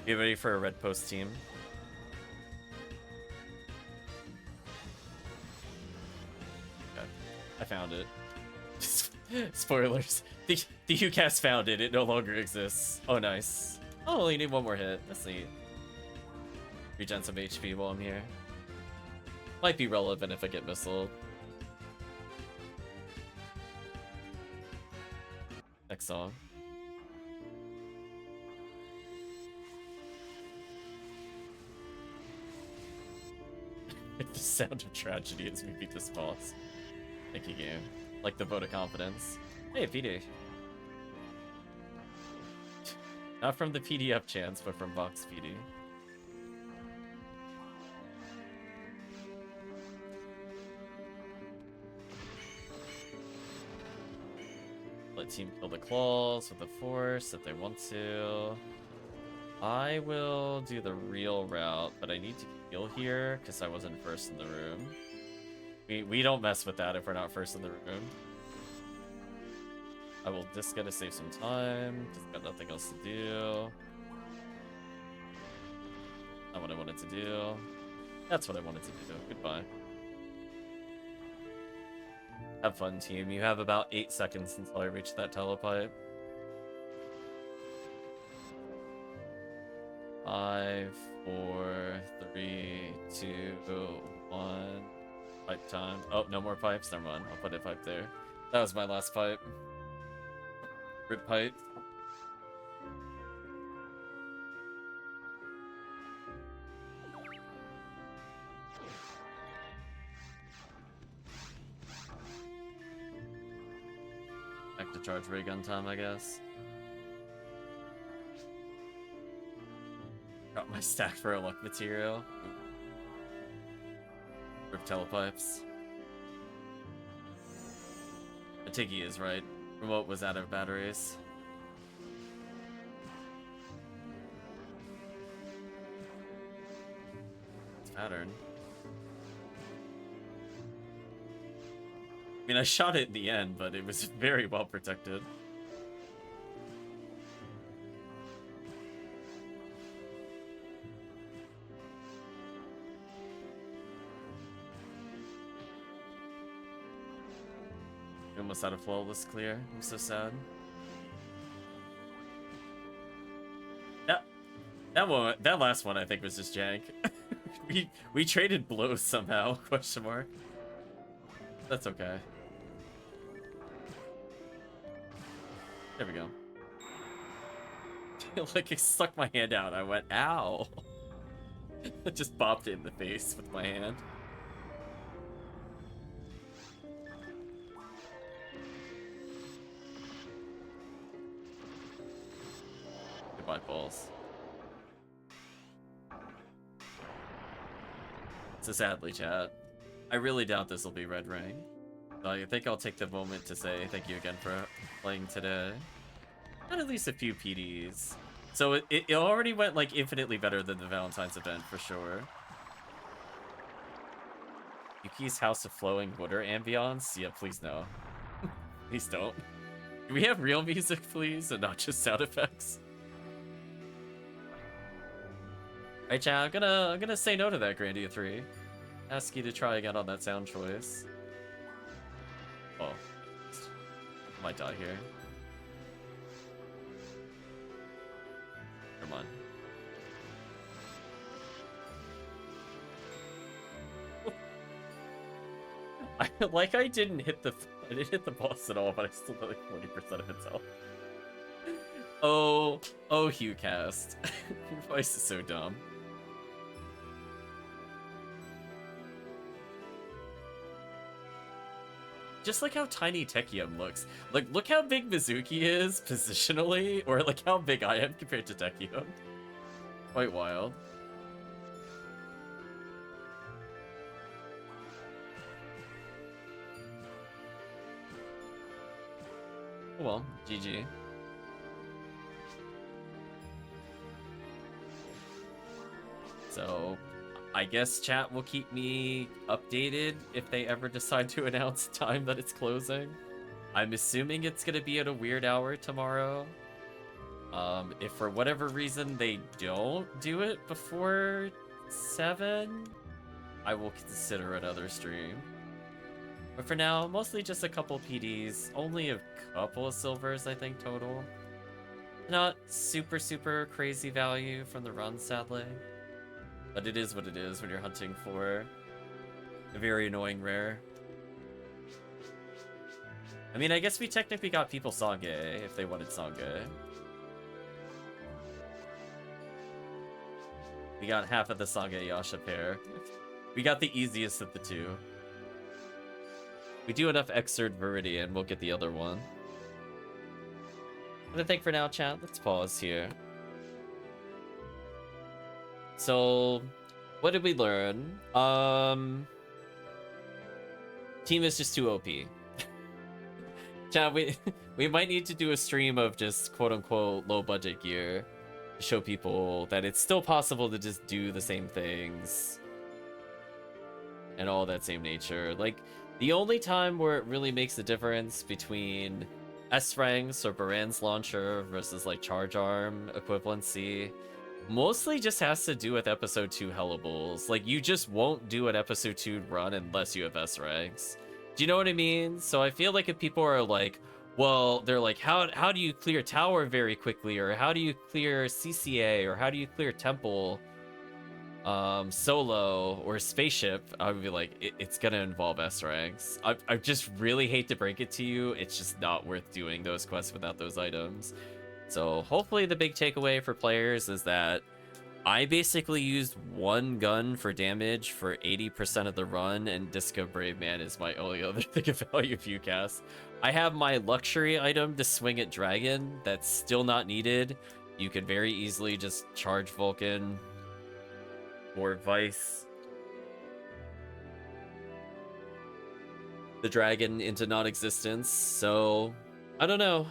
[SPEAKER 1] Be ready for a red post team. Okay, I found it. Spoilers. The UCast found it. It no longer exists. Oh, nice. Oh, you need one more hit. That's neat. Regen some HP while I'm here. Might be relevant if I get missiled. Next song. The sound of tragedy as we beat this boss. Thank you, game. Like the vote of confidence. Hey, PD. Not from the PDF chance, but from Vox PD. Let team kill the claws with the force if they want to. I will do the real route, but I need to heal here because I wasn't first in the room. We don't mess with that if we're not first in the room. I will just gotta save some time because I've got nothing else to do. Not what I wanted to do. That's what I wanted to do. Goodbye. Have fun, team. You have about 8 seconds until I reach that telepipe. 5, 4, 3, 2, 1. Pipe time. Oh, no more pipes. Never mind. I'll put a pipe there. That was my last pipe. Rip pipe. Back to charge ray gun time, I guess. Got my stack for a luck material. Rip telepipes. Tiggy is right. Remote was out of batteries. It's pattern. I mean, I shot it in the end, but it was very well protected. Almost out of flawless clear. I'm so sad. That last one I think was just jank. we traded blows somehow? Question mark. That's okay. There we go. Like, I stuck my hand out. I went, ow. I just bopped it in the face with my hand. Goodbye, balls. So sadly, chat. I really doubt this will be red ring. I think I'll take the moment to say thank you again for playing today. Got at least a few PDs. So it already went like infinitely better than the Valentine's event for sure. Yuki's House of Flowing Water ambiance? Yeah, please no. Please don't. Do we have real music, please, and not just sound effects? Alright, chat, I'm gonna say no to that Grandia 3. Ask you to try again on that sound choice. Oh. Might die here. Come on. I didn't hit the boss at all, but I still got like 40% of its health. Oh, HughCast. Your voice is so dumb. Just like how tiny Tekkium looks. Like, look how big Mizuki is positionally, or like how big I am compared to Tekkium. Quite wild. Oh well, GG. So, I guess chat will keep me updated if they ever decide to announce time that it's closing. I'm assuming it's gonna be at a weird hour tomorrow. If for whatever reason they don't do it before 7, I will consider another stream. But for now, mostly just a couple PDs, only a couple of silvers, I think, total. Not super crazy value from the run, sadly. But it is what it is when you're hunting for a very annoying rare. I mean, I guess we technically got people Sange if they wanted Sange. We got half of the Sange Yasha pair. We got the easiest of the two. We do enough Exerd Viridian, we'll get the other one. But I think for now, chat, let's pause here. So, what did we learn? Team is just too OP. Chat, we might need to do a stream of just quote-unquote low-budget gear to show people that it's still possible to just do the same things and all that same nature. Like, the only time where it really makes a difference between S-Ranks or Baran's launcher versus, like, Charge Arm equivalency mostly just has to do with Episode 2 Hellables. Like, you just won't do an Episode 2 run unless you have S-Ranks. Do you know what I mean? So I feel like if people are like, well, they're like, how do you clear Tower very quickly? Or how do you clear CCA? Or how do you clear Temple solo or Spaceship? I would be like, it's gonna involve S-Ranks. I just really hate to break it to you. It's just not worth doing those quests without those items. So hopefully the big takeaway for players is that I basically used one gun for damage for 80% of the run, and Disco Brave Man is my only other thing of value view cast. I have my luxury item to swing at Dragon that's still not needed. You could very easily just charge Vulcan or Vice the Dragon into non-existence. So I don't know.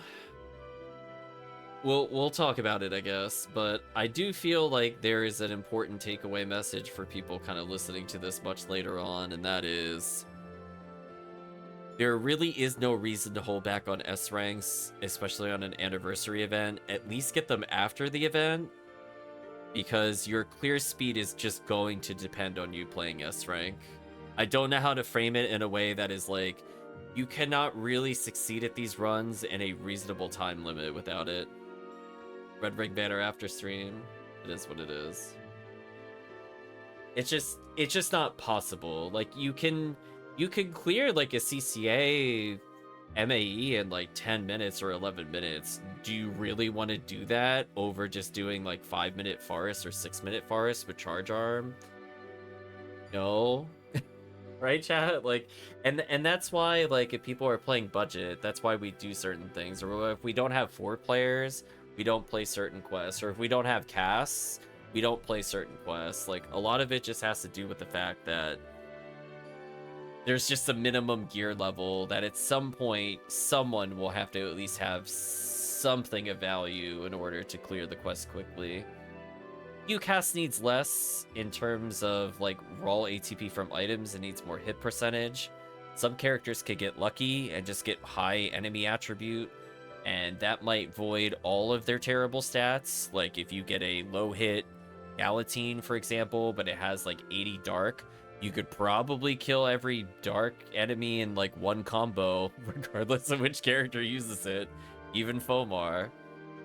[SPEAKER 1] We'll talk about it, I guess, but I do feel like there is an important takeaway message for people kind of listening to this much later on, and that is there really is no reason to hold back on S ranks, especially on an anniversary event. At least get them after the event, because your clear speed is just going to depend on you playing S rank. I don't know how to frame it in a way that is like, you cannot really succeed at these runs in a reasonable time limit without it. Red Ring banner after stream. It is what it is. It's just not possible. Like, you can clear like a CCA MAE in like 10 minutes or 11 minutes. Do you really want to do that over just doing like 5-minute forest or 6-minute forest with Charge Arm? No. Right, chat? Like, and that's why, like, if people are playing budget, that's why we do certain things. Or if we don't have 4 players, we don't play certain quests. Or if we don't have casts, we don't play certain quests. Like, a lot of it just has to do with the fact that there's just a minimum gear level that at some point someone will have to at least have something of value in order to clear the quest quickly. UCAS needs less in terms of like raw ATP from items. It needs more hit percentage. Some characters could get lucky and just get high enemy attribute, and that might void all of their terrible stats. Like if you get a low hit Galatine, for example, but it has like 80 dark, you could probably kill every dark enemy in like one combo, regardless of which character uses it, even Fomar.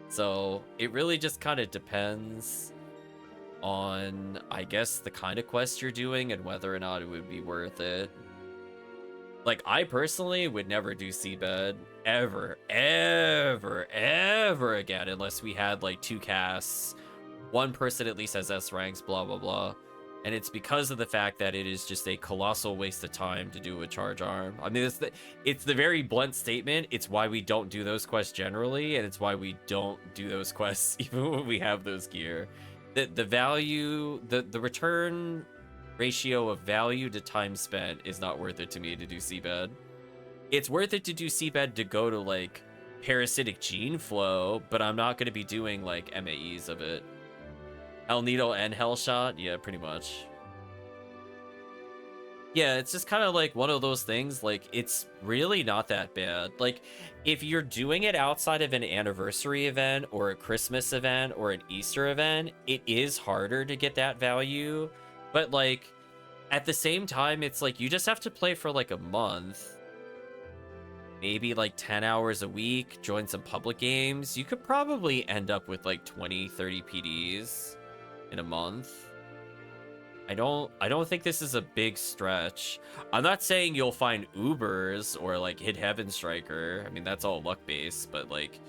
[SPEAKER 1] So it really just kind of depends on, I guess, the kind of quest you're doing and whether or not it would be worth it. Like, I personally would never do Seabed ever again unless we had like 2 casts, one person at least has S ranks, blah blah blah. And it's because of the fact that it is just a colossal waste of time to do a Charge Arm. I mean, it's the very blunt statement. It's why we don't do those quests generally, and it's why we don't do those quests even when we have those gear. The value, the return ratio of value to time spent is not worth it to me to do Seabed. It's worth it to do Seabed to go to like Parasitic Gene Flow, but I'm not going to be doing like MAEs of it. Hell Needle and Hell Shot? Yeah, pretty much. Yeah, it's just kind of like one of those things, like, it's really not that bad. Like, if you're doing it outside of an anniversary event or a Christmas event or an Easter event, it is harder to get that value. But, like, at the same time, it's like, you just have to play for, like, a month. Maybe, like, 10 hours a week, join some public games. You could probably end up with, like, 20, 30 PDs in a month. I don't think this is a big stretch. I'm not saying you'll find Ubers or like hit Heaven Striker. I mean, that's all luck based, but like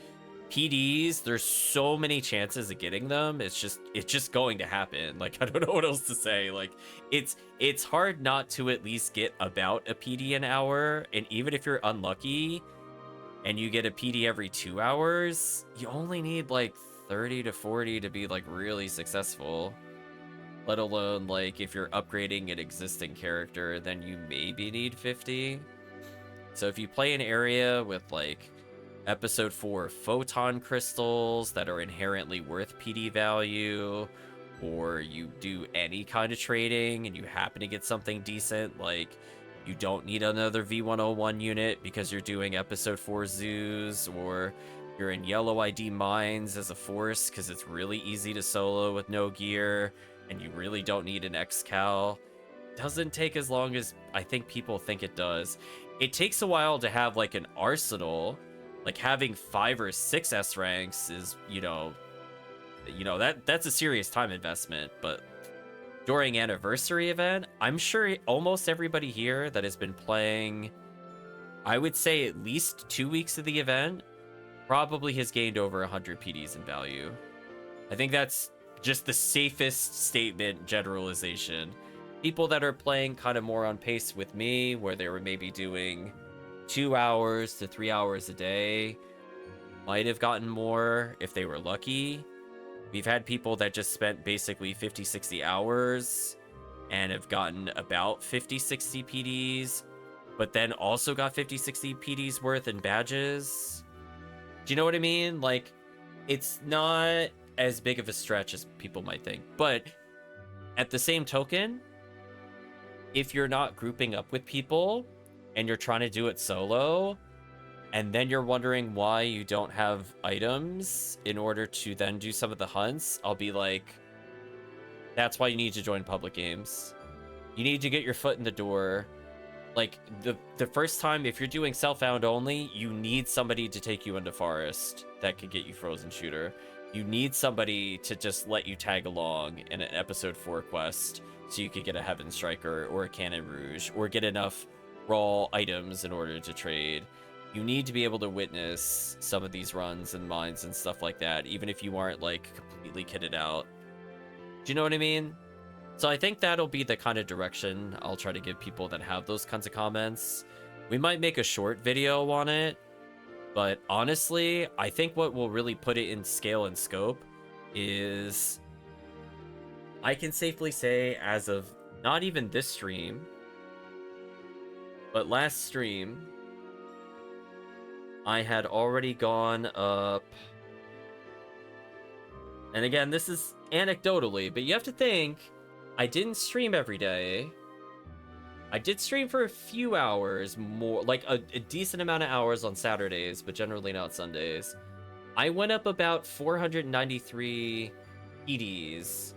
[SPEAKER 1] PDs, there's so many chances of getting them. It's just going to happen. Like, I don't know what else to say. Like, it's hard not to at least get about a PD an hour. And even if you're unlucky and you get a PD every 2 hours, you only need like 30 to 40 to be like really successful. let alone like if you're upgrading an existing character, then you maybe need 50. So if you play an area with like episode 4 photon crystals that are inherently worth PD value, or you do any kind of trading and you happen to get something decent, like you don't need another V101 unit because you're doing episode 4 zoos, or you're in yellow ID mines as a force because it's really easy to solo with no gear and you really don't need an X-Cal. Doesn't take as long as I think people think it does. It takes a while to have like an arsenal. Like having 5 or 6 S ranks is, that's a serious time investment. But during anniversary event, I'm sure almost everybody here that has been playing, I would say at least 2 weeks of the event, probably has gained over 100 PDs in value. I think that's just the safest statement generalization. People that are playing kind of more on pace with me, where they were maybe doing 2 hours to 3 hours a day, might have gotten more if they were lucky. We've had people that just spent basically 50, 60 hours and have gotten about 50, 60 PDs, but then also got 50, 60 PDs worth in badges. Do you know what I mean? Like, it's not as big of a stretch as people might think. But at the same token, if you're not grouping up with people and you're trying to do it solo, and then you're wondering why you don't have items in order to then do some of the hunts, I'll be like, that's why you need to join public games. You need to get your foot in the door. Like, the first time, if you're doing self-found only, you need somebody to take you into forest that could get you frozen shooter. You need somebody to just let you tag along in an episode 4 quest so you could get a Heaven Striker or a Cannon Rouge or get enough raw items in order to trade. You need to be able to witness some of these runs and mines and stuff like that, even if you aren't like completely kitted out. Do you know what I mean? So I think that'll be the kind of direction I'll try to give people that have those kinds of comments. We might make a short video on it, but honestly, I think what will really put it in scale and scope is, I can safely say, as of not even this stream, but last stream, I had already gone up, and again, this is anecdotally, but you have to think, I didn't stream every day. I did stream for a few hours more, like a decent amount of hours on Saturdays, but generally not Sundays. I went up about 493 PDs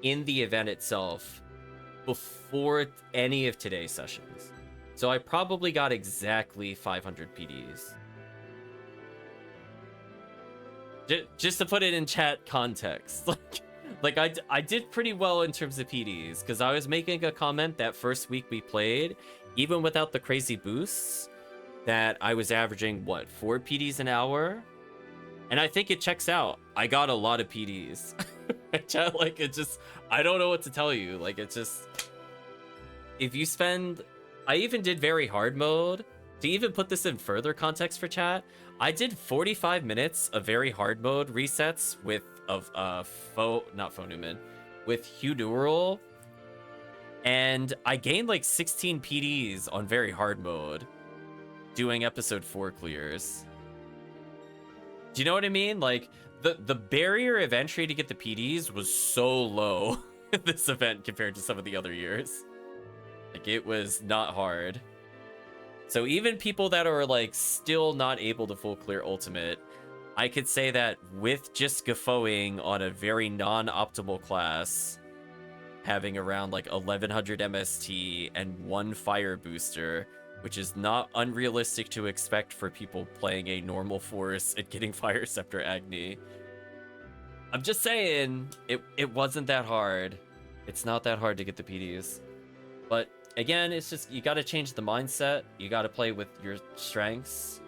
[SPEAKER 1] in the event itself before any of today's sessions. So I probably got exactly 500 PDs. Just to put it in chat context, like I did pretty well in terms of PDs, because I was making a comment that first week we played, even without the crazy boosts, that I was averaging, what, 4 PDs an hour? And I think it checks out. I got a lot of PDs. Like, it just, I don't know what to tell you. Like, it's just, if you spend, I even did very hard mode. To even put this in further context for chat, I did 45 minutes of very hard mode resets with with Hugh Neural, and I gained like 16 PDs on very hard mode doing episode 4 clears. Do you know what I mean? Like, the barrier of entry to get the PDs was so low in this event compared to some of the other years. Like, it was not hard. So even people that are like still not able to full clear ultimate, I could say that with just Guffoing on a very non-optimal class, having around like 1100 MST and 1 fire booster, which is not unrealistic to expect for people playing a normal force and getting Fire Scepter Agni. I'm just saying, it wasn't that hard. It's not that hard to get the PDs. But again, it's just, you gotta change the mindset. You gotta play with your strengths.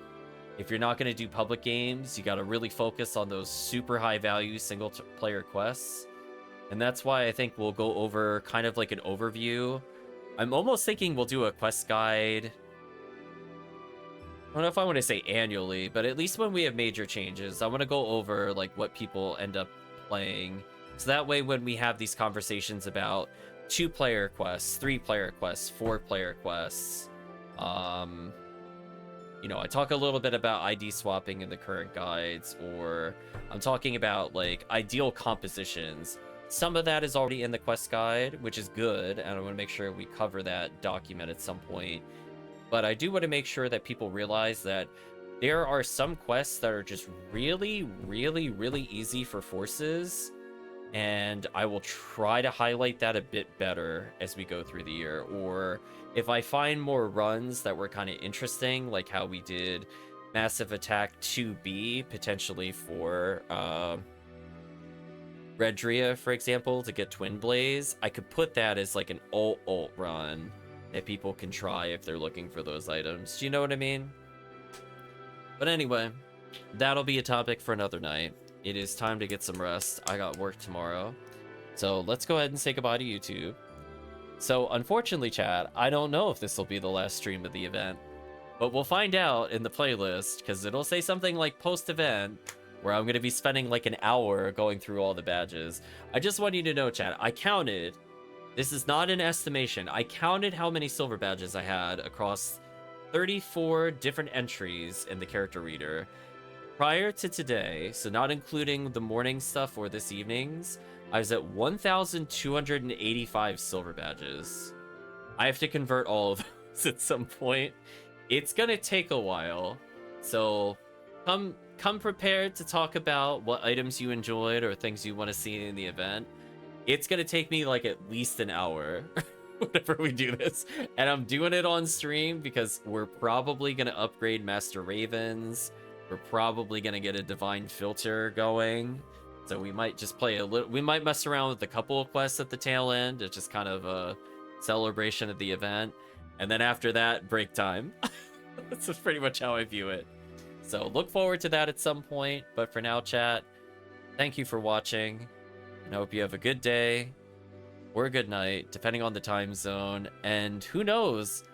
[SPEAKER 1] If you're not going to do public games, you got to really focus on those super high value single player quests. And that's why I think we'll go over kind of like an overview. I'm almost thinking we'll do a quest guide. I don't know if I want to say annually, but at least when we have major changes, I want to go over like what people end up playing So that way, when we have these conversations about 2-player quests, 3-player quests, 4-player quests, you know, I talk a little bit about ID swapping in the current guides, or I'm talking about like ideal compositions. Some of that is already in the quest guide, which is good, and I want to make sure we cover that document at some point. But I do want to make sure that people realize that there are some quests that are just really, really, really easy for forces, and I will try to highlight that a bit better as we go through the year. Or if I find more runs that were kind of interesting, like how we did Massive Attack 2B, potentially for Redria, for example, to get Twin Blaze, I could put that as like an alt run that people can try if they're looking for those items. Do you know what I mean? But anyway, that'll be a topic for another night. It is time to get some rest. I got work tomorrow. So let's go ahead and say goodbye to YouTube. So unfortunately, chat, I don't know if this will be the last stream of the event, but we'll find out in the playlist, because it'll say something like post-event, where I'm going to be spending like an hour going through all the badges. I just want you to know, chat, I counted. This is not an estimation. I counted how many silver badges I had across 34 different entries in the character reader. Prior to today, so not including the morning stuff or this evening's, I was at 1,285 silver badges. I have to convert all of those at some point. It's gonna take a while, so come prepared to talk about what items you enjoyed or things you want to see in the event. It's gonna take me like at least an hour whenever we do this, and I'm doing it on stream because we're probably gonna upgrade Master Ravens. We're probably gonna get a Divine Filter going, so we might just play a little. We might mess around with a couple of quests at the tail end. It's just kind of a celebration of the event, and then after that, break time. That's just pretty much how I view it. So look forward to that at some point. But for now, chat, thank you for watching, and I hope you have a good day or a good night, depending on the time zone. And who knows?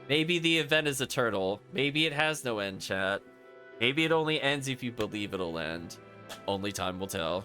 [SPEAKER 1] Maybe the event is eternal. Maybe it has no end, chat. Maybe it only ends if you believe it'll end. Only time will tell.